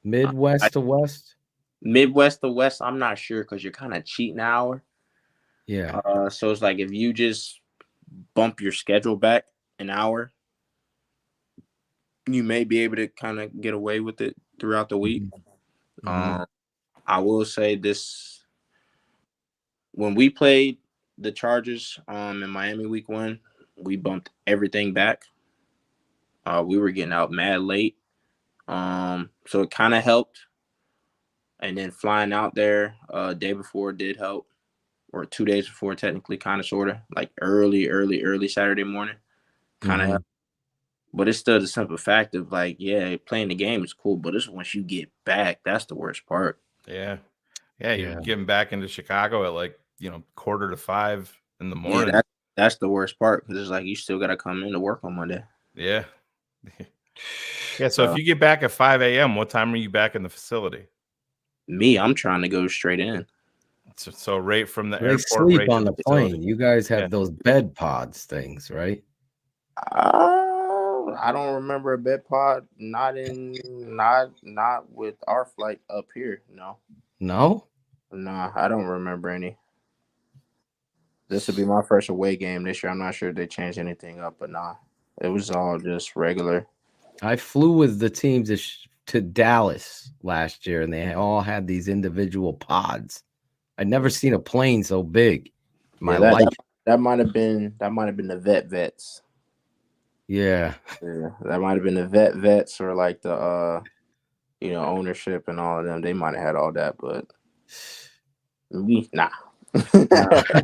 S6: Midwest to West.
S19: Midwest to West, I'm not sure because you're kind of cheating an hour.
S6: Yeah.
S19: So it's like if you just bump your schedule back an hour, you may be able to kind of get away with it throughout the week.
S6: Mm-hmm.
S19: I will say this: when we played the Chargers in Miami week 1, we bumped everything back. We were getting out mad late, so it kind of helped. And then flying out there day before did help, or 2 days before, technically, kind of, sort of, like early Saturday morning, kind of helped. But it's still the simple fact of like, yeah, playing the game is cool, but it's once you get back, that's the worst part.
S2: Yeah. Yeah, you're getting back into Chicago at like, 4:45 in the morning.
S19: Yeah, that's the worst part because it's like you still got to come in to work on Monday.
S2: Yeah. Yeah, so if you get back at 5 a.m., what time are you back in the facility?
S19: Me, I'm trying to go straight in.
S2: So right from the
S6: They
S2: airport,
S6: sleep
S2: right
S6: on
S2: to
S6: the
S2: facility.
S6: plane. You guys have
S2: Yeah.
S6: those bed pods things, right?
S19: I don't remember a bed pod. Not with our flight up here. No.
S6: No?
S19: Nah, I don't remember any. This will be my first away game this year. I'm not sure if they changed anything up, but nah. It was all just regular.
S6: I flew with the teams to Dallas last year, and they all had these individual pods. I'd never seen a plane so big in my life.
S19: That might have been the vets.
S6: Yeah.
S19: Yeah, that might have been the vets or like the ownership and all of them. They might have had all that, but we nah.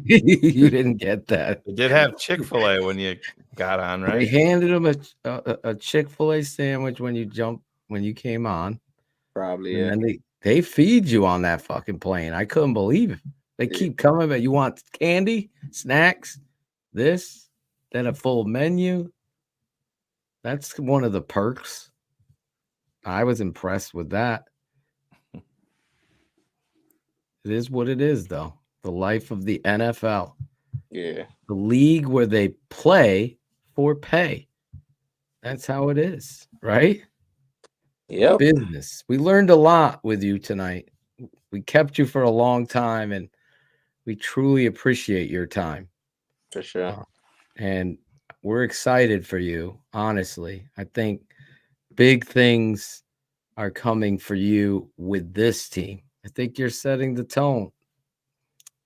S6: You didn't get that.
S2: You did have Chick-fil-A when you got on, right?
S6: They handed him a Chick-fil-A sandwich when you came on.
S19: Probably,
S6: and
S19: yeah.
S6: then they feed you on that fucking plane. I couldn't believe it. They keep coming, but you want candy, snacks, this, then a full menu. That's one of the perks. I was impressed with that. It is what it is, though. The life of the NFL.
S19: Yeah.
S6: The league where they play for pay. That's how it is, right?
S19: Yep.
S6: Business. We learned a lot with you tonight. We kept you for a long time, and we truly appreciate your time.
S19: For sure.
S6: And we're excited for you, honestly. I think big things are coming for you with this team. I think you're setting the tone.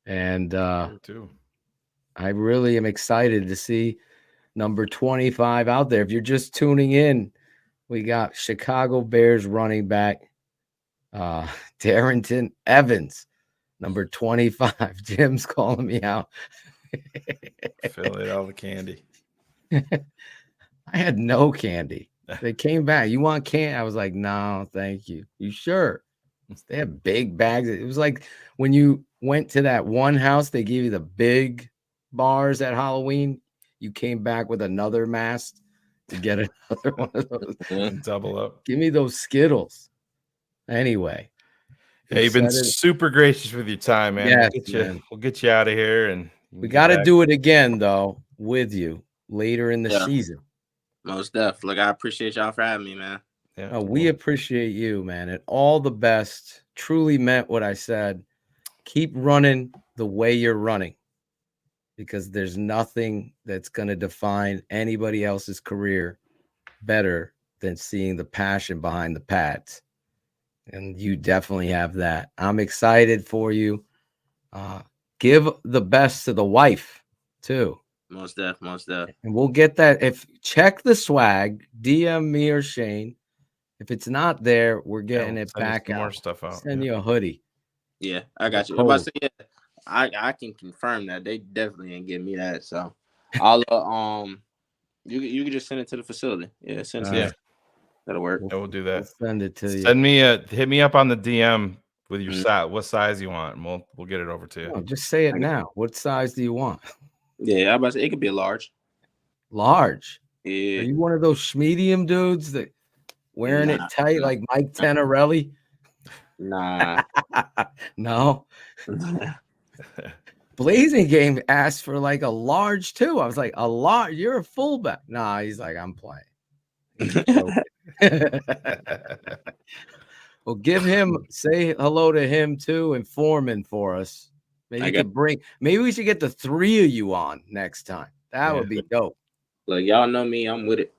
S6: And I really am excited to see number 25 out there. If you're just tuning in, we got Chicago Bears running back Darrynton Evans, number 25. Jim's calling me out.
S2: Phil ate all the candy.
S6: I had no candy. They came back. You want candy? I was like, no, thank you. You sure? They have big bags. It was like when you went to that one house, they gave you the big bars at Halloween. You came back with another mask to get another one of those.
S2: Double up.
S6: Give me those Skittles. Anyway.
S2: Yeah, you've been super gracious with your time, man.
S6: Yes,
S2: we'll get you out of here, and
S6: we got to do it again, though, with you later in the season.
S19: Most definitely. Look, I appreciate y'all for having me, man.
S2: Yeah,
S6: we appreciate you, man, and all the best. Truly meant what I said. Keep running the way you're running, because there's nothing that's going to define anybody else's career better than seeing the passion behind the pads. And you definitely have that. I'm excited for you. Give the best to the wife, too.
S19: Most def.
S6: And we'll get that. Check the swag, DM me or Shane. If it's not there, we're getting it back out.
S2: More stuff out.
S6: Send you a hoodie.
S19: Yeah, I got you. I'm about to say, yeah, I can confirm that they definitely ain't give me that. So I'll you can just send it to the facility. Yeah, send it.
S2: Yeah,
S19: that'll work.
S2: Yeah, we'll do that.
S6: We'll send it to you.
S2: Send me hit me up on the DM with your size, what size you want, and we'll get it over to you.
S6: Oh, just say it now. What size do you want?
S19: Yeah, I'm about to say it could be a large.
S6: Large.
S19: Yeah.
S6: Are you one of those medium dudes that wearing it tight like Mike Tenarelli?
S19: Nah.
S6: No. Blazing Game asked for like a large too. I was like, a large? You're a fullback. Nah, he's like, I'm playing. Well, say hello to him too, and Foreman for us. Maybe we should get the three of you on next time. That would be dope.
S19: Look, y'all know me. I'm with it.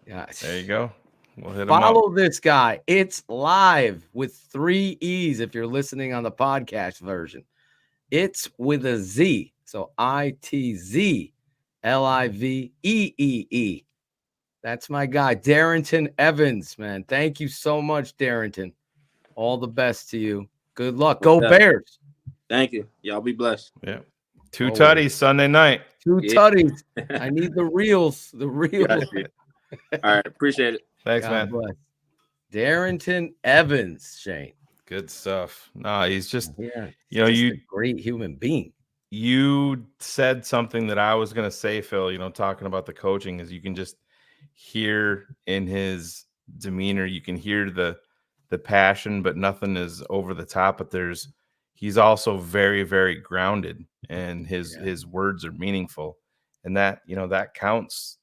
S6: Yeah.
S2: There you go. We'll hit him
S6: Follow
S2: up.
S6: this guy. It's live with 3 E's if you're listening on the podcast version. It's with a Z. So ITZLIVEEE. That's my guy, Darrynton Evans, man. Thank you so much, Darrynton. All the best to you. Good luck. Go Bears.
S19: Thank you. Y'all be blessed.
S2: Yeah. 2 tutties Sunday night.
S6: 2 tutties. I need the reels. The reels.
S19: All right. Appreciate it.
S2: Thanks,
S6: God
S2: man.
S6: Bless. Darrynton Evans, Shane.
S2: Good stuff. No, he's just,
S6: you a great human being.
S2: You said something that I was going to say, Phil, talking about the coaching is hear in his demeanor. You can hear the passion, but nothing is over the top. But he's also very, very grounded, and his words are meaningful, and that that counts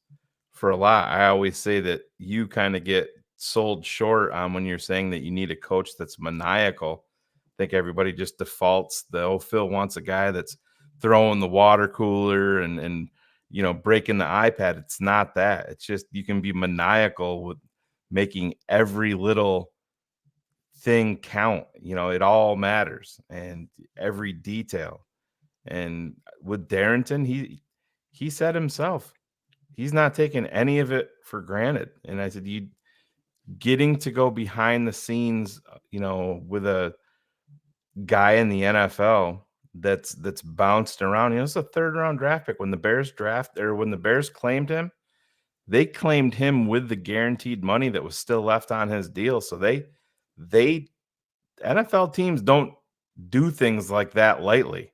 S2: for a lot. I always say that you kind of get sold short on when you're saying that you need a coach that's maniacal. I think everybody just defaults Phil wants a guy that's throwing the water cooler and breaking the iPad. It's not that. It's just you can be maniacal with making every little thing count. It all matters, and every detail. And with Darrynton, he said himself, he's not taking any of it for granted. And I said, you getting to go behind the scenes, with a guy in the NFL that's bounced around. It's a 3rd round draft pick. When the Bears when the Bears claimed him, they claimed him with the guaranteed money that was still left on his deal. So they NFL teams don't do things like that lightly.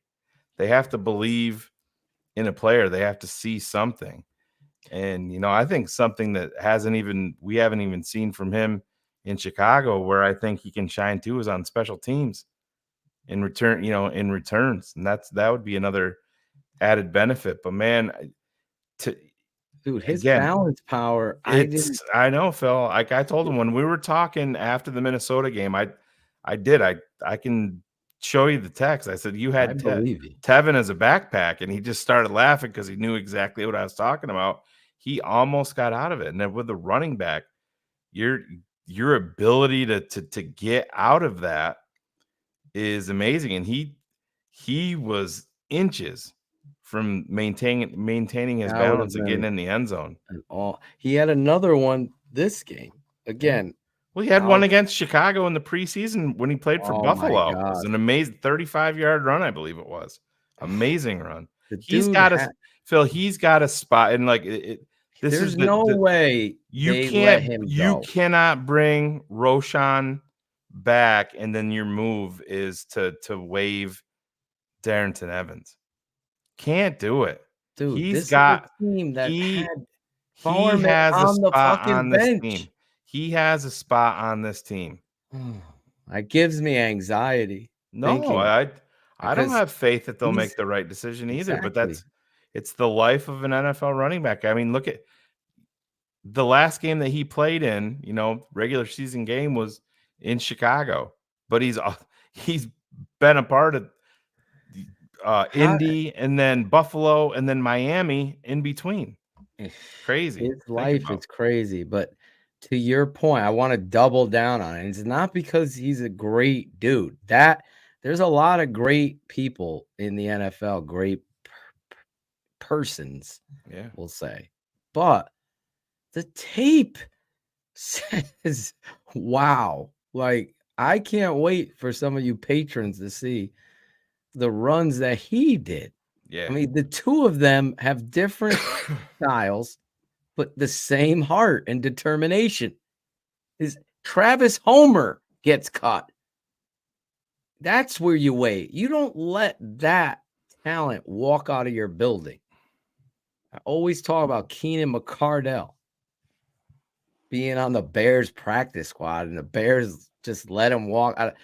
S2: They have to believe in a player. They have to see something. And, I think something that we haven't even seen from him in Chicago, where I think he can shine too, is on special teams in returns. And that would be another added benefit. But man,
S6: dude, his balance power.
S2: I know, Phil. Like I told him when we were talking after the Minnesota game, I can show you the text. I said, you had Tevin as a backpack, and he just started laughing because he knew exactly what I was talking about. He almost got out of it. And then with the running back, your ability to get out of that is amazing. And he was inches from maintaining his balance and getting in the end zone.
S6: He had another one this game again.
S2: Well, he had one against Chicago in the preseason when he played for Buffalo. It was an amazing 35-yard run, I believe it was. Amazing run. He's got a spot, and
S6: there's no way
S2: you cannot bring Roshan back, and then your move is to waive Darrynton Evans. Can't do it,
S6: dude.
S2: He's got
S6: a team that
S2: he has a spot on this team. He has a spot on this team.
S6: That gives me anxiety.
S2: No, I don't have faith that they'll make the right decision either. Exactly. But it's the life of an NFL running back. I mean, look at the last game that he played in. Regular season game was in Chicago, but he's been a part of Indy and then Buffalo and then Miami in between. Crazy.
S6: His life is crazy, but. To your point, I want to double down on it. It's not because he's a great dude. There's a lot of great people in the NFL, great persons, we'll say. But the tape says, wow. Like, I can't wait for some of you patrons to see the runs that he did.
S2: Yeah.
S6: I mean, the two of them have different styles, but the same heart and determination. Is Travis Homer gets cut. That's where you wait. You don't let that talent walk out of your building. I always talk about Keenan McCardell being on the Bears practice squad, and the Bears just let him walk out.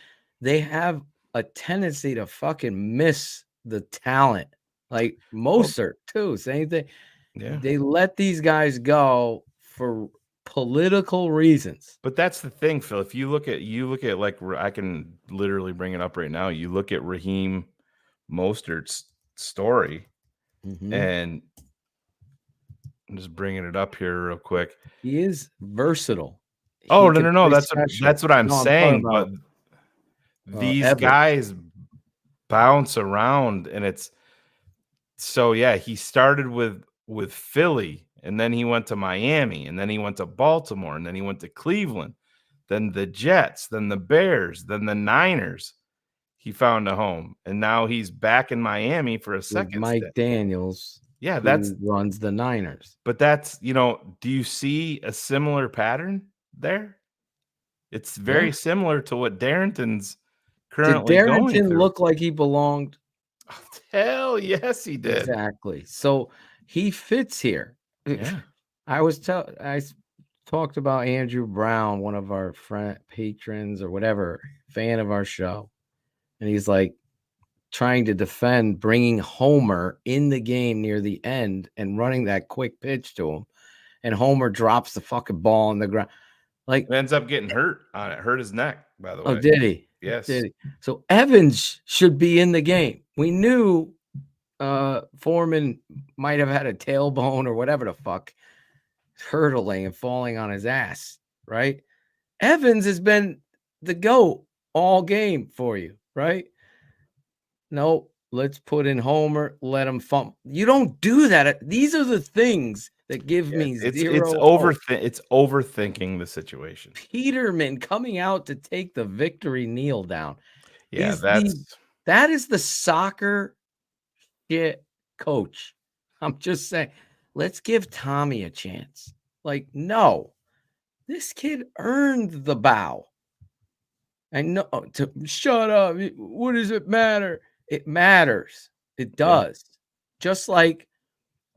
S6: They have a tendency to fucking miss the talent. Like Mostert, too. Same thing.
S2: Yeah.
S6: They let these guys go for political reasons.
S2: But that's the thing, Phil. If you look at like, I can literally bring it up right now. You look at Raheem Mostert's story, and I'm just bringing it up here real quick.
S6: He is versatile.
S2: No. That's what I'm saying. But these guys bounce around, and it's so he started with Philly, and then he went to Miami, and then he went to Baltimore, and then he went to Cleveland, then the Jets, then the Bears, then the Niners. He found a home, and now he's back in Miami for a second.
S6: Mike Daniels,
S2: that
S6: runs the Niners.
S2: But that's, do you see a similar pattern there? It's very similar to what Darrynton's currently
S6: going
S2: through.
S6: Did Darrynton look like he belonged?
S2: Hell yes, he did.
S6: Exactly. So he fits here.
S2: Yeah.
S6: I talked about Andrew Brown, one of our patrons or whatever, fan of our show, and he's like trying to defend bringing Homer in the game near the end and running that quick pitch to him, and Homer drops the fucking ball on the ground. Like,
S2: it ends up getting hurt on it. Hurt his neck, by the way.
S6: Oh, did he?
S2: Yes.
S6: Did he? So Evans should be in the game. We knew Foreman might have had a tailbone or whatever the fuck, hurtling and falling on his ass, right? Evans has been the GOAT all game for you, right? No, let's put in Homer, let him fumble. You don't do that. These are the things that give me zero.
S2: It's overthinking the situation.
S6: Peterman coming out to take the victory kneel down.
S2: Yeah,
S6: that is the soccer shit coach. I'm just saying, let's give Tommy a chance. Like, no, this kid earned the bow. I know to shut up. What does it matter? It matters. It does. Yeah. Just like,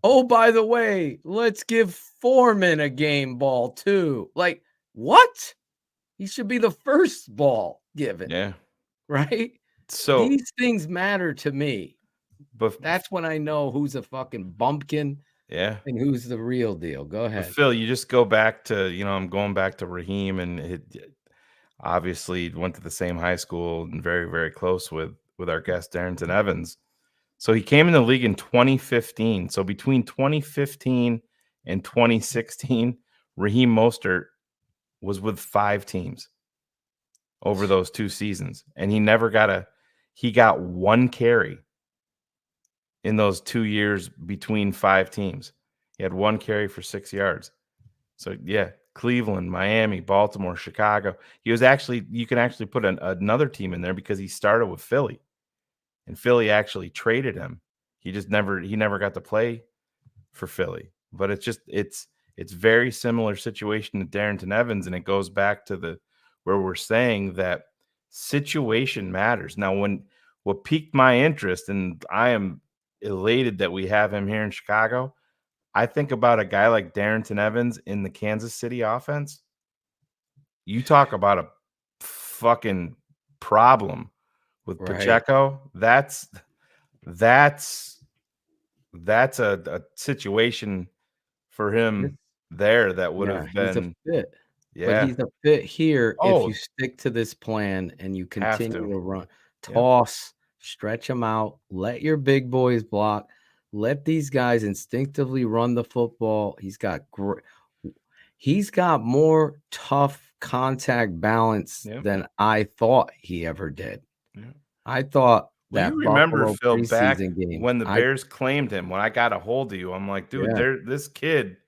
S6: oh, by the way, let's give Foreman a game ball too. Like, what? He should be the first ball given.
S2: Yeah.
S6: Right?
S2: So
S6: these things matter to me. But that's when I know who's a fucking bumpkin.
S2: Yeah.
S6: And who's the real deal. Go ahead.
S2: But Phil, you just go back to, I'm going back to Raheem, and it obviously went to the same high school and very, very close with our guest Darrynton Evans. So he came in the league in 2015. So between 2015 and 2016, Raheem Mostert was with 5 teams over those 2 seasons. And he got 1 carry in those 2 years between 5 teams. He had 1 carry for 6 yards. So yeah, Cleveland, Miami, Baltimore, Chicago. You can actually put another team in there because he started with Philly. And Philly actually traded him. He never got to play for Philly. But it's very similar situation to Darrynton Evans, and it goes back to where we're saying that situation matters. Now, what piqued my interest, and I am elated that we have him here in Chicago, I think about a guy like Darrynton Evans in the Kansas City offense. You talk about a fucking problem with Pacheco. That's a situation for him there that would have been
S6: a fit.
S2: Yeah.
S6: But he's a fit here if you stick to this plan and you continue to run, toss, stretch them out, let your big boys block, let these guys instinctively run the football. He's got more tough contact balance than I thought he ever did.
S2: Yeah.
S6: I thought that
S2: you remember,
S6: Buffalo
S2: Phil, back
S6: game,
S2: when the Bears claimed him, when I got a hold of you, I'm like, dude, this kid.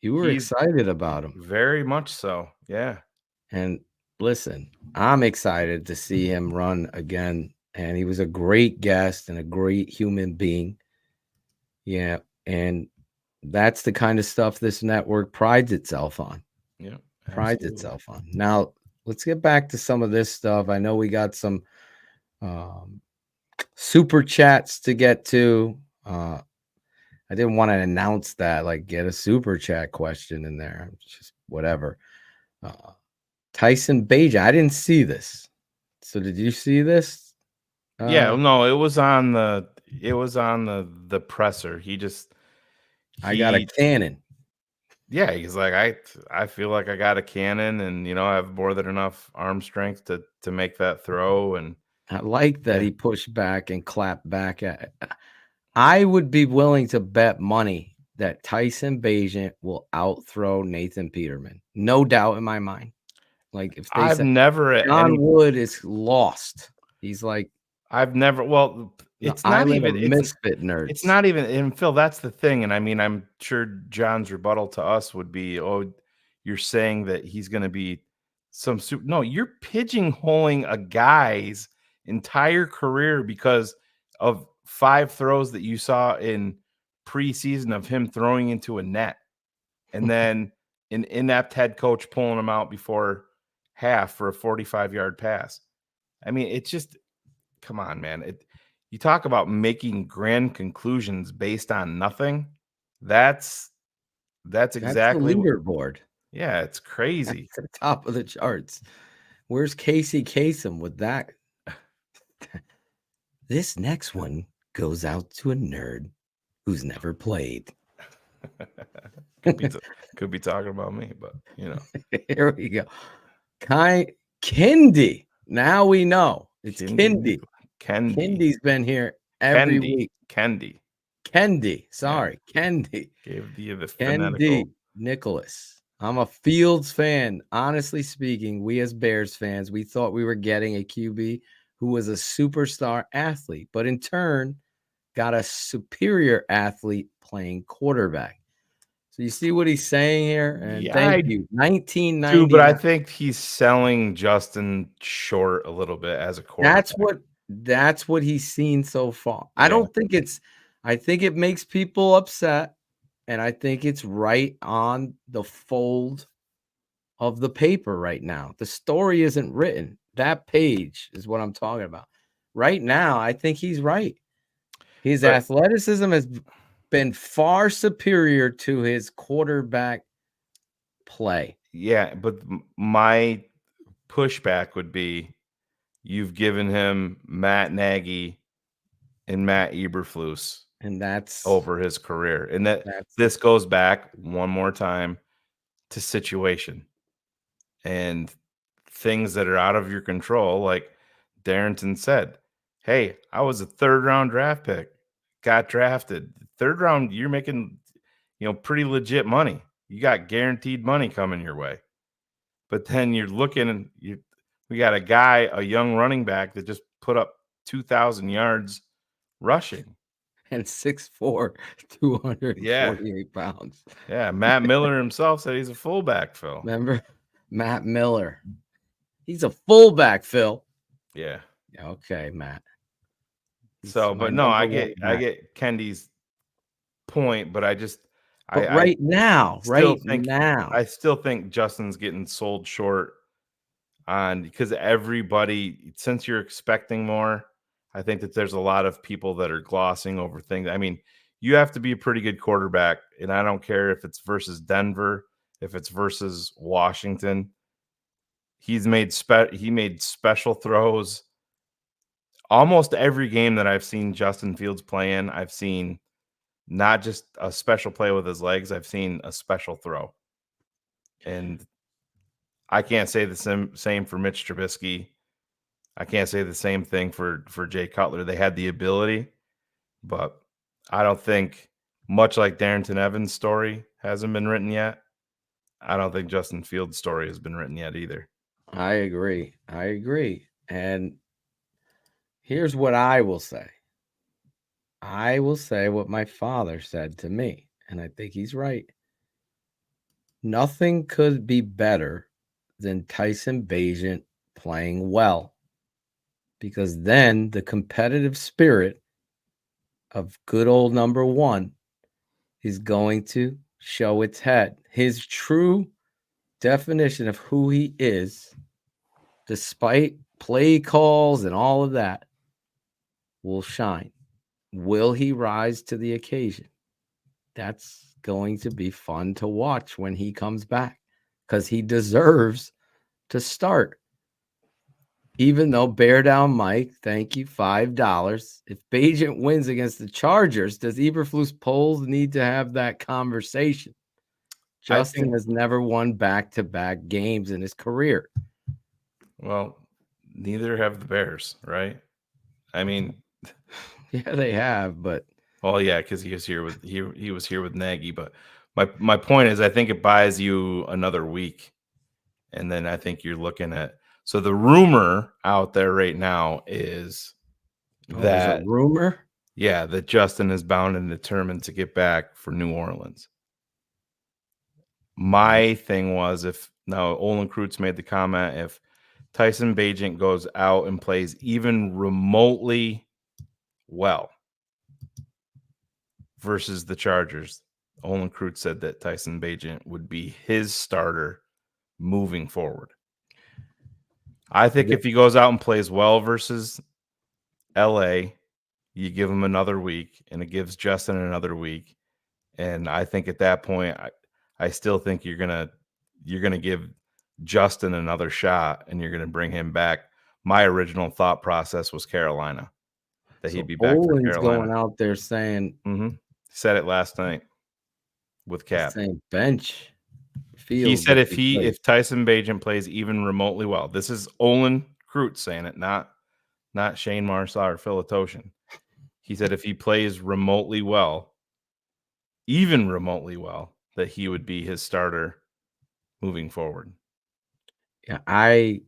S6: You were excited about him.
S2: Very much so. Yeah.
S6: And listen, I'm excited to see him run again. And he was a great guest and a great human being. Yeah. And that's the kind of stuff this network prides itself on.
S2: Yeah.
S6: Prides itself on. Now, let's get back to some of this stuff. I know we got some super chats to get to. I didn't want to announce that, like get a super chat question in there. Just whatever. Tyson Bajan. I didn't see this. So did you see this?
S2: Yeah, no, it was on the presser.
S6: I got a cannon.
S2: Yeah, he's like, I feel like I got a cannon, and I have more than enough arm strength to make that throw. And
S6: I like that he pushed back and clapped back at it. I would be willing to bet money that Tyson Bajan will outthrow Nathan Peterman. No doubt in my mind. Like if they John Wood is lost. He's like,
S2: it's not even
S6: misfit nerds.
S2: It's not even, and Phil, that's the thing. And I mean, I'm sure John's rebuttal to us would be, oh, you're saying that he's going to be some super. No, you're pigeonholing a guy's entire career because of 5 throws that you saw in preseason of him throwing into a net, and then an inept head coach pulling him out before half for a 45-yard pass. I mean, it's just, come on, man. You talk about making grand conclusions based on nothing. That's That's exactly
S6: the leaderboard.
S2: Yeah, it's crazy.
S6: That's the top of the charts. Where's Casey Kasem with that? This next one goes out to a nerd who's never played.
S2: could be talking about me, but
S6: Here we go. Kendi. Now we know it's Kendi. Kendi's been here every week. Kendi. Sorry, Kendi.
S2: Gave the
S6: Kendi Nicholas. I'm a Fields fan. Honestly speaking, we as Bears fans, we thought we were getting a QB who was a superstar athlete, but in turn got a superior athlete playing quarterback. So you see what he's saying here? And thank you. 1990.
S2: But I think he's selling Justin short a little bit as a quarterback.
S6: That's what he's seen so far. Yeah. I think it makes people upset, and I think it's right on the fold of the paper right now. The story isn't written. That page is what I'm talking about. Right now, I think he's right. His athleticism has been far superior to his quarterback play.
S2: Yeah, but my pushback would be you've given him Matt Nagy and Matt Eberflus,
S6: and that's
S2: over his career. And this goes back one more time to situation and things that are out of your control. Like Darrynton said, hey, I was a 3rd round draft pick, got drafted. 3rd round, you're making, pretty legit money. You got guaranteed money coming your way. But then you're looking and we got a young running back that just put up 2,000 yards rushing.
S6: And 6'4", 248 pounds.
S2: Yeah, Matt Miller himself said he's a fullback, Phil.
S6: Remember Matt Miller? He's a fullback, Phil.
S2: Yeah.
S6: Okay, Matt.
S2: So, but no, I get Kendi's point, but I still think Justin's getting sold short because everybody, since you're expecting more, I think that there's a lot of people that are glossing over things. I mean, you have to be a pretty good quarterback, and I don't care if it's versus Denver, if it's versus Washington. He made special throws. Almost every game that I've seen Justin Fields play in, I've seen not just a special play with his legs, I've seen a special throw. And I can't say the same for Mitch Trubisky. I can't say the same thing for Jay Cutler. They had the ability, but I don't think, much like Darrynton Evans' story hasn't been written yet, I don't think Justin Fields' story has been written yet either.
S6: I agree. And here's what I will say. I will say what my father said to me, and I think he's right. Nothing could be better than Tyson Bagent playing well, because then the competitive spirit of good old number one is going to show its head. His true definition of who he is, despite play calls and all of that, will shine. Will he rise to the occasion? That's going to be fun to watch when he comes back, because he deserves to start. Even though Bear Down Mike, thank you, $5. If Bagent wins against the Chargers, does Eberflus polls need to have that conversation? Justin has never won back-to-back games in his career.
S2: Well, neither have the Bears, right? I mean,
S6: yeah, they have, but
S2: because he was here with Nagy. But my point is, I think it buys you another week, and then I think you're looking at. So the rumor out there right now is that
S6: rumor,
S2: that Justin is bound and determined to get back for New Orleans. My thing was, Olin Kreutz made the comment, if Tyson Bagent goes out and plays even remotely well versus the Chargers, Olin Kreutz said that Tyson Bagent would be his starter moving forward. I think if he goes out and plays well versus LA, you give him another week, and it gives Justin another week. And I think at that point, I still think you're gonna give Justin another shot and you're gonna bring him back. My original thought process was Carolina, that he'd be back for
S6: Olin's
S2: Carolina.
S6: going out there saying,
S2: Said it last night with Cap.
S6: saying bench.
S2: He said if Tyson Bagent plays even remotely well, this is Olin Kreutz saying it, not Shane Marshaw or Phil Toshin. He said if he plays remotely well, even remotely well, that he would be his starter moving forward.
S6: Yeah, I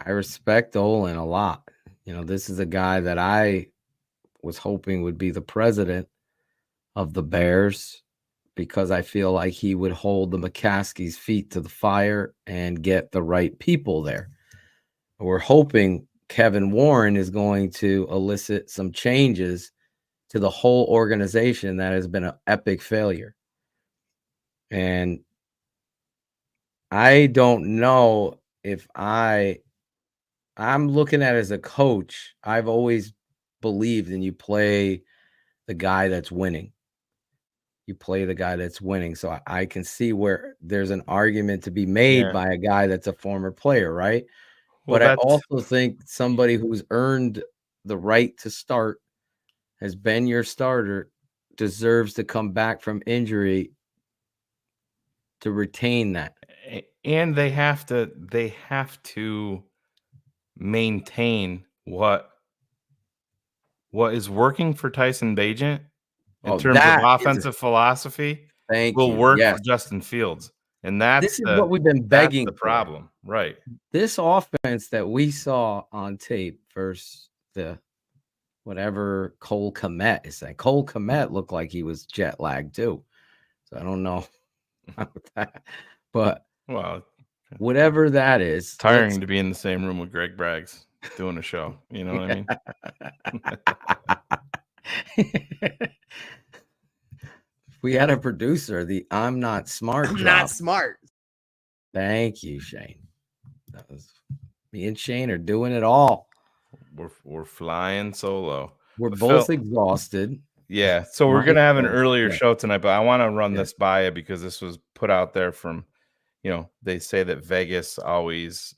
S6: respect Olin a lot. You know, this is a guy that I was hoping would be the president of the Bears because I feel like he would hold the McCaskey's feet to the fire and get the right people there. We're hoping Kevin Warren is going to elicit some changes to the whole organization that has been an epic failure. And I don't know if I'm looking at it as a coach. I've always believed in you play the guy that's winning. You play the guy that's winning. So I can see where there's an argument to be made by a guy that's a former player, right?
S2: Well,
S6: but I also think somebody who's earned the right to start, has been your starter, deserves to come back from injury to retain that.
S2: And they have to maintain what is working for Tyson Bagent in terms of offensive philosophy will work for Justin Fields. And
S6: this is what we've been begging
S2: the problem, right?
S6: This offense that we saw on tape versus the whatever Cole Kmet is saying. Cole Kmet looked like he was jet lagged too. So I don't know about that. But whatever that is.
S2: Tiring to be in the same room with Greg Braggs doing a show. You know what I mean?
S6: We had a producer, I'm not smart.
S20: I'm not smart.
S6: Thank you, Shane. That was me and Shane are doing it all.
S2: We're flying solo.
S6: We're both exhausted.
S2: Yeah. So we're gonna have an earlier show tonight, but I want to run this by you because this was put out there from, they say that Vegas always,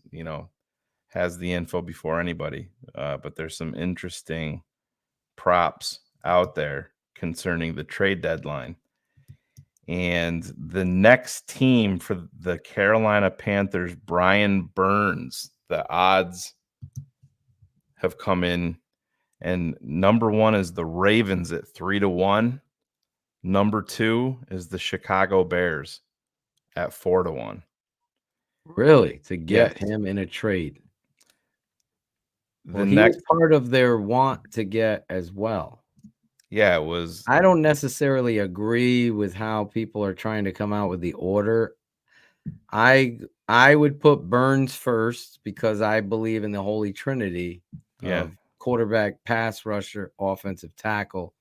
S2: has the info before anybody. But there's some interesting props out there concerning the trade deadline. And the next team for the Carolina Panthers, Brian Burns, the odds have come in. And number 1 is the Ravens at 3-1. Number 2 is the Chicago Bears at 4-1.
S6: Really? To get him in a trade. He was part of their want to get as well.
S2: Yeah, it was.
S6: I don't necessarily agree with how people are trying to come out with the order. I would put Burns first because I believe in the holy trinity of quarterback, pass rusher, offensive tackle.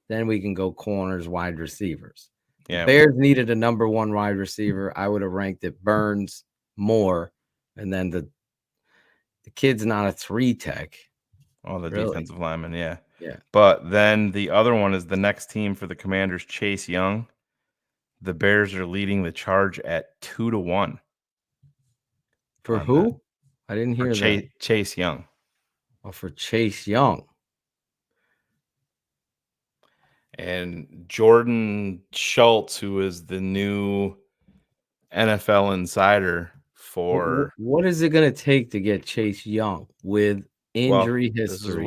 S6: Then we can go corners, wide receivers.
S2: Yeah.
S6: The Bears needed a number 1 wide receiver. I would have ranked it Burns more, and then the kid's not a 3 tech.
S2: Oh, the defensive lineman, yeah.
S6: Yeah.
S2: But then the other one is the next team for the Commanders, Chase Young. The Bears are leading the charge at 2-1.
S6: For who? I didn't hear that.
S2: Chase Young.
S6: Oh, for Chase Young.
S2: And Jordan Schultz, who is the new NFL insider for...
S6: What is it going to take to get Chase Young with injury history?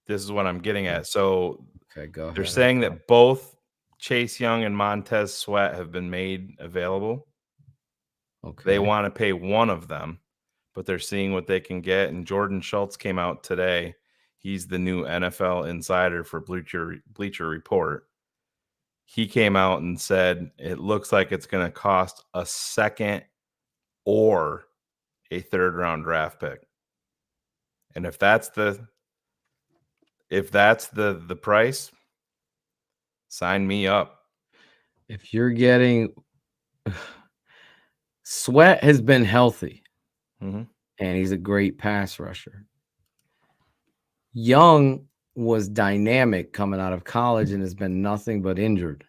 S2: This is what I'm getting at. So
S6: go ahead.
S2: They're saying that both Chase Young and Montez Sweat have been made available.
S6: Okay.
S2: They want to pay one of them, but they're seeing what they can get. And Jordan Schultz came out today. He's the new NFL insider for Bleacher Report. He came out and said it looks like it's going to cost a second or a third-round draft pick. And if that's the price, sign me up.
S6: If you're getting Sweat has been healthy, and he's a great pass rusher. Young was dynamic coming out of college and has been nothing but injured.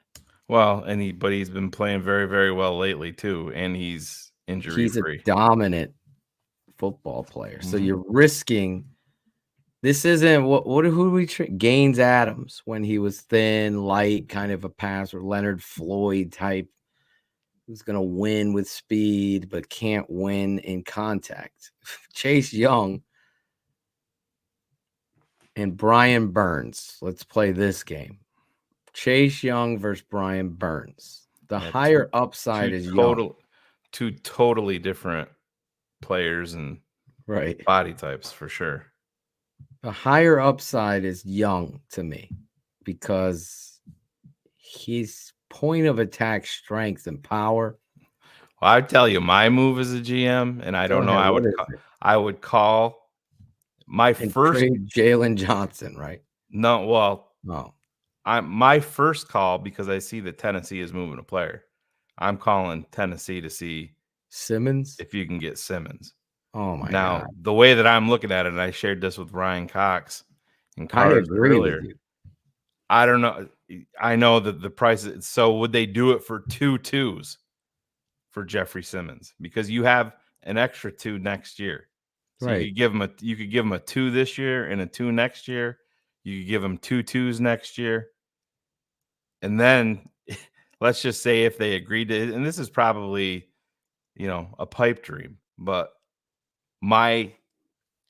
S2: Well, but he's been playing very, very well lately too, and he's injury
S6: He's a
S2: free.
S6: dominant football player. So you're risking. This isn't who do we treat? Gaines Adams when he was thin, light, kind of a passer, Leonard Floyd type, who's going to win with speed but can't win in contact. Chase Young and Brian Burns. Let's play this game. Chase Young versus Brian Burns. The higher upside is Young.
S2: Two totally different players and body types for sure.
S6: The higher upside is Young to me because he's point of attack strength and power.
S2: Well, I tell you, my move as a GM, and I don't know. I would call my first
S6: Jalen Johnson, right?
S2: No, well, no. My first call, because I see that Tennessee is moving a player. I'm calling Tennessee to see
S6: Simmons
S2: if you can get Simmons.
S6: Oh my
S2: God!
S6: God!
S2: The way that I'm looking at it, and I shared this with Ryan Cox and Cards earlier. I don't know. I know that the price. So would they do it for 2 2s for Jeffrey Simmons because you have an extra 2 next year? So you could give him a 2 this year and a 2 next year. You could give him 2 2s next year, and then let's just say if they agreed to it, and this is probably a pipe dream, but my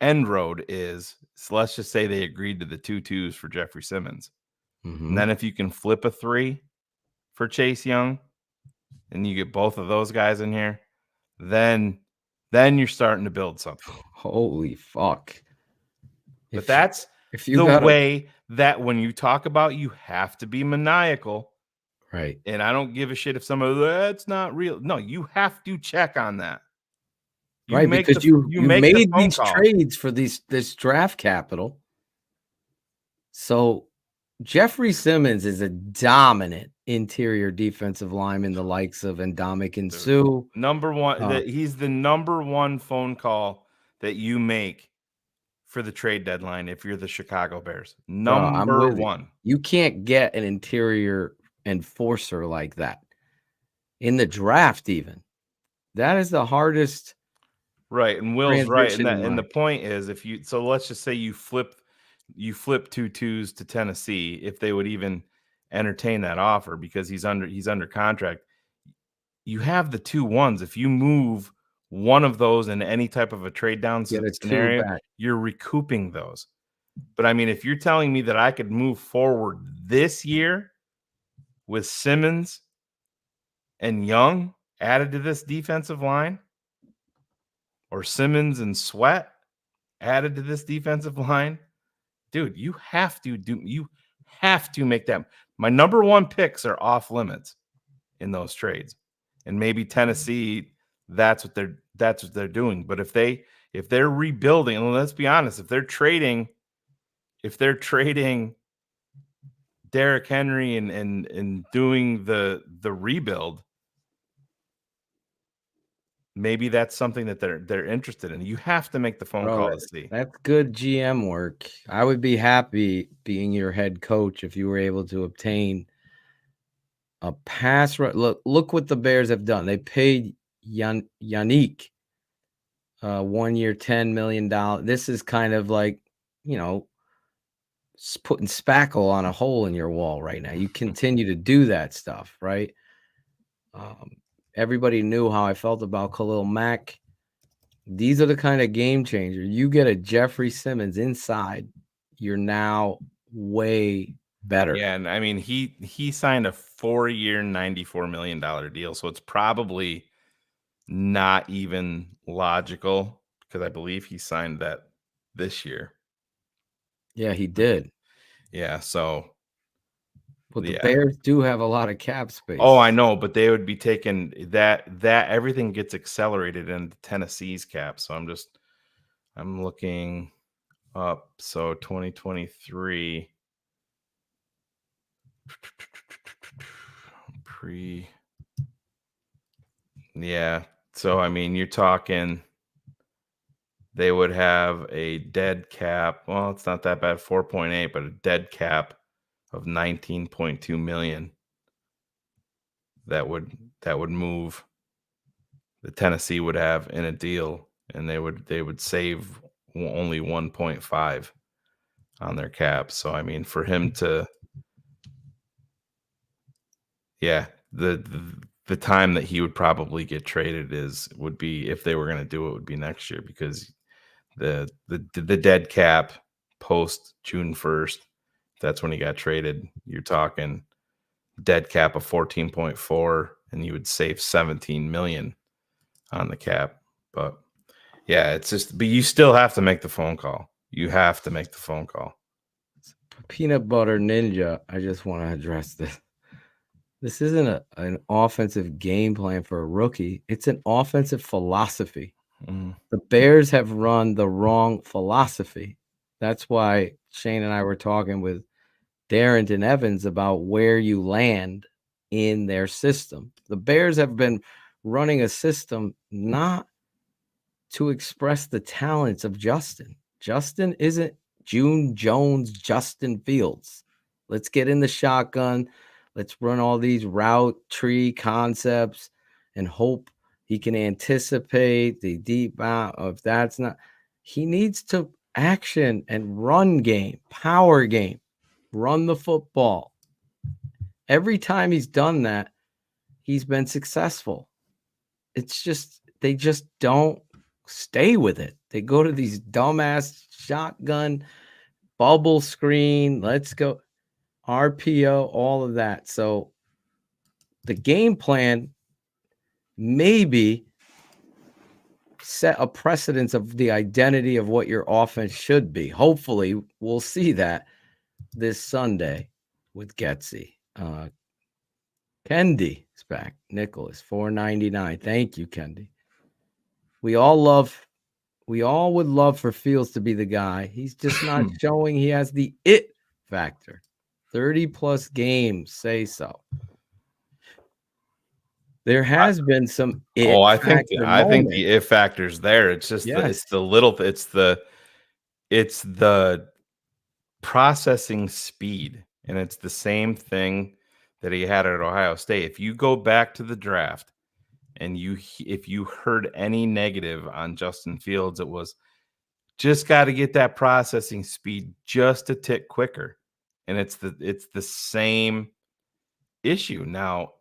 S2: end road is, so let's just say they agreed to the 2 2s for Jeffrey Simmons. And then if you can flip a 3 for Chase Young and you get both of those guys in here, then you're starting to build something.
S6: Holy fuck.
S2: But that's way that when you talk about, you have to be maniacal.
S6: Right.
S2: And I don't give a shit if somebody, that's not real. No, you have to check on that.
S6: Because you made these trades for this draft capital. So Jeffrey Simmons is a dominant interior defensive lineman, the likes of Ndamukong Suh.
S2: Number one, he's the number one phone call that you make for the trade deadline if you're the Chicago Bears. Number one.
S6: You can't get an interior enforcer like that in the draft even. That is the hardest.
S2: Right, and Will's right, and the point is, so let's just say you flip 2 2s to Tennessee, if they would even entertain that offer because he's under contract. You have the 2 1s. If you move one of those in any type of a trade down scenario, you're recouping those. But I mean, if you're telling me that I could move forward this year with Simmons and Young added to this defensive line, or Simmons and Sweat added to this defensive line, dude, you have to make them. My number one picks are off limits in those trades. And maybe Tennessee, that's what they're doing. But if they're rebuilding, and let's be honest, if they're trading Derrick Henry and doing the rebuild, maybe that's something that they're interested in. You have to make the phone call to see.
S6: That's good GM work. I would be happy being your head coach if you were able to obtain a pass. Look what the Bears have done. They paid Yannick 1 year, $10 million. This is kind of like, putting spackle on a hole in your wall right now. You continue to do that stuff, right? Everybody knew how I felt about Khalil Mack. These are the kind of game changers. You get a Jeffrey Simmons inside, you're now way better.
S2: Yeah, and I mean he signed a 4-year, $94 million deal, so it's probably not even logical because I believe he signed that this year.
S6: Yeah, he did.
S2: Yeah, so.
S6: But the Bears do have a lot of cap space.
S2: Oh, I know, but they would be taking that everything gets accelerated into Tennessee's cap. So I'm looking up. So 2023 So I mean, you're talking they would have a dead cap. Well, it's not that bad, 4.8, but a dead cap of 19.2 million that would move the Tennessee would have in a deal, and they would save only 1.5 on their cap. So I mean, for him to, the time that he would probably get traded would be, if they were going to do it, would be next year, because the dead cap post June 1st, that's when he got traded. You're talking dead cap of 14.4, and you would save 17 million on the cap. But yeah, it's just, but you still have to make the phone call. You have to make the phone call.
S6: Peanut Butter Ninja, I just want to address this. This isn't an offensive game plan for a rookie. It's an offensive philosophy. The Bears have run the wrong philosophy. That's why Shane and I were talking with Darrynton Evans about where you land in their system. The Bears have been running a system not to express the talents of Justin. Justin isn't June Jones, Justin Fields. Let's get in the shotgun. Let's run all these route tree concepts and hope he can anticipate the deep out. If that's not, he needs to action and run game, power game, run the football. Every time he's done that, he's been successful. It's just, they just don't stay with it. They go to these dumbass shotgun, bubble screen, let's go RPO, all of that. So the game plan maybe set a precedence of the identity of what your offense should be. Hopefully we'll see that this Sunday with Getsy. Kendi is back. Nicholas, $4.99. Thank you, Kendi. We all would love for Fields to be the guy. He's just not showing he has the it factor. 30 plus games say so. There has been some it.
S2: I think the it factor's there. It's just it's the processing speed, and it's the same thing that he had at Ohio State. If you go back to the draft and if you heard any negative on Justin Fields, it was just got to get that processing speed just a tick quicker. And it's the same issue. Now,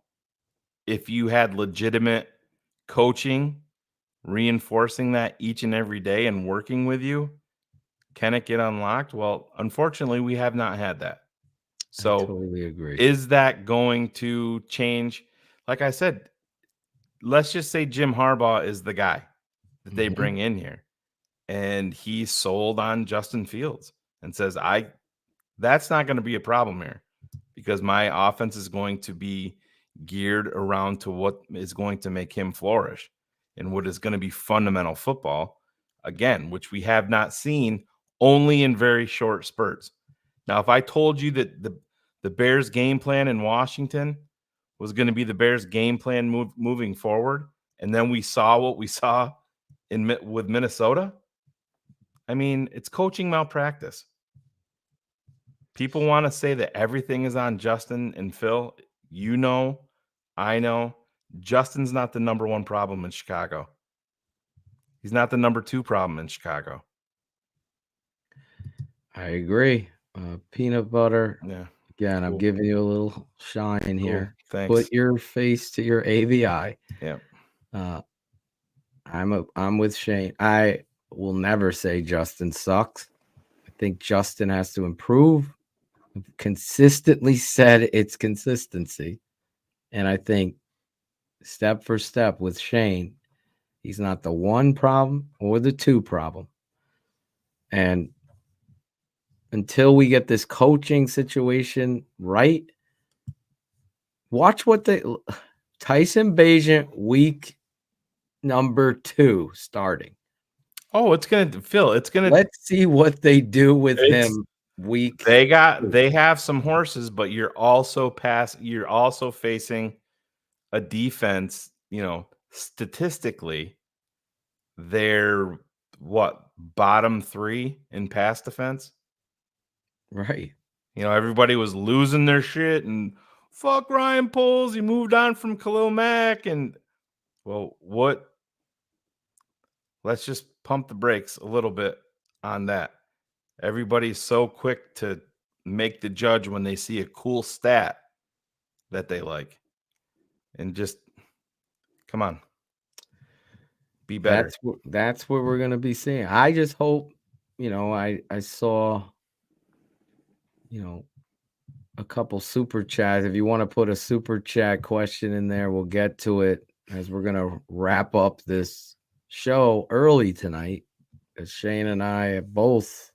S2: if you had legitimate coaching reinforcing that each and every day and working with you, can it get unlocked? Well, unfortunately, we have not had that. So
S6: I totally agree.
S2: Is that going to change? Like I said, let's just say Jim Harbaugh is the guy that they bring in here, and he's sold on Justin Fields and says, that's not going to be a problem here, because my offense is going to be geared around to what is going to make him flourish and what is going to be fundamental football, again, which we have not seen, only in very short spurts. Now, if I told you that the Bears game plan in Washington was going to be the Bears game plan moving forward, and then we saw what we saw with Minnesota, I mean, it's coaching malpractice. People want to say that everything is on Justin and Phil. You know, I know, Justin's not the number one problem in Chicago. He's not the number two problem in Chicago.
S6: I agree. Peanut butter.
S2: Yeah.
S6: Again, I'm giving you a little shine here.
S2: Thanks.
S6: Put your face to your AVI.
S2: Yeah.
S6: I'm with Shane. I will never say Justin sucks. I think Justin has to improve. I've consistently said it's consistency. And I think step for step with Shane, he's not the one problem or the two problem. And until we get this coaching situation right, watch what Tyson Bagent week number 2 starting.
S2: Oh, it's going to
S6: let's see what they do with him week.
S2: They have some horses, but you're also facing a defense, statistically, they're bottom 3 in pass defense.
S6: Right.
S2: Everybody was losing their shit and fuck Ryan Poles. He moved on from Khalil Mack. And, well, what? Let's just pump the brakes a little bit on that. Everybody's so quick to make the judge when they see a cool stat that they like. And just, come on. Be better.
S6: That's what we're going to be seeing. I just hope, I saw, a couple super chats. If you want to put a super chat question in there, we'll get to it as we're going to wrap up this show early tonight, as Shane and I are both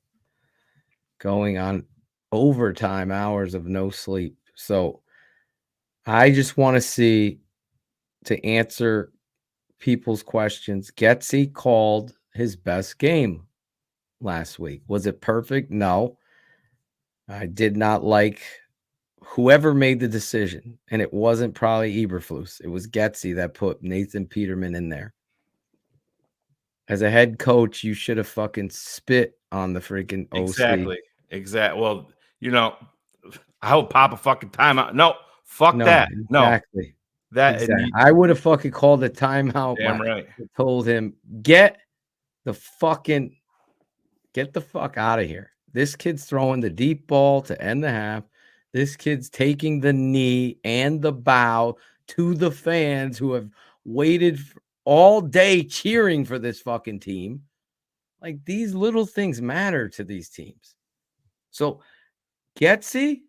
S6: going on overtime hours of no sleep. So I just want to see, to answer people's questions, Getsy called his best game last week. Was it perfect? No. I did not like whoever made the decision, and it wasn't probably Eberflus. It was Getsy that put Nathan Peterman in there. As a head coach, you should have fucking spit on the freaking OC.
S2: Exactly. Well, I would pop a fucking timeout. No, fuck that.
S6: Exactly.
S2: No.
S6: Exactly. I would have fucking called a timeout.
S2: Damn right.
S6: Told him, get the fuck out of here. This kid's throwing the deep ball to end the half. This kid's taking the knee and the bow to the fans who have waited all day cheering for this fucking team. Like, these little things matter to these teams. So, Getsy,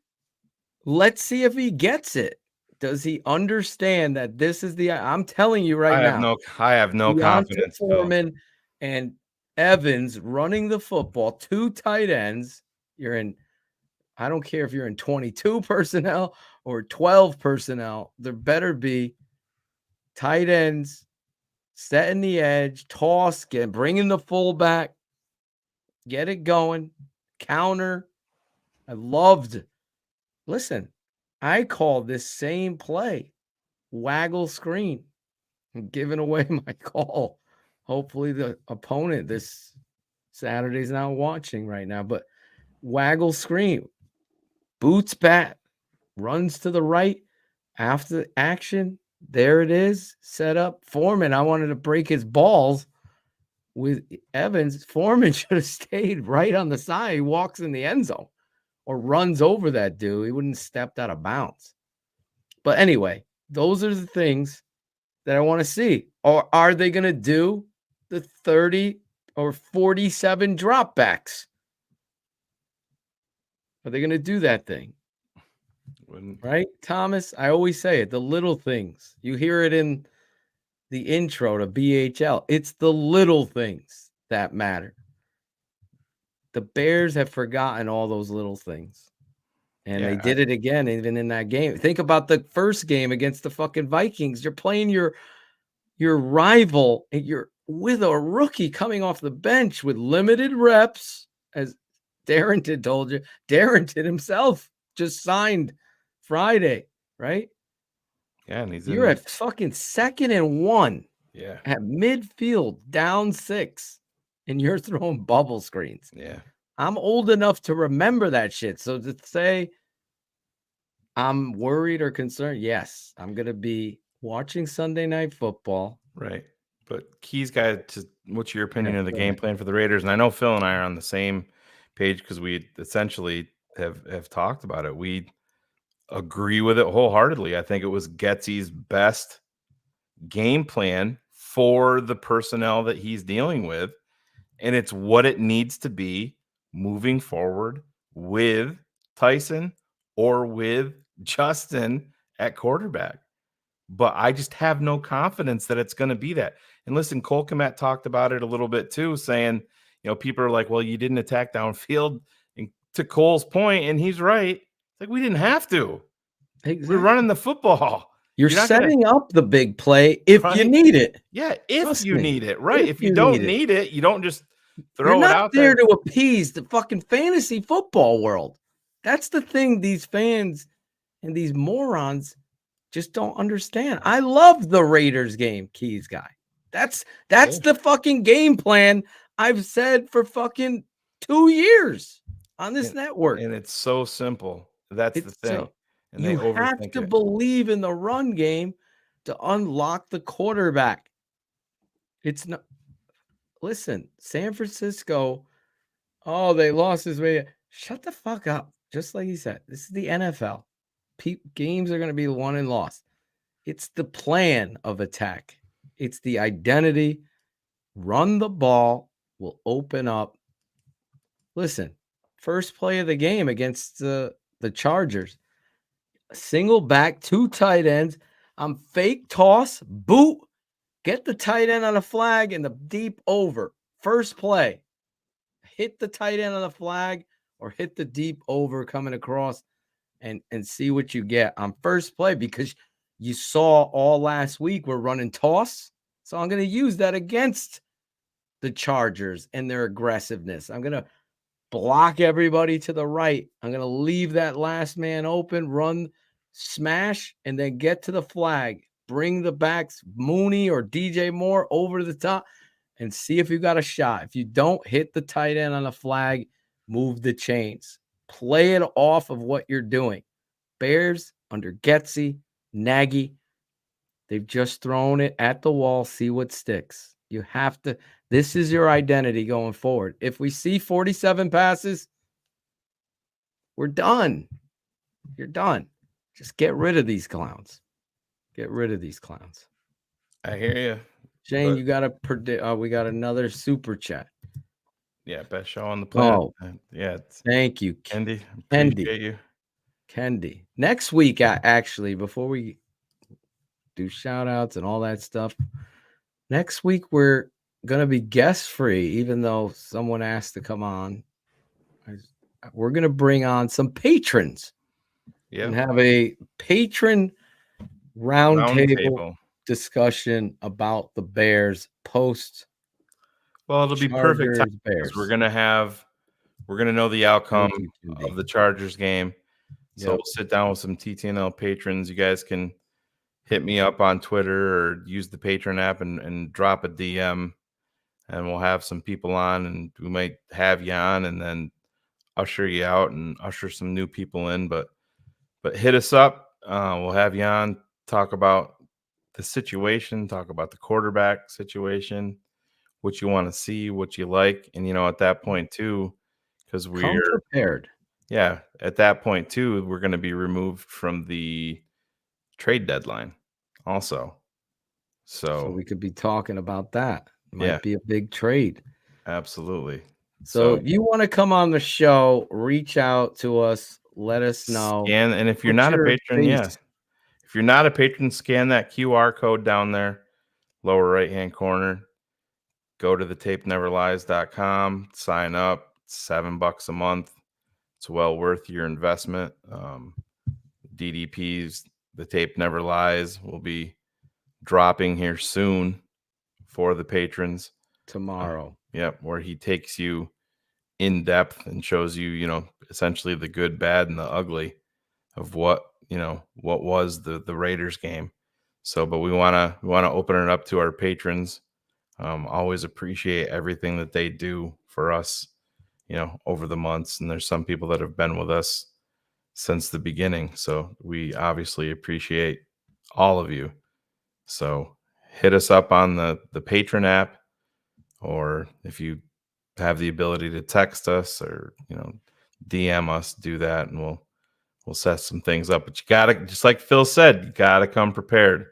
S6: let's see if he gets it. Does he understand that this is I'm telling you right now.
S2: I have no confidence.
S6: Foreman and Evans running the football, 2 tight ends. You're in, I don't care if you're in 22 personnel or 12 personnel. There better be tight ends setting the edge, toss, bringing the fullback, get it going, counter. Listen, I called this same play, waggle screen. I'm giving away my call. Hopefully the opponent this Saturday's not watching right now, but waggle screen, boots back, runs to the right after the action. There it is, set up. Foreman, I wanted to break his balls with Evans. Foreman should have stayed right on the side. He walks in the end zone or runs over that dude. He wouldn't have stepped out of bounds. But anyway, those are the things that I want to see. Or are they going to do the 30 or 47 dropbacks? Are they going to do that thing? Right, Thomas? I always say it, the little things. You hear it in the intro to BHL. It's the little things that matter. The Bears have forgotten all those little things. And they did it again, even in that game. Think about the first game against the fucking Vikings. You're playing your rival, and you're with a rookie coming off the bench with limited reps, as Darrynton told you. Darrynton himself just signed Friday, right?
S2: Yeah, and
S6: you're at fucking 2nd and 1.
S2: Yeah.
S6: At midfield, down 6, and you're throwing bubble screens.
S2: Yeah.
S6: I'm old enough to remember that shit. So to say I'm worried or concerned, yes, I'm going to be watching Sunday Night Football.
S2: Right. But Key's got what's your opinion of the game plan for the Raiders? And I know Phil and I are on the same page because we essentially have talked about it. We agree with it wholeheartedly. I think it was Getsy's best game plan for the personnel that he's dealing with. And it's what it needs to be moving forward with Tyson or with Justin at quarterback. But I just have no confidence that it's going to be that. And listen, Cole Kmet talked about it a little bit too, saying, people are like, well, you didn't attack downfield. And to Cole's point, and he's right, it's like we didn't have to.
S6: Exactly.
S2: We're running the football.
S6: You're setting up the big play if you need it.
S2: Yeah, if you need it, right? If you don't need it, you don't just throw
S6: You're
S2: it
S6: not
S2: out
S6: there
S2: there
S6: to appease the fucking fantasy football world. That's the thing these fans and these morons just don't understand. I love the Raiders game, Keys guy. That's the fucking game plan I've said for fucking 2 years on this network.
S2: And it's so simple. That's the thing. And
S6: you have to believe in the run game to unlock the quarterback. It's not. Listen, San Francisco. Oh, they lost his way. Shut the fuck up. Just like he said, this is the NFL. Games are going to be won and lost. It's the plan of attack. It's the identity. Run the ball will open up. Listen, first play of the game against the Chargers. Single back, 2 tight ends. I'm fake toss, boot, get the tight end on a flag and the deep over. First play. Hit the tight end on the flag or hit the deep over coming across and see what you get on first play, because you saw all last week we're running toss. So I'm going to use that against the Chargers and their aggressiveness. I'm going to block everybody to the right. I'm going to leave that last man open, run, smash, and then get to the flag. Bring the backs, Mooney or DJ Moore, over the top and see if you got a shot. If you don't, hit the tight end on the flag, move the chains. Play it off of what you're doing. Bears under Getsy, Nagy, they've just thrown it at the wall. See what sticks. You have to. This is your identity going forward. If we see 47 passes, we're done. You're done. Just get rid of these clowns. Get rid of these clowns.
S2: I hear you.
S6: Shane, you got to predict. We got another super chat.
S2: Yeah, best show on the planet.
S6: Oh,
S2: yeah.
S6: Thank you,
S2: Kendi. Appreciate you.
S6: Kendi. Next week, actually, before we do shout outs and all that stuff, next week we're going to be guest free, even though someone asked to come on. We're going to bring on some patrons and have a patron roundtable discussion about the Bears post.
S2: Well, it'll be perfect time because we're going to know the outcome of the Chargers game. So we'll sit down with some TTNL patrons. You guys can hit me up on Twitter or use the Patreon app and drop a DM, and we'll have some people on, and we might have you on and then usher you out and usher some new people in. But hit us up. We'll have you on, talk about the situation, talk about the quarterback situation, what you want to see, what you like. And, at that point too, because we're
S6: prepared.
S2: Yeah. At that point too, we're going to be removed from the trade deadline also. So
S6: we could be talking about that. It might be a big trade.
S2: Absolutely.
S6: So if you want to come on the show, reach out to us. Let us know.
S2: And if you're not a patron, if you're not a patron, scan that QR code down there, lower right-hand corner. Go to thetapeneverlies.com, sign up. It's $7 a month. It's well worth your investment. DDP's The Tape Never Lies will be dropping here soon for the patrons.
S6: Tomorrow.
S2: Where he takes you in depth and shows you, essentially the good, bad, and the ugly of what was the Raiders game. So, but we want to open it up to our patrons. Always appreciate everything that they do for us, over the months. And there's some people that have been with us since the beginning. So we obviously appreciate all of you. So hit us up on the Patreon app, or if you have the ability to text us or, DM us, do that. And we'll set some things up. But you got to, just like Phil said, you got to come prepared.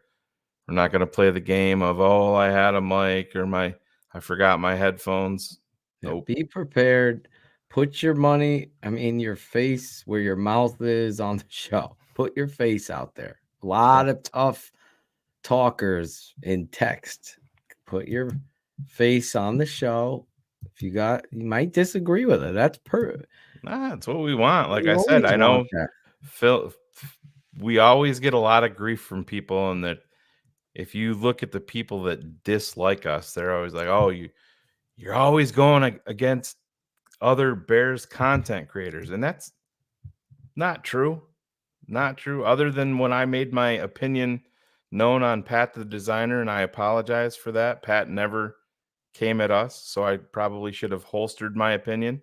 S2: We're not going to play the game of, I had a mic or I forgot my headphones. Nope.
S6: Be prepared. Put your money, your face where your mouth is on the show. Put your face out there. A lot of tough talkers in text. Put your face on the show. If you might disagree with it. That's perfect.
S2: That's what we want. Like I said, I know Phil, we always get a lot of grief from people, and that if you look at the people that dislike us, they're always like, you're always going against other Bears content creators. And that's not true. Not true. Other than when I made my opinion known on Pat the Designer, and I apologize for that. Pat never came at us, so I probably should have holstered my opinion.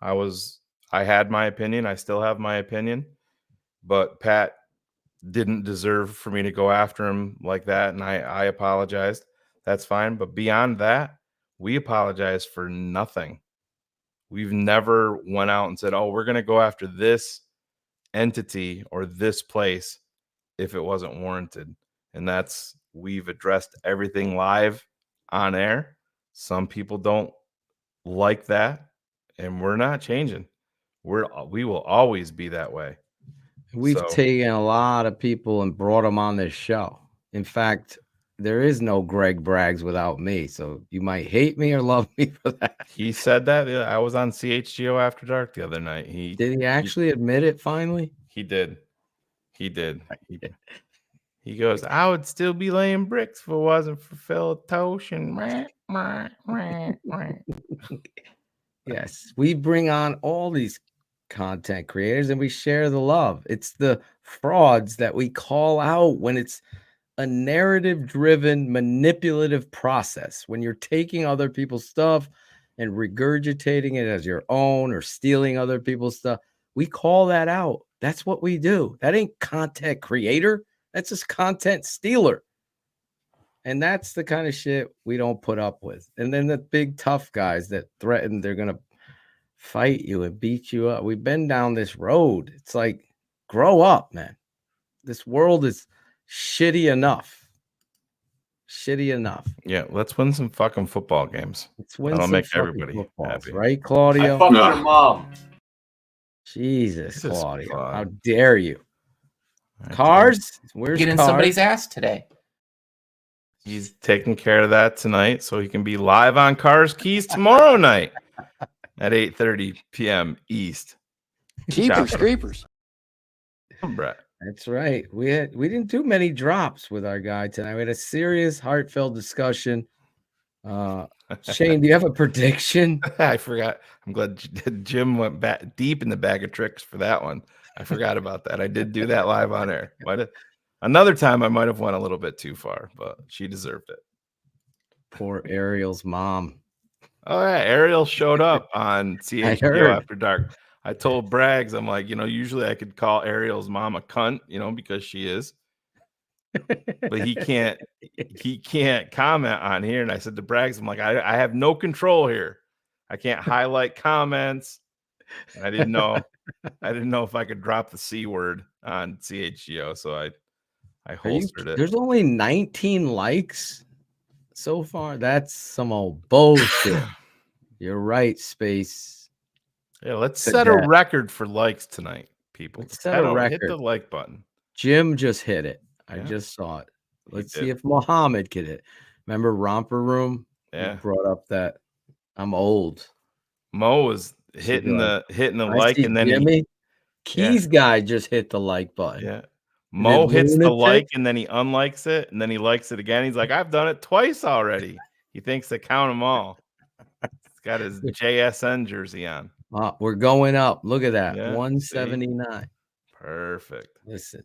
S2: I had my opinion. I still have my opinion. but Pat didn't deserve for me to go after him like that, and I apologized. That's fine. But beyond that, we apologize for nothing. We've never went out and said, oh, we're going to go after this entity or this place if it wasn't warranted. And we've addressed everything live on air. Some people don't like that, and we're not changing. We will always be that way.
S6: We've taken a lot of people and brought them on this show. In fact, there is no Greg Braggs without me. So you might hate me or love me for that.
S2: He said that. I was on CHGO After Dark the other night.
S6: Did he actually admit it finally?
S2: He did. He He goes, I would still be laying bricks if it wasn't for Phil Toshin.
S6: Yes, we bring on all these content creators and we share the love. It's the frauds that we call out when it's a narrative-driven, manipulative process. When you're taking other people's stuff and regurgitating it as your own or stealing other people's stuff, we call that out. That's what we do. That ain't content creator. That's just content stealer. And that's the kind of shit we don't put up with. And then the big tough guys that threaten they're going to fight you and beat you up. We've been down this road. It's like, grow up, man. This world is shitty enough. Shitty enough.
S2: Yeah, let's win some fucking football games.
S6: Let's win
S2: That'll
S6: some
S2: make
S6: fucking
S2: everybody
S6: footballs,
S2: happy.
S6: right, Claudio?
S20: I fucked your mom.
S6: Jesus,
S2: This is
S6: Claudio.
S2: fun.
S6: How dare you? Cars? Where's
S20: Get in
S6: Cars?
S20: somebody's ass today.
S2: He's taking care of that tonight so he can be live on Cars Keys tomorrow night at 8:30 p.m. East.
S13: Keepers, creepers.
S2: Brett.
S6: That's right. We didn't do many drops with our guy tonight. We had a serious, heartfelt discussion. Shane, do you have a prediction?
S2: I forgot. I'm glad Jim went back deep in the bag of tricks for that one. I forgot about that. I did do that live on air. Another time I might have went a little bit too far, but she deserved it.
S6: Poor Ariel's mom.
S2: Oh yeah, Ariel showed up on
S6: heard.
S2: CHGO After Dark. I told Braggs, I'm like, usually I could call Ariel's mom a cunt, because she is. But he can't comment on here. And I said to Braggs, I'm like, I have no control here. I can't highlight comments. I didn't know if I could drop the C word on CHGO, so I holstered it.
S6: There's only 19 likes so far. That's some old bullshit. You're right, Space.
S2: Yeah, let's set a record for likes tonight, people.
S6: Let's set a record.
S2: Hit the like button.
S6: Jim just hit it. I
S2: Yeah.
S6: just saw it. Let's see if Muhammad can hit. Remember Romper Room?
S2: Yeah.
S6: He brought up that I'm old.
S2: Mo was hitting the
S6: I
S2: like,
S6: see
S2: and then
S6: Jimmy Keys guy just hit the like button.
S2: Yeah. Mo hits the like and then he unlikes it and then he likes it again. He's like, I've done it twice already. He thinks to count them all. He's got his JSN jersey on.
S6: We're going up. Look at that.
S2: Yeah,
S6: 179.
S2: Perfect.
S6: Listen,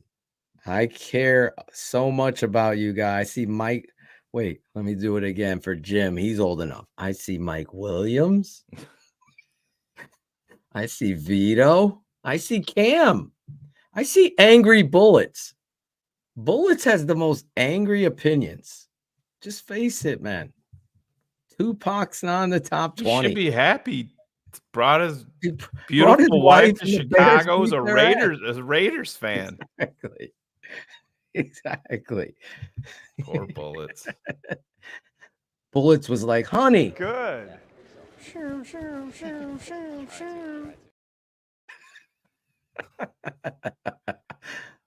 S6: I care so much about you guys. I see Mike. Wait, let me do it again for Jim. He's old enough. I see Mike Williams. I see Vito. I see Cam. I see Angry Bullets. Bullets has the most angry opinions. Just face it, man. Tupac's not in the top 20.
S2: He should be happy. Brought his beautiful wife to Chicago as a Raiders fan.
S6: Exactly.
S2: Poor Bullets.
S6: Bullets was like, honey.
S1: Good.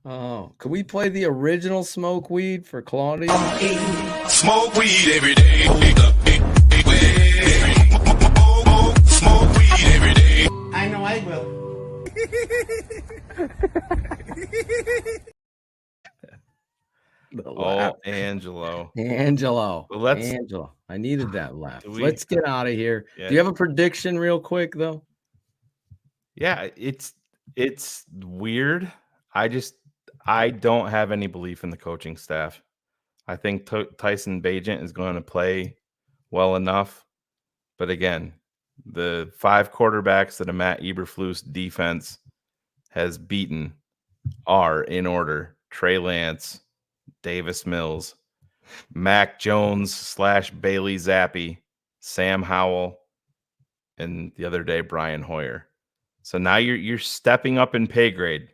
S6: Oh, can we play the original Smoke Weed for Claudia?
S14: Smoke weed every day. Smoke weed every day.
S20: I know I will.
S2: Angelo.
S6: Angelo. I needed that laugh. Let's get out of here.
S2: Yeah.
S6: Do you have a prediction real quick, though?
S2: Yeah, it's weird. I don't have any belief in the coaching staff. I think Tyson Bagent is going to play well enough. But again, the 5 quarterbacks that a Matt Eberflus defense has beaten are in order: Trey Lance, Davis Mills, Mac Jones / Bailey Zappi, Sam Howell, and the other day Brian Hoyer. So now you're stepping up in pay grade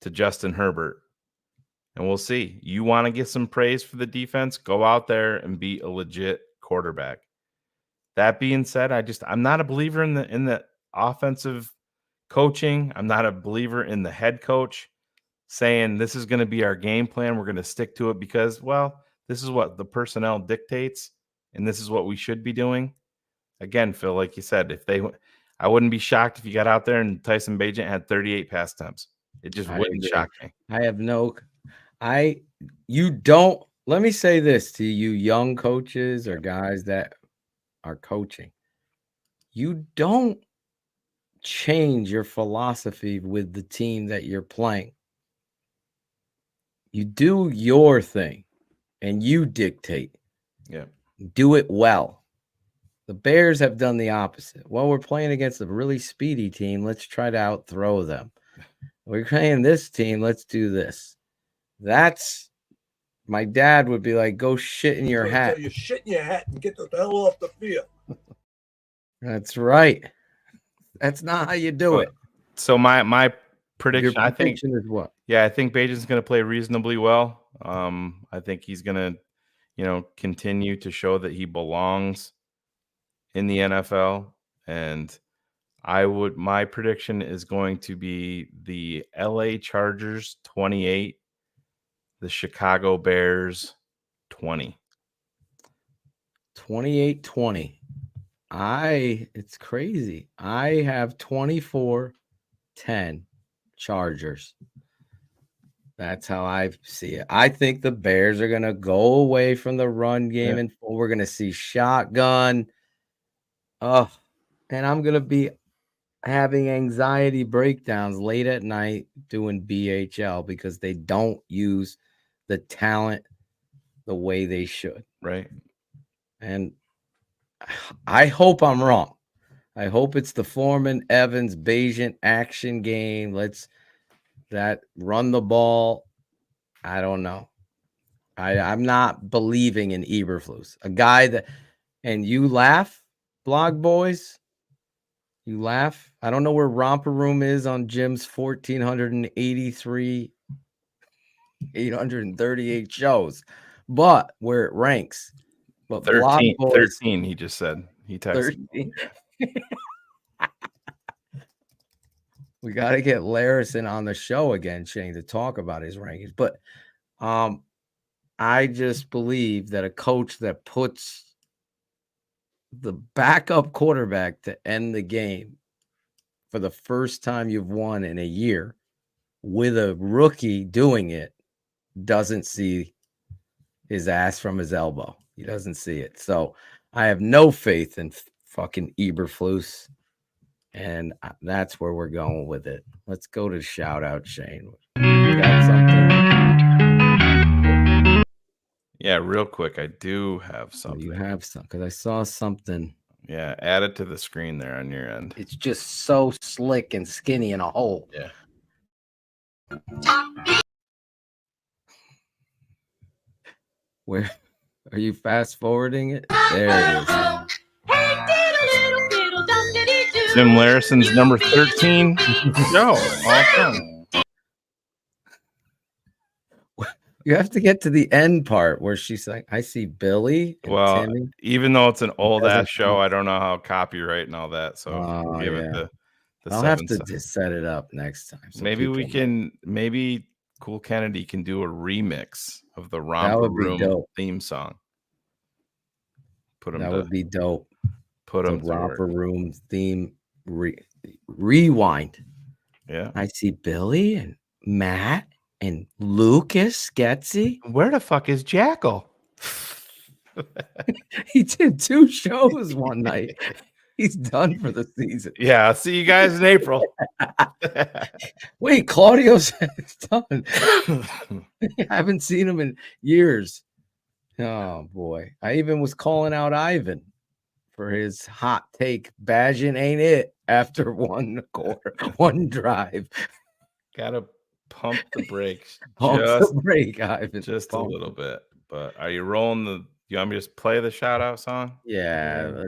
S2: to Justin Herbert. And we'll see. You want to get some praise for the defense? Go out there and be a legit quarterback. That being said, I'm not a believer in the offensive coaching. I'm not a believer in the head coach saying this is going to be our game plan. We're going to stick to it because, well, this is what the personnel dictates, and this is what we should be doing. Again, Phil, like you said, I wouldn't be shocked if you got out there and Tyson Bagent had 38 pass attempts. It just wouldn't shock me.
S6: Let me say this to you young coaches or guys that are coaching. You don't change your philosophy with the team that you're playing. You do your thing and you dictate.
S2: Yeah.
S6: Do it well. The Bears have done the opposite. Well, we're playing against a really speedy team. Let's try to outthrow them. We're playing this team. Let's do this. That's my dad would be like, go shit in your hat.
S21: You shit in your hat and get the hell off the field.
S6: That's right. That's not how you do it.
S2: So my prediction,
S6: Your prediction is what?
S2: Yeah, I think Bagent's going to play reasonably well. I think he's going to, continue to show that he belongs in the NFL. And my prediction is going to be the LA Chargers 28, the Chicago Bears 20.
S6: 28-20. It's crazy. I have 24-10 Chargers. That's how I see it. I think the Bears are going to go away from the run game and we're going to see shotgun. And I'm going to be having anxiety breakdowns late at night doing BHL because they don't use the talent the way they should.
S2: Right.
S6: And I hope I'm wrong. I hope it's the Foreman, Evans, Bagent action game. Let's run the ball. I don't know. I'm not believing in Eberflus. A guy that, and you laugh, blog boys. You laugh. I don't know where Romper Room is on Jim's 1,483, 838 shows, but where it ranks. But
S2: 13, he just said. He texted.
S6: 13. We got to get Larison on the show again, Shane, to talk about his rankings. But I just believe that a coach that puts the backup quarterback to end the game for the first time you've won in a year with a rookie doing it doesn't see his ass from his elbow. He doesn't see it. So I have no faith in fucking Eberflus. And that's where we're going with it. Let's go to shout out, Shane. You got something?
S2: Yeah, real quick. I do have something.
S6: You have some because I saw something.
S2: Yeah, add it to the screen there on your end.
S6: It's just so slick and skinny in a hole.
S2: Yeah.
S6: Where are you fast forwarding it? There it is.
S2: Jim Larison's number 13. No, all done.
S6: You have to get to the end part where she's like, I see Billy. And
S2: well,
S6: Timmy.
S2: Even though it's an old ass show, I don't know how copyright and all that. So give it the
S6: I'll have to just set it up next time. So
S2: maybe Cool Kennedy can do a remix of the Romper Room theme song.
S6: That would be dope.
S2: Put them
S6: the Romper Room theme rewind.
S2: Yeah.
S6: I see Billy and Matt and Lucas Sketsy.
S2: Where the fuck is Jackal?
S6: He did 2 shows one night. He's done for the season.
S2: Yeah, I'll see you guys in April.
S6: Wait, Claudio said it's done. I haven't seen him in years. Oh boy. I even was calling out Ivan for his hot take. Bagent ain't it after one drive.
S2: Gotta Pump the brakes.
S6: Pump the brake, Ivan.
S2: Just
S6: Pump.
S2: a little bit. But are you rolling the? You want me to just play the shout out song?
S6: Yeah,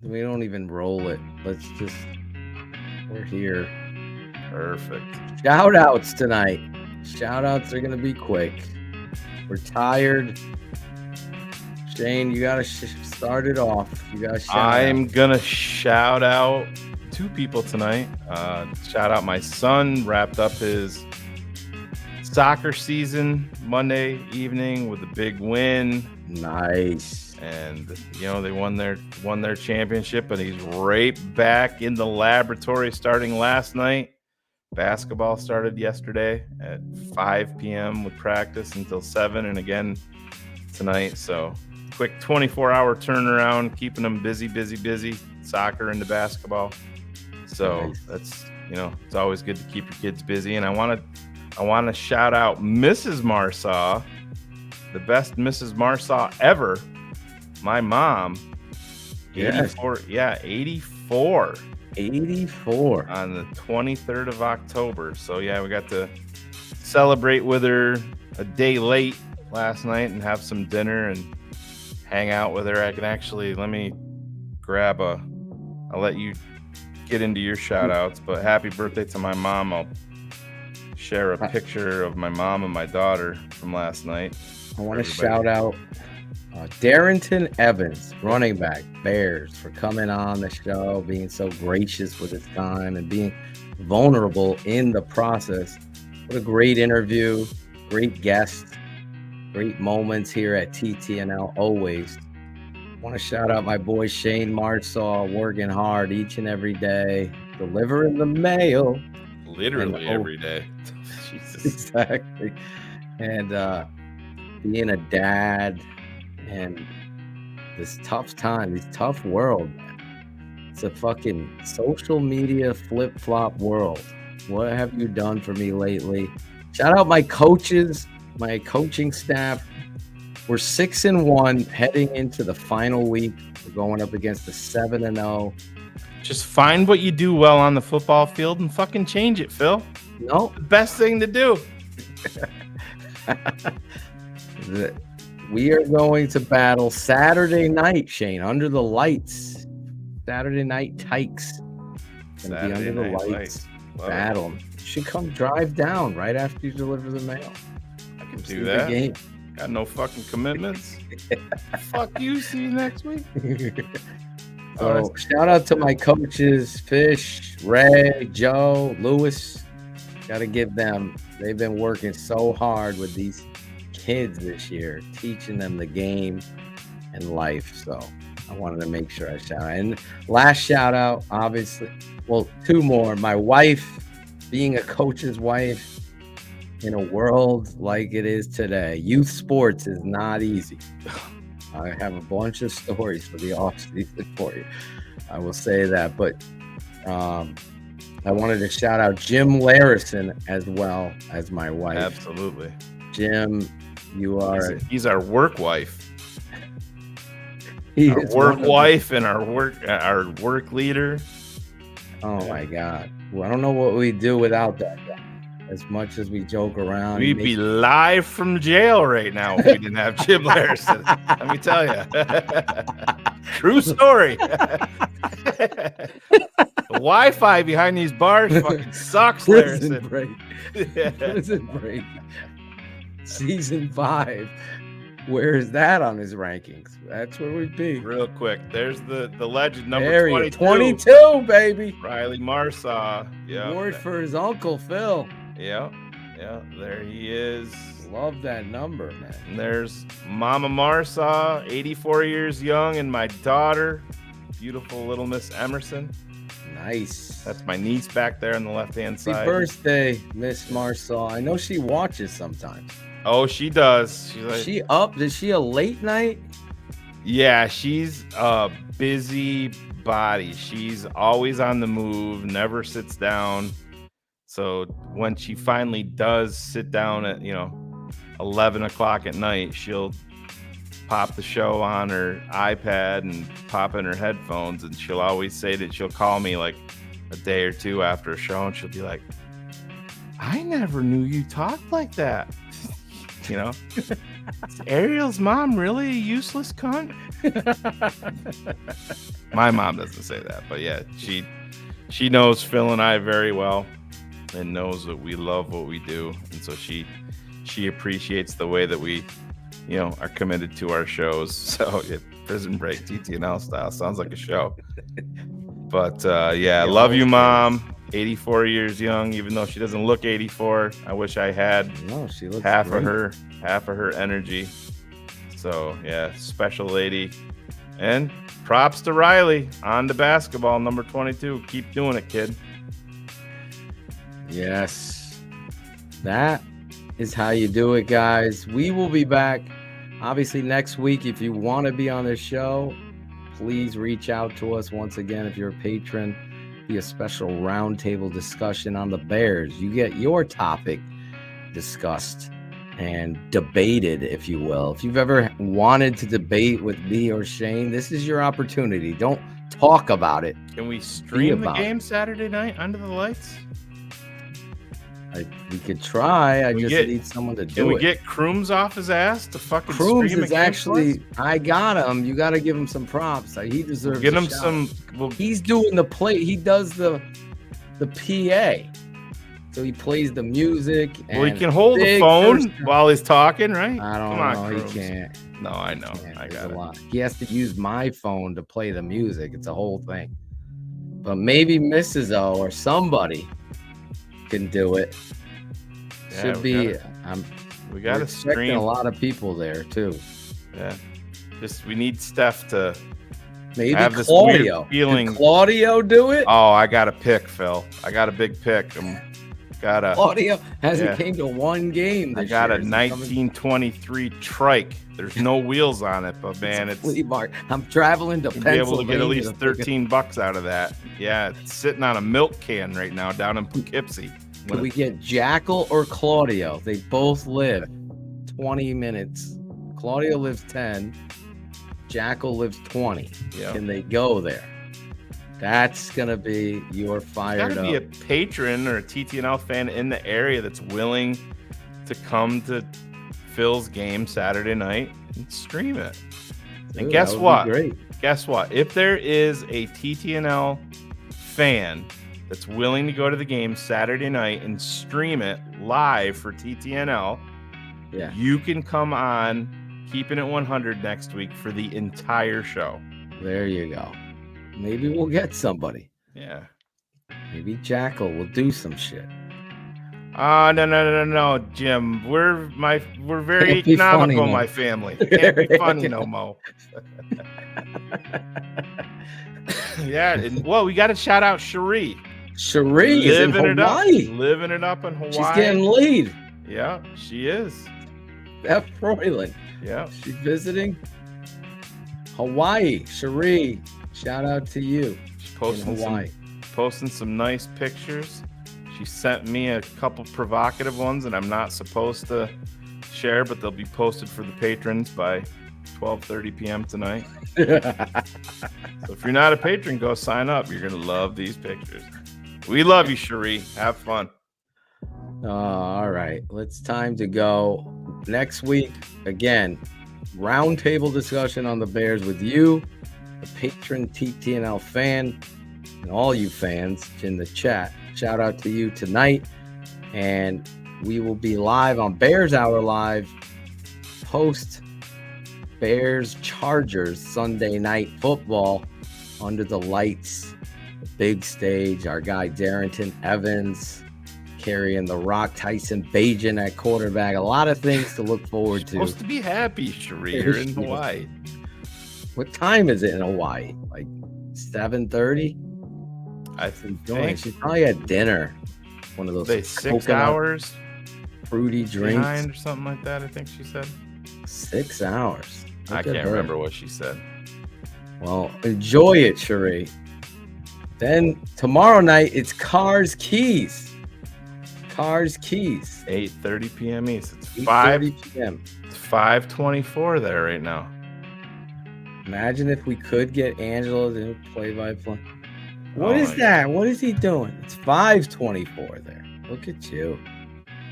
S6: we don't even roll it. We're here.
S2: Perfect.
S6: Shout outs tonight. Shout outs are going to be quick. We're tired. Shane, you got to start it off. You got to shout
S2: I'm going to shout out two people tonight. Shout out my son, wrapped up his soccer season Monday evening with a big win.
S6: Nice.
S2: And they won their championship, and he's right back in the laboratory starting last night. Basketball started yesterday at 5 p.m. with practice until 7, and again tonight. So quick 24-hour turnaround, keeping them busy, soccer into basketball. So that's, it's always good to keep your kids busy. And I want to shout out Mrs. Marsaw, the best Mrs. Marsaw ever. My mom, 84. Yeah, 84.
S6: 84
S2: on the 23rd of October. So yeah, we got to celebrate with her a day late last night and have some dinner and hang out with her. I can actually, let me grab I'll let you get into your shout outs, but happy birthday to my mom. I'll share a picture of my mom and my daughter from last night.
S6: I want to shout out Darrynton Evans, running back, Bears, for coming on the show, being so gracious with his time and being vulnerable in the process. What a great interview, great guest, great moments here at TTNL always. I want to shout out my boy Shane Marsaw, working hard each and every day, delivering the mail.
S2: Literally every day. Jesus.
S6: Exactly. And being a dad and this tough time, this tough world, man. It's a fucking social media flip-flop world. What have you done for me lately? Shout out my coaches, my coaching staff. We're 6-1 heading into the final week. We're going up against the 7-0.
S2: Just find what you do well on the football field and fucking change it, Phil.
S6: No.
S2: The best thing to do.
S6: We are going to battle Saturday night, Shane, under the lights. Saturday night Tykes. Gonna be under the lights. Battle. You should come drive down right after you deliver the mail.
S2: I can do that. Game. Got no fucking commitments. Fuck you. See you next week.
S6: So shout out to my coaches, Fish, Ray, Joe, Lewis. Got to give them. They've been working so hard with these kids this year, teaching them the game and life. So I wanted to make sure I shout out. And last shout out, obviously, well, two more. My wife, being a coach's wife in a world like it is today, youth sports is not easy. I have a bunch of stories for the off season for you. I will say that, but I wanted to shout out Jim Larison as well as my wife.
S2: Absolutely.
S6: Jim, you are...
S2: He's our work wife. Our work wife and our work leader.
S6: Oh, my God. Well, I don't know what we'd do without that guy. As much as we joke around.
S2: We'd be live from jail right now if we didn't have Jim Larison. Let me tell you. True story. The Wi-Fi behind these bars fucking sucks, Larison.
S6: Prison break. Season 5. Where is that on his rankings? That's where we'd be.
S2: Real quick. There's the legend number 22.
S6: 22, baby.
S2: Riley Marsaw. Yeah.
S6: Award for his uncle, Phil.
S2: Yeah. There he is.
S6: Love that number, man.
S2: And there's Mama Marsaw, 84 years young, and my daughter, beautiful little Miss Emerson.
S6: Nice.
S2: That's my niece back there on the left-hand side.
S6: Happy birthday, Miss Marsaw. I know she watches sometimes.
S2: Oh, she does. She's like,
S6: she up? Is she a late night?
S2: Yeah, she's a busy body. She's always on the move, never sits down. So when she finally does sit down at, 11 o'clock at night, she'll pop the show on her iPad and pop in her headphones. And she'll always say that she'll call me like a day or two after a show. And she'll be like, I never knew you talked like that. You know, is Ariel's mom really a useless cunt? My mom doesn't say that, but yeah, she knows Phil and I very well and knows that we love what we do, and so she appreciates the way that we, you know, are committed to our shows. So yeah, Prison Break TTNL style sounds like a show. But yeah, love you, Mom. 84 years young, even though she doesn't look 84. I wish I had
S6: she looks
S2: half
S6: great.
S2: of her energy. So yeah, special lady. And props to Riley on to basketball, number 22. Keep doing it, kid.
S6: Yes, that is how you do it, guys. We will be back obviously next week. If you want to be on the show, please reach out to us once again. If you're a patron, be a special roundtable discussion on the Bears. You get your topic discussed and debated, if you will. If you've ever wanted to debate with me or Shane, this is your opportunity. Don't talk about it.
S2: Can we stream the game Saturday night under the lights?
S6: We could try. I just need someone to do it.
S2: Can we get Crooms off his ass to fucking
S6: Crooms
S2: stream
S6: is actually, I got him. You got to give him some props. He deserves
S2: Get him
S6: a shout.
S2: some.
S6: He's doing the play. He does the PA. So he plays the music.
S2: Well, he can hold the phone while he's talking, right?
S6: I don't know. He can't.
S2: No, I know. I got it.
S6: He has to use my phone to play the music. It's a whole thing. But maybe Mrs. O or somebody can do it.
S2: Yeah,
S6: Should be.
S2: We got to stream
S6: a lot of people there too.
S2: Yeah, we need Steph to
S6: maybe
S2: have this
S6: Claudio.
S2: weird feeling.
S6: Did Claudio do it?
S2: Oh, I got a pick, Phil. I got a big pick.
S6: Claudio hasn't came to one game.
S2: I got a 1923 trike. There's no wheels on it, but man, it's
S6: flea market. I'm traveling to Pennsylvania.
S2: Be able to get at least $13 out of that. Yeah, it's sitting on a milk can right now down in Poughkeepsie.
S6: Could we get Jackal or Claudio? They both live 20 minutes. Claudio lives 10. Jackal lives 20.
S2: Yeah.
S6: Can they go there? That's going to be your fired up.
S2: Got to be a patron or a TTNL fan in the area that's willing to come to Phil's game Saturday night and stream it. And guess what? Guess what? If there is a TTNL fan that's willing to go to the game Saturday night and stream it live for TTNL, you can come on Keepin' It 100 next week for the entire show.
S6: There you go. Maybe we'll get somebody.
S2: Yeah.
S6: Maybe Jackal will do some shit.
S2: No, Jim. We're very economical, my family. Can't be funny no more. Yeah, and we got to shout out Cherie.
S6: Cherie is in Hawaii.
S2: Living it up in Hawaii.
S6: She's getting laid.
S2: Yeah, she is.
S6: Beth Froyland.
S2: Yeah.
S6: She's visiting Hawaii. Cherie, shout out to you.
S2: She's posting some nice pictures. She sent me a couple provocative ones that I'm not supposed to share, but they'll be posted for the patrons by 12:30 p.m. tonight. So if you're not a patron, go sign up. You're going to love these pictures. We love you, Cherie. Have fun.
S6: All right. It's time to go. Next week, again, roundtable discussion on the Bears with you, the patron TTNL fan, and all you fans in the chat. Shout out to you tonight. And we will be live on Bears Hour Live post Bears Chargers Sunday Night Football under the lights, the big stage. Our guy Darrynton Evans carrying the Rock, Tyson Bagent at quarterback. A lot of things to look forward to.
S2: Supposed to be happy, Cherie. You're in Hawaii.
S6: What time is it in Hawaii? Like 7:30?
S2: I think
S6: she probably had dinner. One of those
S2: 6 hours
S6: fruity drinks
S2: behind or something like that. I think she said
S6: 6 hours.
S2: I can't remember what she said.
S6: Well, enjoy it, Cherie. Then tomorrow night it's Cars Keys.
S2: 8:30 p.m. East. It's
S6: 5 p.m.
S2: It's 5:24 there right now.
S6: Imagine if we could get Angela to play-by-play. What is that? What is he doing? It's 5:24 there. Look at you.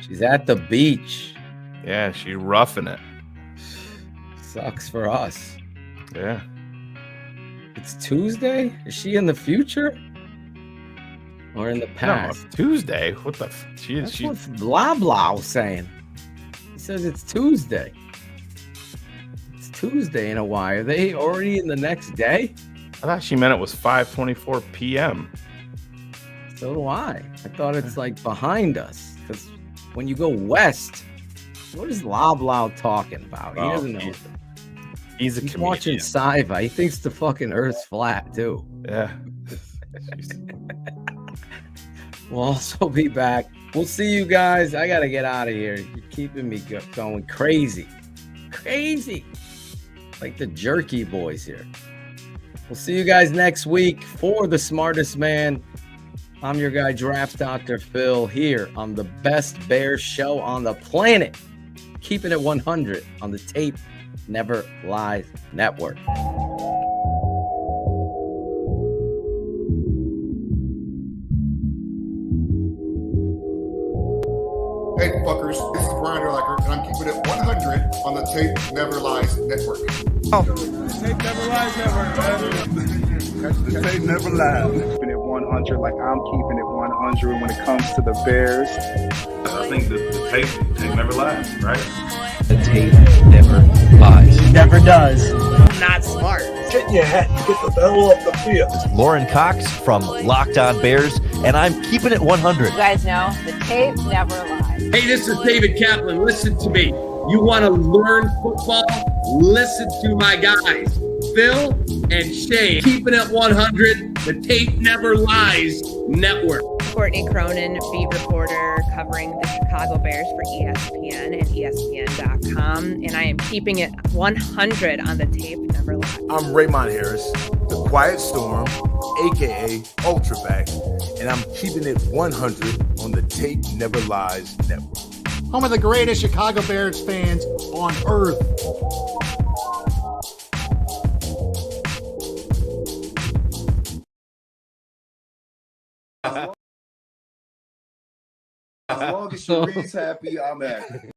S6: She's at the beach.
S2: Yeah, she's roughing it.
S6: Sucks for us.
S2: Yeah.
S6: It's Tuesday? Is she in the future? Or in the past?
S2: No, Tuesday? What the?
S6: That's what blah blah was saying. He says it's Tuesday. It's Tuesday in a while. Are they already in the next day?
S2: I thought she meant it was 5:24 p.m.
S6: So do I. I thought it's like behind us. Because when you go west, what is Loblau talking about? He doesn't know.
S2: He's
S6: watching sci-fi. He thinks the fucking Earth's flat too.
S2: Yeah.
S6: We'll also be back. We'll see you guys. I gotta get out of here. You're keeping me going crazy. Crazy. Like the jerky boys here. We'll see you guys next week for The Smartest Man. I'm your guy, Draft Dr. Phil, here on the best Bears show on the planet. Keeping it 100 on the Tape Never Lies Network.
S1: Hey, fuckers, this is Brian Urlacher, and I'm keeping it 100 on the Tape Never Lies Network.
S3: Oh. Tape Never Lies Network,
S1: The Tape Never Lies.
S3: Keeping it 100 like I'm keeping it 100 when it comes to the Bears.
S4: I think the tape never lies, right?
S5: The tape never lies.
S20: Never does.
S10: Not smart.
S21: Get in your hat and get the hell off the field.
S9: Lauren Cox from Locked On Bears, and I'm keeping it 100.
S10: You guys know the tape never lies.
S11: Hey, this is David Kaplan. Listen to me. You want to learn football? Listen to my guys, Phil and Shane. Keeping it 100, the Tape Never Lies Network.
S10: Courtney Cronin, beat reporter covering the Chicago Bears for ESPN and ESPN.com. And I am keeping it 100 on the Tape Never Lies.
S12: I'm Raymond Harris, the Quiet Storm, a.k.a. Ultraback, and I'm keeping it 100 on the Tape Never Lies Network.
S13: Home of the greatest Chicago Bears fans on earth.
S1: As long as Cherie's happy, I'm happy.